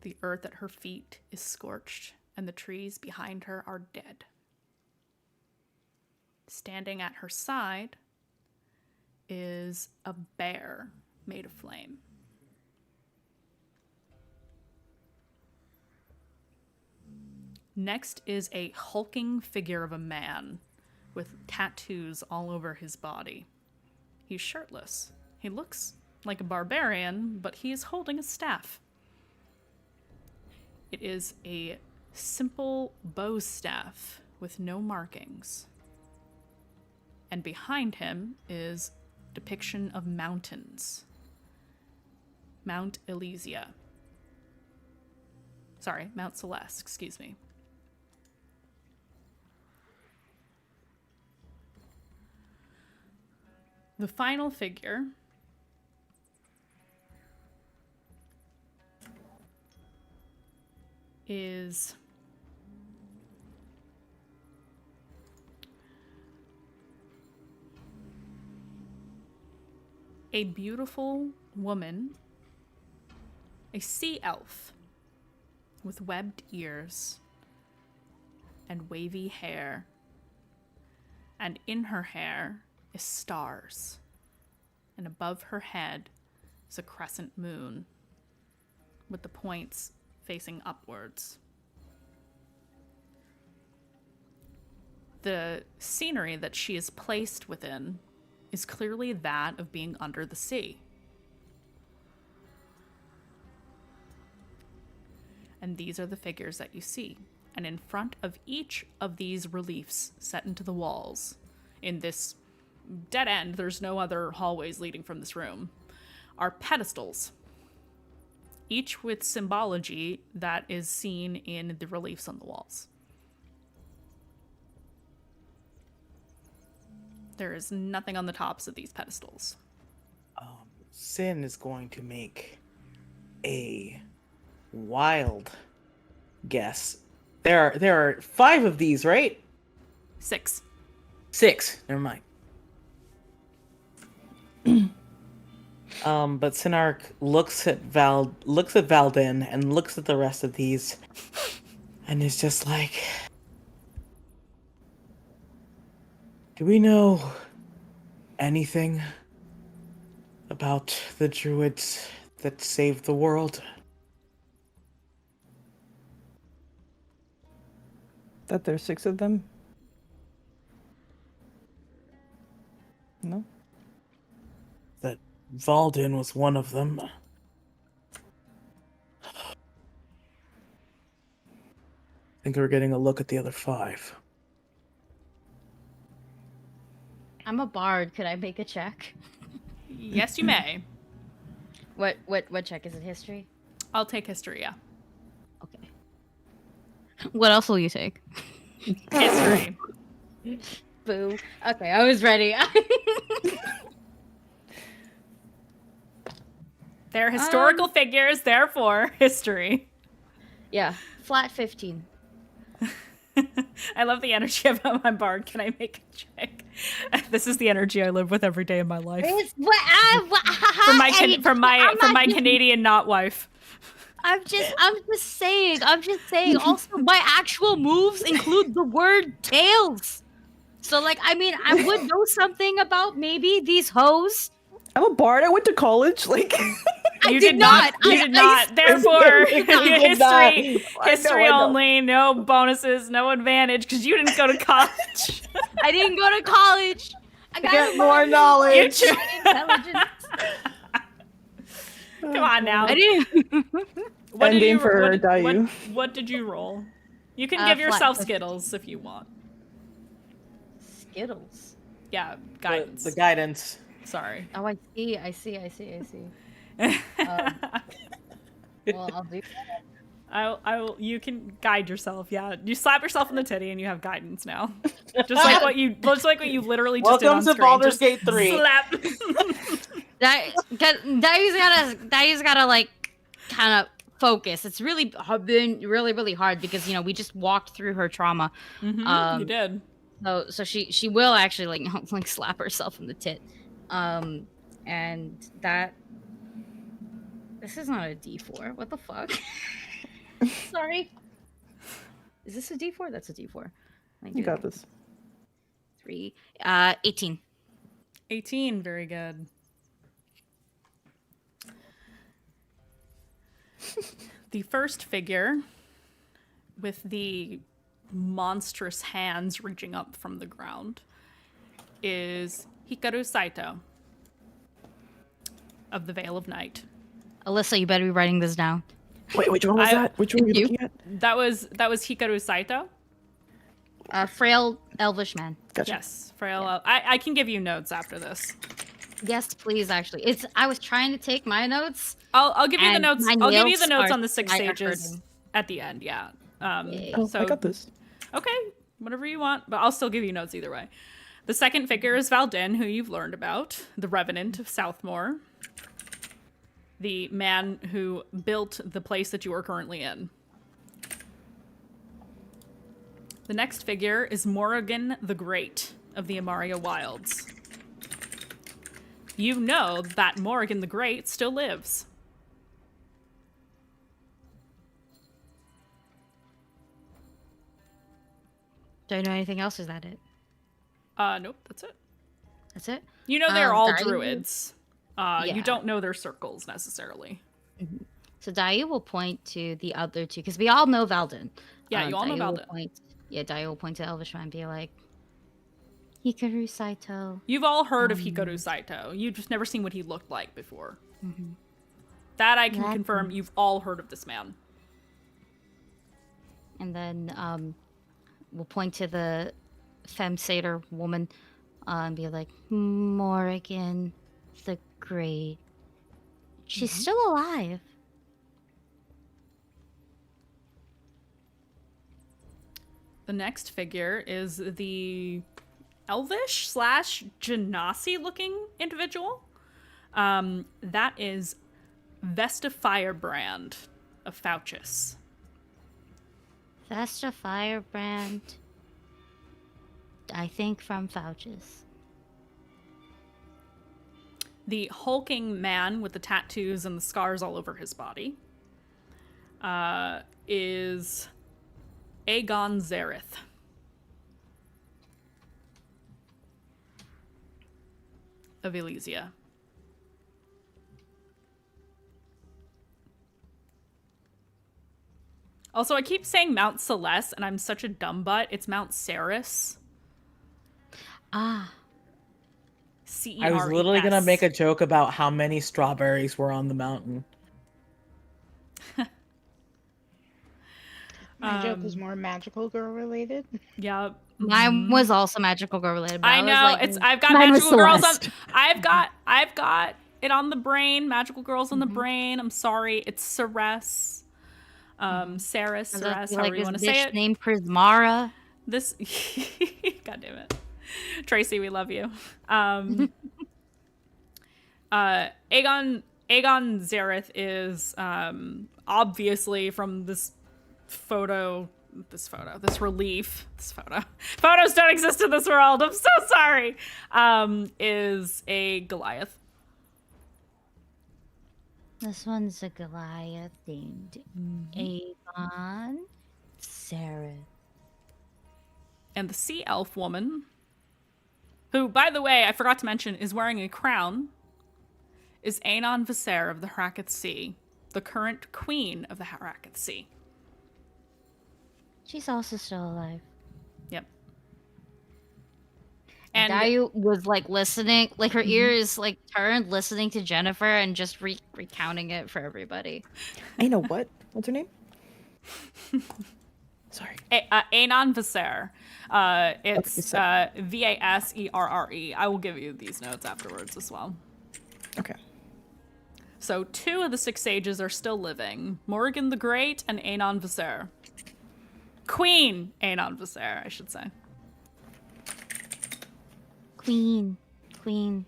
[SPEAKER 1] The earth at her feet is scorched, and the trees behind her are dead. Standing at her side is a bear made of flame. Next is a hulking figure of a man with tattoos all over his body. He's shirtless. He looks like a barbarian, but he is holding a staff. It is a simple bow staff with no markings. And behind him is a depiction of mountains. Mount Elysia. Sorry, Mount Celeste, excuse me. The final figure is a beautiful woman, a sea elf with webbed ears and wavy hair, and in her hair is stars, and above her head is a crescent moon with the points facing upwards. The scenery that she is placed within is clearly that of being under the sea. And these are the figures that you see. And in front of each of these reliefs set into the walls, in this dead end, there's no other hallways leading from this room, are pedestals, each with symbology that is seen in the reliefs on the walls. There is nothing on the tops of these pedestals.
[SPEAKER 2] Sin is going to make a wild guess. There are 5 of these, right?
[SPEAKER 1] 6.
[SPEAKER 2] 6. Never mind. But Sinark looks at Valdin and looks at the rest of these and is just like, do we know anything about the druids that saved the world?
[SPEAKER 6] That there's 6 of them? No?
[SPEAKER 2] That Valdin was one of them. I think we're getting a look at the other 5.
[SPEAKER 5] I'm a bard. Could I make a check?
[SPEAKER 1] Yes, you may.
[SPEAKER 5] What check is it? History?
[SPEAKER 1] I'll take history, yeah.
[SPEAKER 5] Okay. What else will you take?
[SPEAKER 1] History.
[SPEAKER 5] Boo. Okay, I was ready.
[SPEAKER 1] They're historical figures, therefore history.
[SPEAKER 5] Yeah, flat 15.
[SPEAKER 1] I love the energy of my bard. Can I make a check? This is the energy I live with every day of my life. From my Canadian not wife.
[SPEAKER 5] I'm just saying. Also, my actual moves include the word tails. So, like, I mean, I would know something about maybe these hoes.
[SPEAKER 6] I'm a bard. I went to college. Like,
[SPEAKER 1] You did not. You did not. Therefore, history only. No bonuses. No advantage because you didn't go to college.
[SPEAKER 5] I didn't go to college. I got
[SPEAKER 6] get more knowledge.
[SPEAKER 5] Intelligence.
[SPEAKER 1] Come on now.
[SPEAKER 5] I didn't.
[SPEAKER 1] What did you roll? You can give yourself Skittles if you want.
[SPEAKER 5] Skittles.
[SPEAKER 1] Yeah, guidance.
[SPEAKER 2] The guidance.
[SPEAKER 1] Sorry.
[SPEAKER 5] Oh, I see. Well, I'll do that.
[SPEAKER 1] You can guide yourself. Yeah, you slap yourself in the titty and you have guidance now. Just like what you literally just did on screen.
[SPEAKER 2] Welcome to Baldur's Gate 3.
[SPEAKER 1] Slap.
[SPEAKER 5] That gotta like kind of focus. It's really been really hard because we just walked through her trauma.
[SPEAKER 1] Mm-hmm, you did.
[SPEAKER 5] So she will actually like slap herself in the tit. And that this is not a D4. What the fuck? Sorry. Is this a D4? That's a D4.
[SPEAKER 6] You got this.
[SPEAKER 5] 3. 18.
[SPEAKER 1] 18, very good. The first figure with the monstrous hands reaching up from the ground is Hikaru Saito of the Veil of Night.
[SPEAKER 5] Alyssa, you better be writing this down.
[SPEAKER 6] Wait, which one was that? Which one were you looking at?
[SPEAKER 1] That was Hikaru Saito.
[SPEAKER 5] Frail elvish man.
[SPEAKER 6] Gotcha.
[SPEAKER 1] Yes, frail. I can give you notes after this.
[SPEAKER 5] Yes, please. Actually, I was trying to take my notes.
[SPEAKER 1] I'll give you the
[SPEAKER 5] And
[SPEAKER 1] notes.
[SPEAKER 5] my
[SPEAKER 1] I'll give you the
[SPEAKER 5] nails
[SPEAKER 1] notes
[SPEAKER 5] are
[SPEAKER 1] on the 6
[SPEAKER 5] slightly
[SPEAKER 1] stages
[SPEAKER 5] hurting.
[SPEAKER 1] at the end. Yeah.
[SPEAKER 6] Oh,
[SPEAKER 1] So
[SPEAKER 6] I got this.
[SPEAKER 1] okay, whatever you want, but I'll still give you notes either way. The second figure is Valdin, who you've learned about, the Revenant of Southmore, the man who built the place that you are currently in. The next figure is Morrigan the Great of the Amaria Wilds. You know that Morrigan the Great still lives.
[SPEAKER 5] Do I know anything else? Is that it?
[SPEAKER 1] Nope, that's it.
[SPEAKER 5] That's it?
[SPEAKER 1] You know they're all
[SPEAKER 5] Dai-
[SPEAKER 1] druids. You
[SPEAKER 5] Yeah.
[SPEAKER 1] don't know their circles necessarily.
[SPEAKER 5] So Dai will point to the other two because we all know Valdin.
[SPEAKER 1] Yeah, you all know
[SPEAKER 5] Dai will
[SPEAKER 1] Valdin.
[SPEAKER 5] Dai will point to Elvish Man and be like, Hikaru Saito.
[SPEAKER 1] You've all heard of Hikaru Saito. You've just never seen what he looked like before. That I can
[SPEAKER 5] That-
[SPEAKER 1] confirm. You've all heard of this man.
[SPEAKER 5] And then we'll point to the femme satyr woman and be like, Morrigan the Great. She's still alive.
[SPEAKER 1] The next figure is the elvish / genasi looking individual. That is Vesta Firebrand of Fauchus.
[SPEAKER 5] Vesta Firebrand. I think from Fauchus.
[SPEAKER 1] The hulking man with the tattoos and the scars all over his body is Aegon Zareth. Of Elysia. Also, I keep saying Mount Celeste, and I'm such a dumb butt. It's Mount Ceres.
[SPEAKER 5] Ah.
[SPEAKER 1] C-E-R-E-S.
[SPEAKER 2] I was literally gonna make a joke about how many strawberries were on the mountain.
[SPEAKER 4] My joke was more magical girl related.
[SPEAKER 1] Yeah.
[SPEAKER 5] Mine was also magical girl related. But
[SPEAKER 1] I
[SPEAKER 5] was
[SPEAKER 1] know.
[SPEAKER 5] like,
[SPEAKER 1] It's I've got
[SPEAKER 3] Mine was
[SPEAKER 1] magical girls on.
[SPEAKER 3] Celeste.
[SPEAKER 1] I've got it on the brain. Magical girls on the brain. I'm sorry. It's Ceres. Ceres, however you want to say it.
[SPEAKER 5] Named Prismara.
[SPEAKER 1] This God damn it. Tracy, we love you. Aegon Zareth is obviously from this relief. Photos don't exist in this world. I'm so sorry. Is a Goliath.
[SPEAKER 5] This one's a Goliath named Avon Sarah.
[SPEAKER 1] And the sea elf woman, who, by the way, I forgot to mention, is wearing a crown, is Aenon Visser of the Harakat Sea, the current queen of the Harakat Sea.
[SPEAKER 5] She's also still alive.
[SPEAKER 1] Yep.
[SPEAKER 5] And
[SPEAKER 1] And
[SPEAKER 5] Dayu was like listening, like her ears like turned, listening to Jennifer and just recounting it for everybody.
[SPEAKER 6] I know what? What's her name? Sorry.
[SPEAKER 1] Aenon Visser. It's
[SPEAKER 6] Visser.
[SPEAKER 1] Vaserre. I will give you these notes afterwards as well.
[SPEAKER 6] Okay.
[SPEAKER 1] So 2 of the 6 sages are still living. Morrigan the Great and Aenon Visser. Queen Aenon Visser, I should say.
[SPEAKER 5] Queen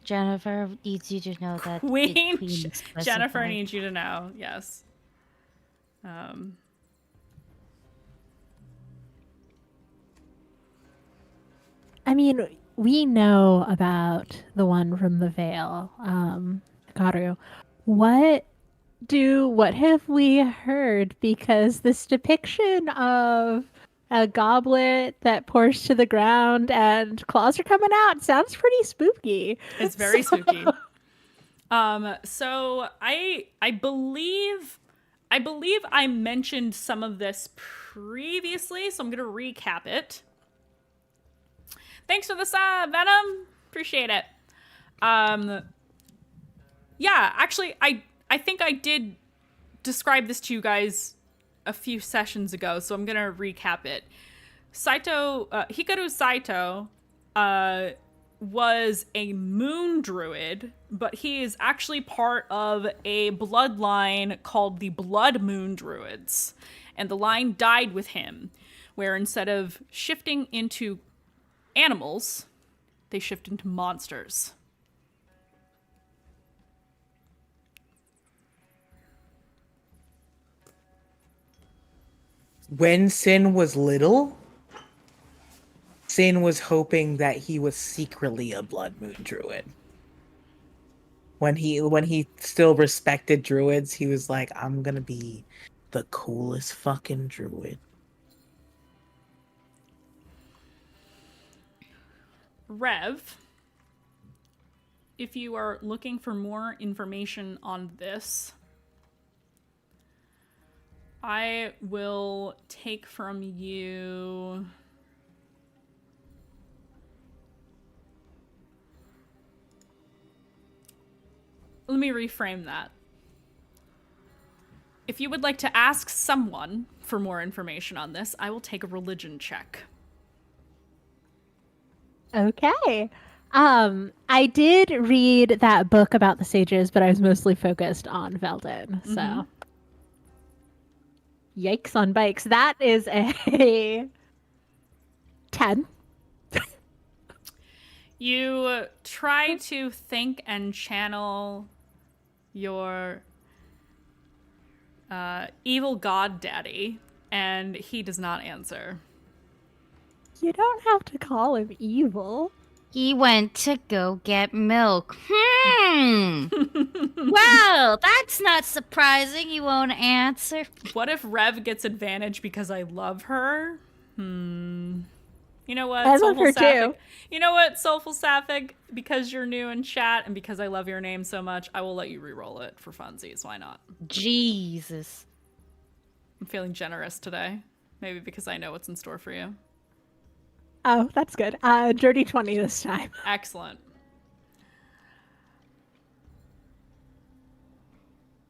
[SPEAKER 5] Jennifer needs you to know that
[SPEAKER 1] Queen
[SPEAKER 5] is
[SPEAKER 1] Jennifer
[SPEAKER 5] specified.
[SPEAKER 1] needs you to know, yes.
[SPEAKER 3] I mean, we know about the one from the Veil, Karu. What have we heard? Because this depiction of a goblet that pours to the ground and claws are coming out. Sounds pretty spooky.
[SPEAKER 1] It's very spooky. So I believe I mentioned some of this previously, so I'm gonna recap it. Thanks for the sub, Venom. Appreciate it. Yeah, actually, I think I did describe this to you guys a few sessions ago, so I'm gonna recap it. Hikaru Saito, was a moon druid, but he is actually part of a bloodline called the Blood Moon Druids. And the line died with him, where instead of shifting into animals, they shift into monsters.
[SPEAKER 2] When Sin was little, Sin was hoping that he was secretly a Blood Moon Druid. When he still respected druids, he was like, I'm gonna be the coolest fucking druid.
[SPEAKER 1] Rev, if you are looking for more information on this, I will take from you... Let me reframe that. If you would like to ask someone for more information on this, I will take a religion check.
[SPEAKER 3] Okay. I did read that book about the sages, but I was mostly focused on Veldin. So, yikes on bikes. That is a 10.
[SPEAKER 1] You try to think and channel your evil god daddy, and he does not answer.
[SPEAKER 3] You don't have to call him evil.
[SPEAKER 5] He went to go get milk. Well, that's not surprising. You won't answer.
[SPEAKER 1] What if Rev gets advantage because I love her? You know what?
[SPEAKER 3] I love her
[SPEAKER 1] Sapphic?
[SPEAKER 3] too.
[SPEAKER 1] You know what, Soulful Sapphic? Because you're new in chat and because I love your name so much, I will let you re-roll it for funsies. Why not?
[SPEAKER 5] Jesus.
[SPEAKER 1] I'm feeling generous today. Maybe because I know what's in store for you.
[SPEAKER 3] Oh, that's good. Dirty 20 this time.
[SPEAKER 1] Excellent.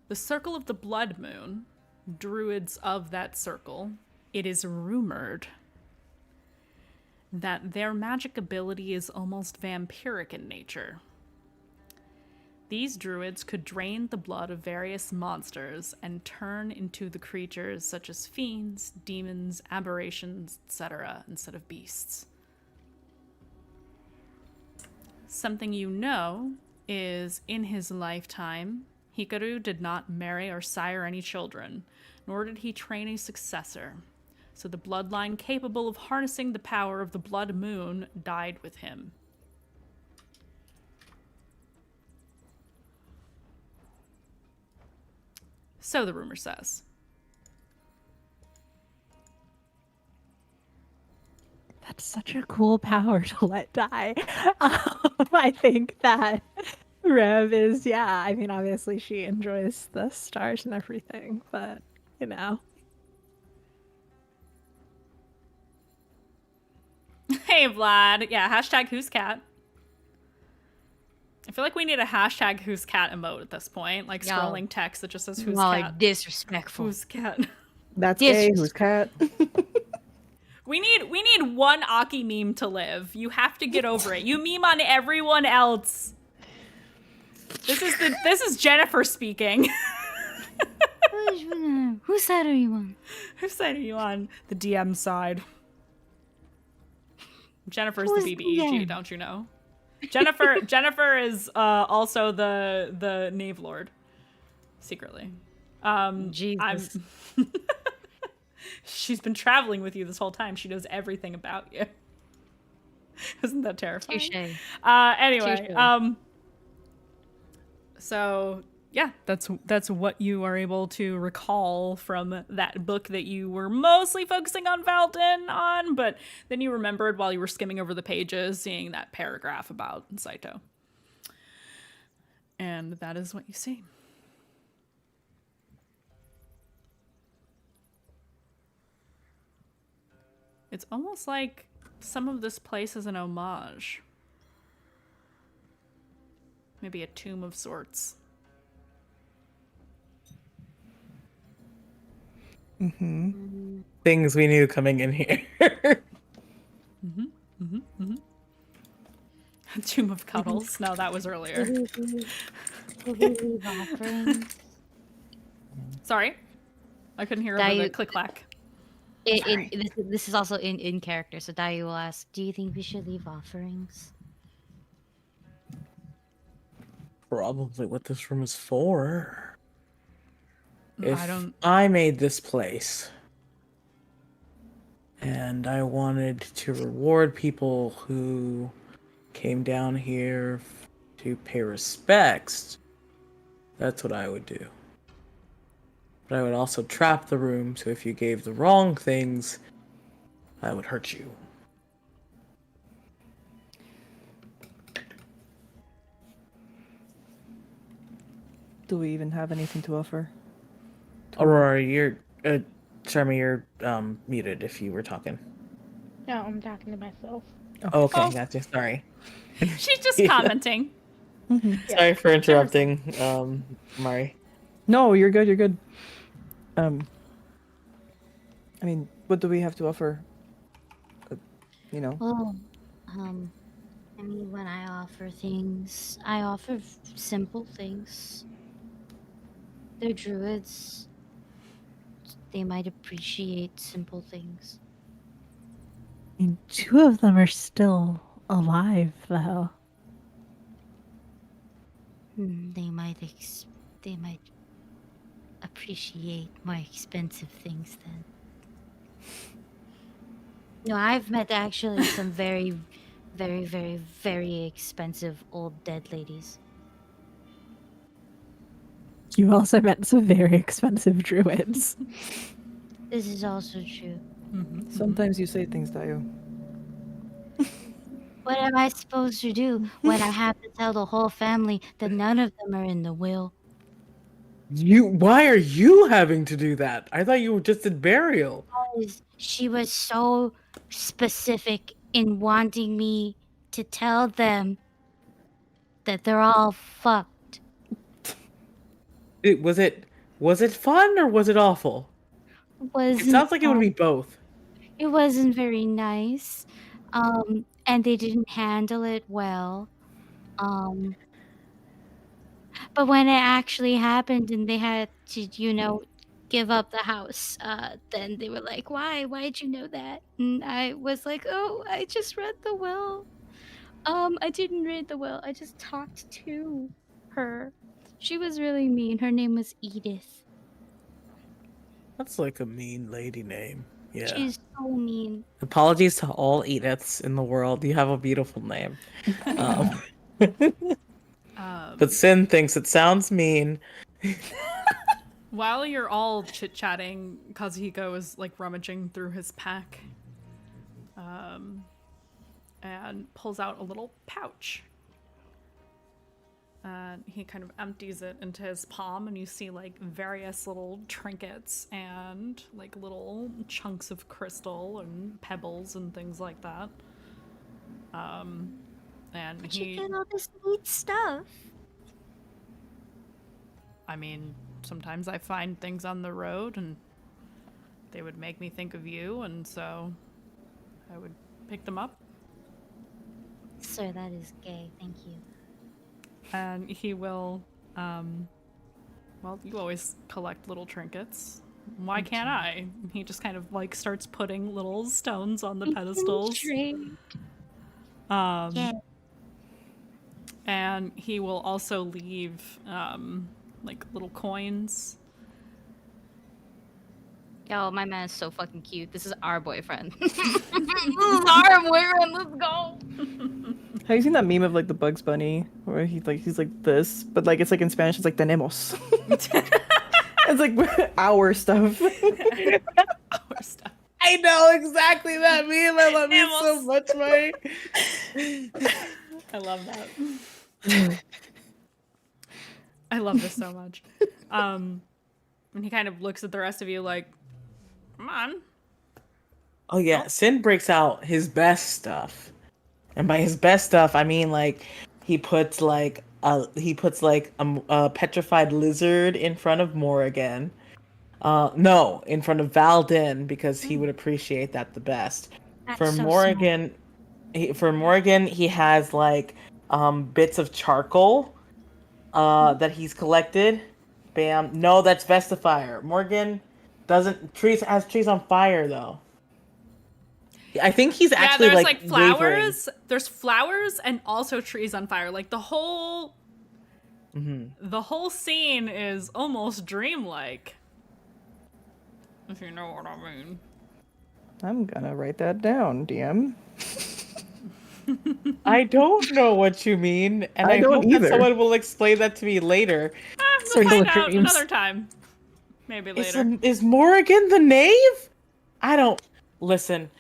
[SPEAKER 1] The Circle of the Blood Moon, druids of that circle, it is rumored that their magic ability is almost vampiric in nature. These druids could drain the blood of various monsters and turn into the creatures such as fiends, demons, aberrations, etc., instead of beasts. Something you know is, in his lifetime, Hikaru did not marry or sire any children, nor did he train a successor. So the bloodline capable of harnessing the power of the blood moon died with him. So the rumor says.
[SPEAKER 3] That's such a cool power to let die. I think that Rev is, yeah, I mean, obviously she enjoys the stars and everything, but, you know.
[SPEAKER 1] Hey, Vlad. Yeah, hashtag who's cat. I feel like we need a hashtag who's cat emote at this point. Like scrolling text that just says who's cat.
[SPEAKER 5] Like disrespectful.
[SPEAKER 1] Who's cat.
[SPEAKER 6] That's gay. Who's cat?
[SPEAKER 1] We need one Aki meme to live. You have to get over it. You meme on everyone else. This is Jennifer speaking.
[SPEAKER 5] Whose side are you on?
[SPEAKER 1] Whose side are you on? The DM side. Jennifer's the BBEG, don't you know? Jennifer is also the Knave Lord. Secretly.
[SPEAKER 5] Jesus.
[SPEAKER 1] She's been traveling with you this whole time. She knows everything about you. Isn't that terrifying?
[SPEAKER 5] Touché.
[SPEAKER 1] Anyway,
[SPEAKER 5] Touché.
[SPEAKER 1] so yeah, that's what you are able to recall from that book that you were mostly focusing on Valden on, but then you remembered while you were skimming over the pages, seeing that paragraph about Saito. And that is what you see. It's almost like some of this place is an homage. Maybe a tomb of sorts.
[SPEAKER 2] Things we knew coming in here.
[SPEAKER 1] A tomb of cuddles. No, that was earlier.
[SPEAKER 5] Did we leave offerings?
[SPEAKER 1] Sorry, I couldn't hear over the
[SPEAKER 5] Diet-
[SPEAKER 1] click-clack.
[SPEAKER 5] This is also in character, so Dai will ask, do you think we should leave offerings?
[SPEAKER 2] Probably what this room is for. If
[SPEAKER 1] I don't.
[SPEAKER 2] I made this place and I wanted to reward people who came down here to pay respects, that's what I would do. But I would also trap the room, so if you gave the wrong things, I would hurt you.
[SPEAKER 6] Do we even have anything to offer?
[SPEAKER 2] Aurora, you're Sharma, you're muted if you were talking.
[SPEAKER 4] No, I'm talking to myself.
[SPEAKER 2] Okay,
[SPEAKER 1] Oh.
[SPEAKER 2] gotcha. Sorry.
[SPEAKER 1] She's just
[SPEAKER 2] Yeah.
[SPEAKER 1] commenting.
[SPEAKER 2] Sorry for interrupting, Mari.
[SPEAKER 6] No, you're good. You're good. I mean, what do we have to offer? You know.
[SPEAKER 5] Oh, I mean, when I offer things, I offer simple things. They're druids. They might appreciate simple things.
[SPEAKER 3] I mean, 2 of them are still alive, though.
[SPEAKER 5] They might appreciate more expensive things then. No, I've met actually some very, very, very, very expensive old dead ladies.
[SPEAKER 3] You also met some very expensive druids.
[SPEAKER 5] This is also true.
[SPEAKER 6] Sometimes you say things, Dayo.
[SPEAKER 5] What am I supposed to do when I have to tell the whole family that none of them are in the will?
[SPEAKER 2] Why are you having to do that? I thought you just did burial.
[SPEAKER 5] Because she was so specific in wanting me to tell them that they're all fucked.
[SPEAKER 2] Was it fun or was it awful? It sounds like it would be both.
[SPEAKER 5] It wasn't very nice. And they didn't handle it well. But when it actually happened and they had to, give up the house, then they were like, why? Why'd you know that? And I was like, oh, I just read the will. I didn't read the will. I just talked to her. She was really mean. Her name was Edith.
[SPEAKER 2] That's like a mean lady name. Yeah.
[SPEAKER 5] She's so mean.
[SPEAKER 2] Apologies to all Ediths in the world. You have a beautiful name. But Sin thinks it sounds mean.
[SPEAKER 1] While you're all chit-chatting, Kazuhiko is like rummaging through his pack and pulls out a little pouch. And he kind of empties it into his palm, and you see like various little trinkets and like little chunks of crystal and pebbles and things like that. And
[SPEAKER 5] Where'd you get all this neat stuff?
[SPEAKER 1] I mean, sometimes I find things on the road and they would make me think of you, and so I would pick them up.
[SPEAKER 5] Sir, that is gay. Thank you.
[SPEAKER 1] And he will, well, you always collect little trinkets. Why can't I? He just kind of like starts putting little stones on the pedestals.
[SPEAKER 5] Yeah.
[SPEAKER 1] And he will also leave like little coins.
[SPEAKER 5] Yo, my man is so fucking cute. This is our boyfriend. This is our boyfriend. Let's go.
[SPEAKER 6] Have you seen that meme of like the Bugs Bunny where he's like this, but like it's like in Spanish it's like tenemos. It's like our stuff.
[SPEAKER 1] Our stuff.
[SPEAKER 2] I know exactly that meme. I love it so much, Mike.
[SPEAKER 1] I love that. I love this so much. And he kind of looks at the rest of you like, come on.
[SPEAKER 2] Oh yeah, Sin breaks out his best stuff, and by his best stuff, I mean like he puts like a petrified lizard in front of Morrigan. No, in front of Valdin because he would appreciate that the best.
[SPEAKER 5] That's
[SPEAKER 2] For
[SPEAKER 5] so
[SPEAKER 2] Morrigan, he has like bits of charcoal that he's collected. Bam. No, that's Vestifier. Morgan has trees on fire though. I think he's actually
[SPEAKER 1] there's
[SPEAKER 2] like
[SPEAKER 1] flowers.
[SPEAKER 2] wavering.
[SPEAKER 1] There's flowers and also trees on fire. Like the whole scene is almost dreamlike. If you know what I mean.
[SPEAKER 6] I'm gonna write that down, DM.
[SPEAKER 2] I don't know what you mean, and I
[SPEAKER 6] don't
[SPEAKER 2] hope that
[SPEAKER 6] either.
[SPEAKER 2] someone will explain that to me later.
[SPEAKER 1] We'll
[SPEAKER 3] Circle
[SPEAKER 1] find
[SPEAKER 3] of
[SPEAKER 1] out
[SPEAKER 3] dreams.
[SPEAKER 1] another time. Maybe later.
[SPEAKER 2] Is Morrigan the knave? I don't listen.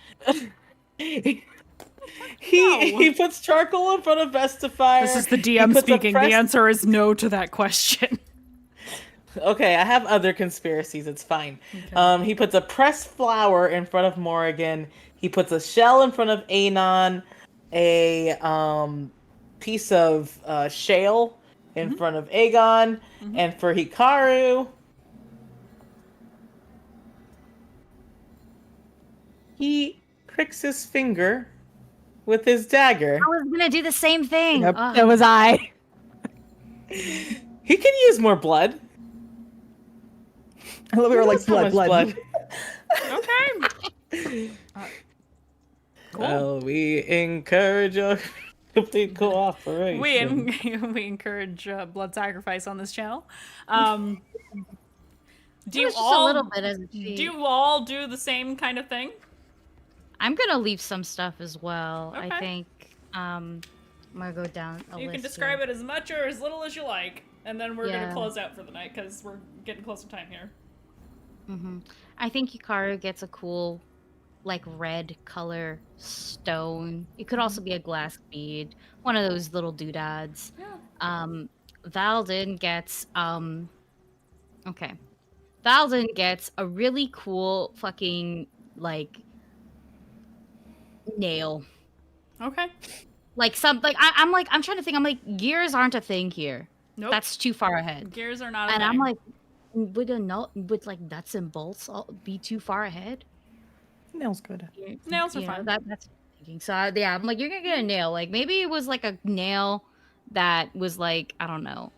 [SPEAKER 2] He puts charcoal in front of Vestifier.
[SPEAKER 1] This is the
[SPEAKER 2] He
[SPEAKER 1] DM
[SPEAKER 2] puts a
[SPEAKER 1] speaking. The
[SPEAKER 2] press-
[SPEAKER 1] answer is no to that question.
[SPEAKER 2] Okay, I have other conspiracies. It's fine. Okay. He puts a pressed flower in front of Morrigan. He puts a shell in front of Anon. A piece of shale in front of Aegon. And for Hikaru, he pricks his finger with his dagger.
[SPEAKER 5] I was gonna do the same thing.
[SPEAKER 3] Yep,
[SPEAKER 5] Ugh.
[SPEAKER 3] that was I.
[SPEAKER 2] He can use more blood.
[SPEAKER 6] I love it. We're like
[SPEAKER 2] How much
[SPEAKER 6] blood.
[SPEAKER 1] Okay. Cool.
[SPEAKER 2] Well, we encourage your complete cooperation.
[SPEAKER 1] We encourage blood sacrifice on this channel. Do you
[SPEAKER 5] Just a
[SPEAKER 1] all
[SPEAKER 5] little bit as a treat.
[SPEAKER 1] do you all do the same kind of thing?
[SPEAKER 5] I'm gonna leave some stuff as well.
[SPEAKER 1] Okay.
[SPEAKER 5] I think I'm gonna go down a
[SPEAKER 1] You
[SPEAKER 5] list
[SPEAKER 1] can describe
[SPEAKER 5] here.
[SPEAKER 1] it as much or as little as you like, and then we're
[SPEAKER 5] Yeah.
[SPEAKER 1] gonna close out for the night because we're getting close to time here.
[SPEAKER 5] I think Hikaru gets a cool, like, red color stone. It could also be a glass bead, one of those little doodads.
[SPEAKER 1] Yeah.
[SPEAKER 5] Valdin gets Valdin gets a really cool fucking like nail.
[SPEAKER 1] Okay.
[SPEAKER 5] Like I'm trying to think. I'm like, gears aren't a thing here.
[SPEAKER 1] Nope.
[SPEAKER 5] That's too far ahead.
[SPEAKER 1] Gears are not a
[SPEAKER 5] And
[SPEAKER 1] thing.
[SPEAKER 5] I'm like, would like nuts and bolts be too far ahead?
[SPEAKER 6] Nail's good.
[SPEAKER 1] Nails are
[SPEAKER 5] You know,
[SPEAKER 1] fine.
[SPEAKER 5] that's thinking. So yeah, I'm like, you're gonna get a nail. Like maybe it was like a nail that was like, I don't know,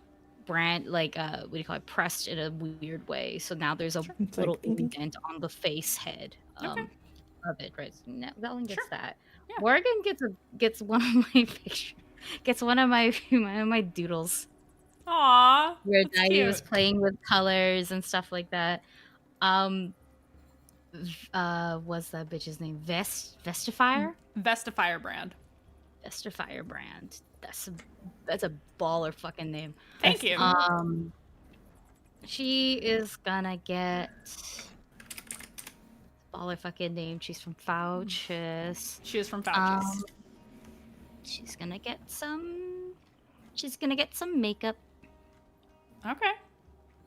[SPEAKER 5] brand like what do you call it, pressed in a weird way. So now there's a
[SPEAKER 6] It's
[SPEAKER 5] little
[SPEAKER 6] like-
[SPEAKER 5] indent on the face head
[SPEAKER 1] Okay.
[SPEAKER 5] of it, right? So now that one gets
[SPEAKER 1] Sure.
[SPEAKER 5] that.
[SPEAKER 1] Yeah.
[SPEAKER 5] Morgan gets one of my pictures, gets one of my doodles
[SPEAKER 1] Aww.
[SPEAKER 5] where
[SPEAKER 1] that's
[SPEAKER 5] Daddy was
[SPEAKER 1] cute.
[SPEAKER 5] playing with colors and stuff like that. What's that bitch's name? Vestifier?
[SPEAKER 1] Vestifier brand.
[SPEAKER 5] Vestifier brand. That's a baller fucking name.
[SPEAKER 1] Thank you.
[SPEAKER 5] She is gonna get baller fucking name. She's from Fouchis.
[SPEAKER 1] She is from Fouchis.
[SPEAKER 5] She's gonna get some makeup.
[SPEAKER 1] Okay.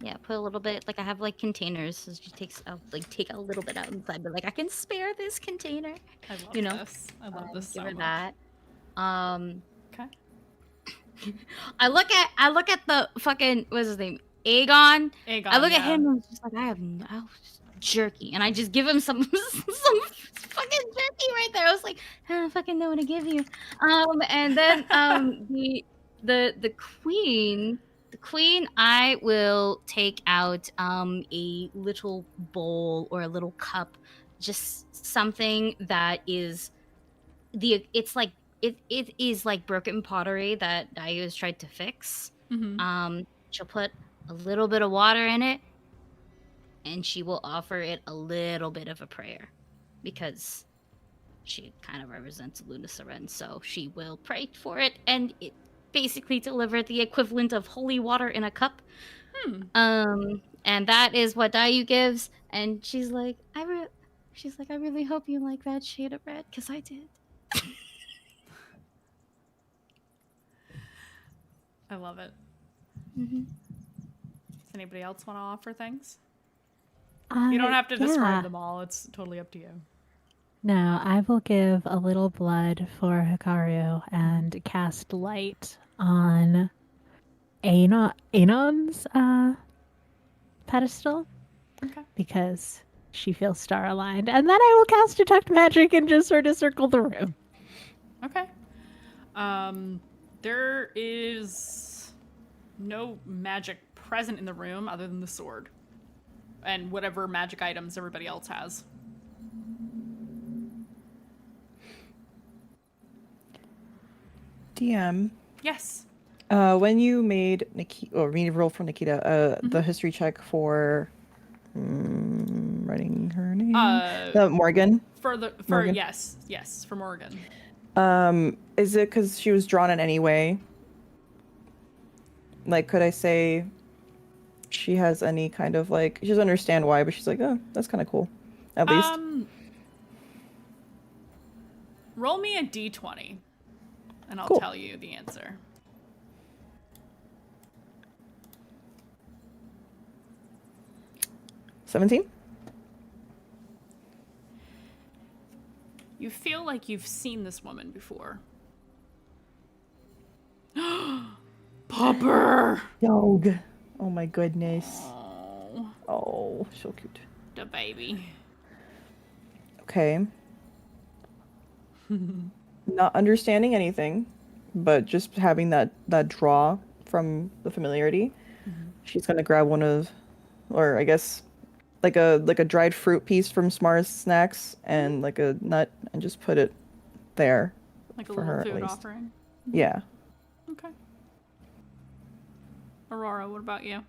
[SPEAKER 5] Yeah, put a little bit. Like I have like containers, so she takes out take a little bit out inside, but like I can spare this container.
[SPEAKER 1] I love
[SPEAKER 5] You know,
[SPEAKER 1] this. I love this so
[SPEAKER 5] Give her
[SPEAKER 1] much.
[SPEAKER 5] that.
[SPEAKER 1] Okay.
[SPEAKER 5] I look at the fucking what's his name, Aegon.
[SPEAKER 1] Aegon,
[SPEAKER 5] I look at
[SPEAKER 1] yeah.
[SPEAKER 5] him and I'm just like, I have no jerky, and I just give him some fucking jerky right there. I was like, I don't fucking know what to give you. And then the queen, I will take out a little bowl or a little cup, just something that is it is like broken pottery that Dayu's tried to fix.
[SPEAKER 1] Mhm.
[SPEAKER 5] She'll put a little bit of water in it, and she will offer it a little bit of a prayer, because she kind of represents Lunasaran, so she will pray for it, and it basically deliver the equivalent of holy water in a cup. And that is what Dayu gives, and she's like, I really hope you like that shade of red, because I did.
[SPEAKER 1] I love it.
[SPEAKER 5] Mm-hmm.
[SPEAKER 1] Does anybody else want to offer things? You don't have to describe them all. It's totally up to you.
[SPEAKER 3] No, I will give a little blood for Hikaru and cast light on Anon's pedestal.
[SPEAKER 1] Okay.
[SPEAKER 3] Because she feels star aligned. And then I will cast Detect Magic and just sort of circle the room.
[SPEAKER 1] Okay. There is no magic present in the room other than the sword. And whatever magic items everybody else has.
[SPEAKER 6] DM.
[SPEAKER 1] Yes.
[SPEAKER 6] When you made Nikita, or we need to roll for Nikita, the history check for writing her name. Morgan.
[SPEAKER 1] Morgan. Yes, for Morgan.
[SPEAKER 6] Is it because she was drawn in any way? Like, could I say she has any kind of like, she doesn't understand why, but she's like, oh, that's kind of cool. At least.
[SPEAKER 1] Roll me a d20, and I'll
[SPEAKER 6] Cool.
[SPEAKER 1] tell you the answer.
[SPEAKER 6] $17?
[SPEAKER 1] You feel like you've seen this woman before. Popper!
[SPEAKER 6] Dog. Oh my goodness.
[SPEAKER 1] Oh,
[SPEAKER 6] Oh, so cute.
[SPEAKER 1] the baby.
[SPEAKER 6] Okay. Not understanding anything, but just having that draw from the familiarity. She's gonna grab one of, or I guess, like a dried fruit piece from Smar's Snacks and like a nut, and just put it there.
[SPEAKER 1] Like a
[SPEAKER 6] for her,
[SPEAKER 1] little
[SPEAKER 6] at
[SPEAKER 1] food
[SPEAKER 6] least.
[SPEAKER 1] offering.
[SPEAKER 6] Yeah.
[SPEAKER 1] Okay. Aurora, what about you?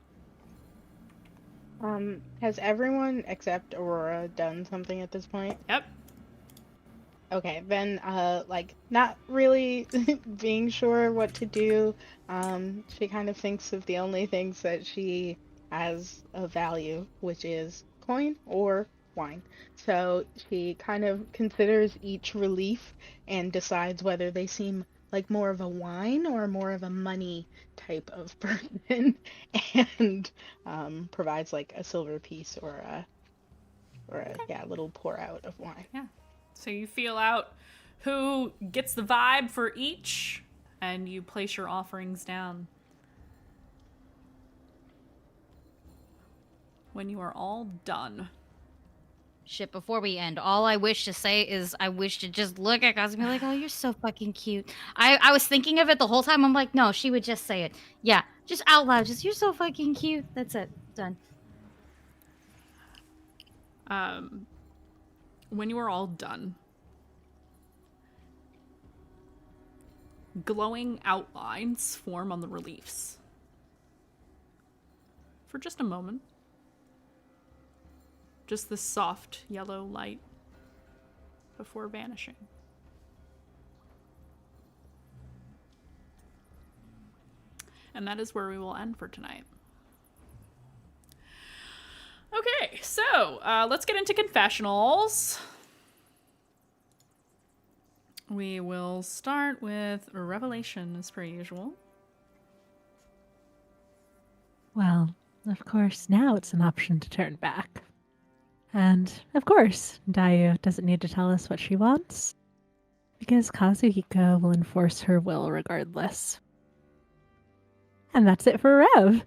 [SPEAKER 4] Has everyone except Aurora done something at this point?
[SPEAKER 1] Yep.
[SPEAKER 4] Okay, then, like, not really being sure what to do, she kind of thinks of the only things that she has of value, which is coin or wine. So she kind of considers each relief and decides whether they seem like more of a wine or more of a money type of person, and provides like a silver piece or a little pour out of wine.
[SPEAKER 1] Yeah. So you feel out who gets the vibe for each, and you place your offerings down. When you are all done.
[SPEAKER 5] Shit, before we end, all I wish to say is I wish to just look at guys and be like, oh, you're so fucking cute. I was thinking of it the whole time. I'm like, no, she would just say it. Yeah, just out loud. Just, you're so fucking cute. That's it. Done.
[SPEAKER 1] When you are all done, glowing outlines form on the reliefs. For just a moment. Just this soft yellow light before vanishing. And that is where we will end for tonight. Okay, so let's get into confessionals. We will start with Revelation as per usual.
[SPEAKER 3] Well, of course, now it's an option to turn back. And, of course, Dayu doesn't need to tell us what she wants, because Kazuhiko will enforce her will regardless. And that's it for Rev.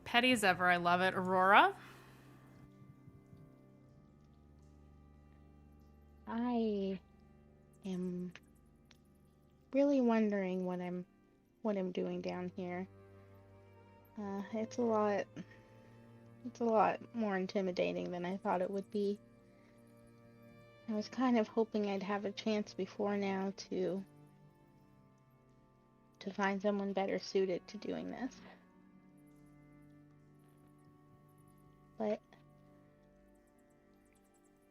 [SPEAKER 1] Petty as ever, I love it. Aurora?
[SPEAKER 4] I am really wondering what I'm doing down here. It's a lot more intimidating than I thought it would be. I was kind of hoping I'd have a chance before now to find someone better suited to doing this. But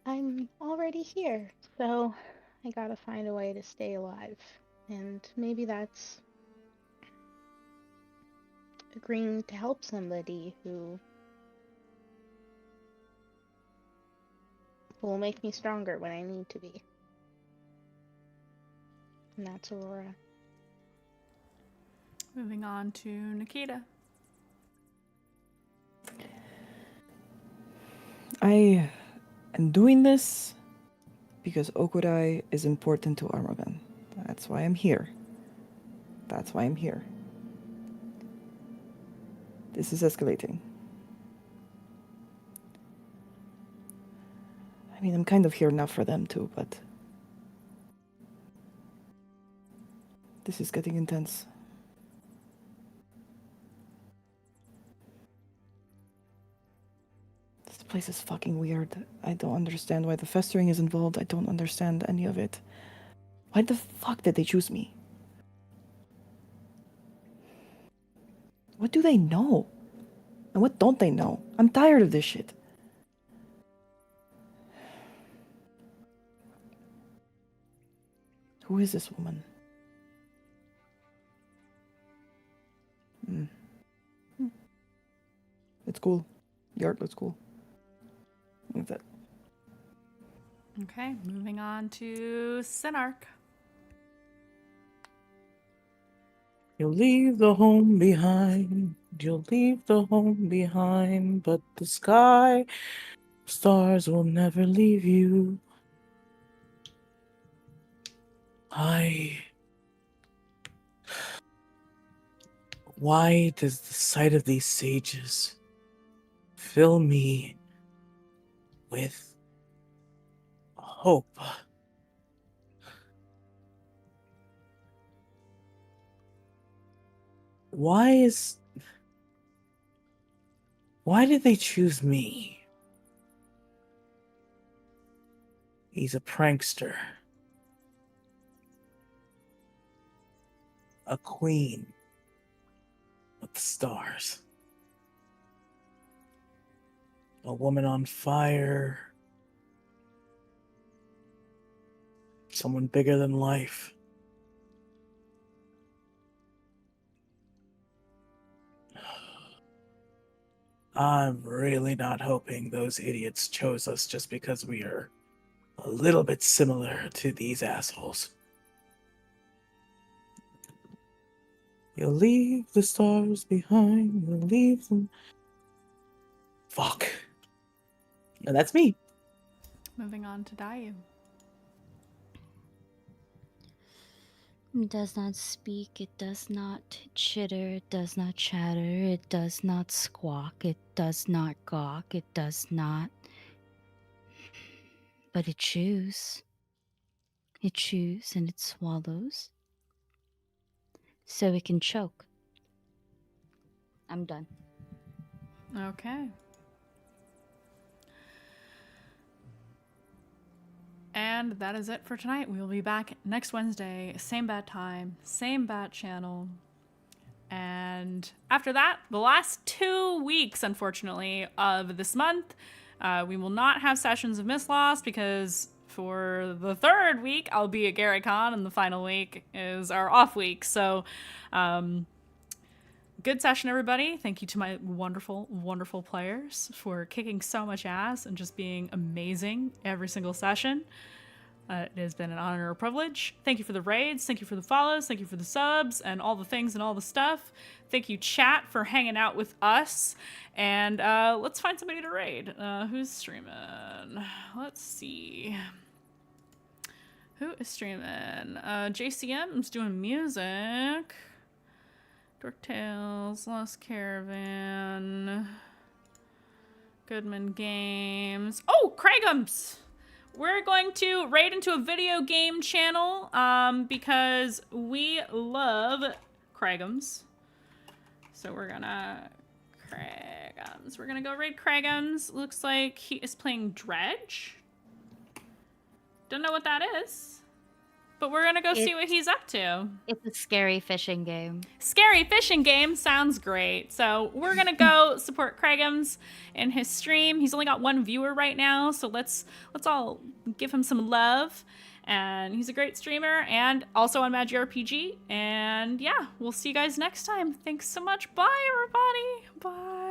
[SPEAKER 4] I I'm already here, so I gotta find a way to stay alive. And maybe that's agreeing to help somebody who will make me stronger when I need to be. And that's Aurora.
[SPEAKER 1] Moving on to Nikita.
[SPEAKER 6] I am doing this because Okurai is important to Armaven. That's why I'm here. That's why I'm here. This is escalating. I mean, I'm kind of here now for them too, but this is getting intense. This place is fucking weird. I don't understand why the festering is involved. I don't understand any of it. Why the fuck did they choose me? What do they know? And what don't they know? I'm tired of this shit. Who is this woman? It's cool. The art looks cool. Look at that.
[SPEAKER 1] Okay, moving on to Sinark.
[SPEAKER 7] You'll leave the home behind. You'll leave the home behind. But the sky, stars will never leave you. Why does the sight of these sages fill me with hope? Why did they choose me? He's a prankster. A queen of the stars. A woman on fire. Someone bigger than life. I'm really not hoping those idiots chose us just because we are a little bit similar to these assholes. You'll leave the stars behind, you'll leave them. Fuck. And that's me.
[SPEAKER 1] Moving on to Dayu.
[SPEAKER 5] It does not speak, it does not chitter, it does not chatter, it does not squawk, it does not gawk, it does not. But it chews. It chews and it swallows. So it can choke. I'm done.
[SPEAKER 1] Okay. And that is it for tonight. We will be back next Wednesday, same bat time, same bat channel. And after that, the last 2 weeks, unfortunately, of this month, we will not have sessions of Mistlost because for the 3rd week, I'll be at GaryCon, and the final week is our off week. So, good session, everybody. Thank you to my wonderful, wonderful players for kicking so much ass and just being amazing every single session. It has been an honor and a privilege. Thank you for the raids. Thank you for the follows. Thank you for the subs and all the things and all the stuff. Thank you, chat, for hanging out with us. And let's find somebody to raid. Who's streaming? Let's see. Who is streaming? JCM's doing music. Dork Tales, Lost Caravan, Goodman Games. Oh, Craigums! We're going to raid into a video game channel because we love Craigums. So we're gonna Craigums. We're gonna go raid Craigums. Looks like he is playing Dredge. Don't know what that is. But we're gonna go see what he's up to.
[SPEAKER 5] It's a scary fishing game.
[SPEAKER 1] Scary fishing game sounds great. So we're gonna go support Cragham's in his stream. He's only got 1 viewer right now, so let's all give him some love. And he's a great streamer and also on Magic RPG. And yeah, we'll see you guys next time. Thanks so much. Bye, everybody. Bye.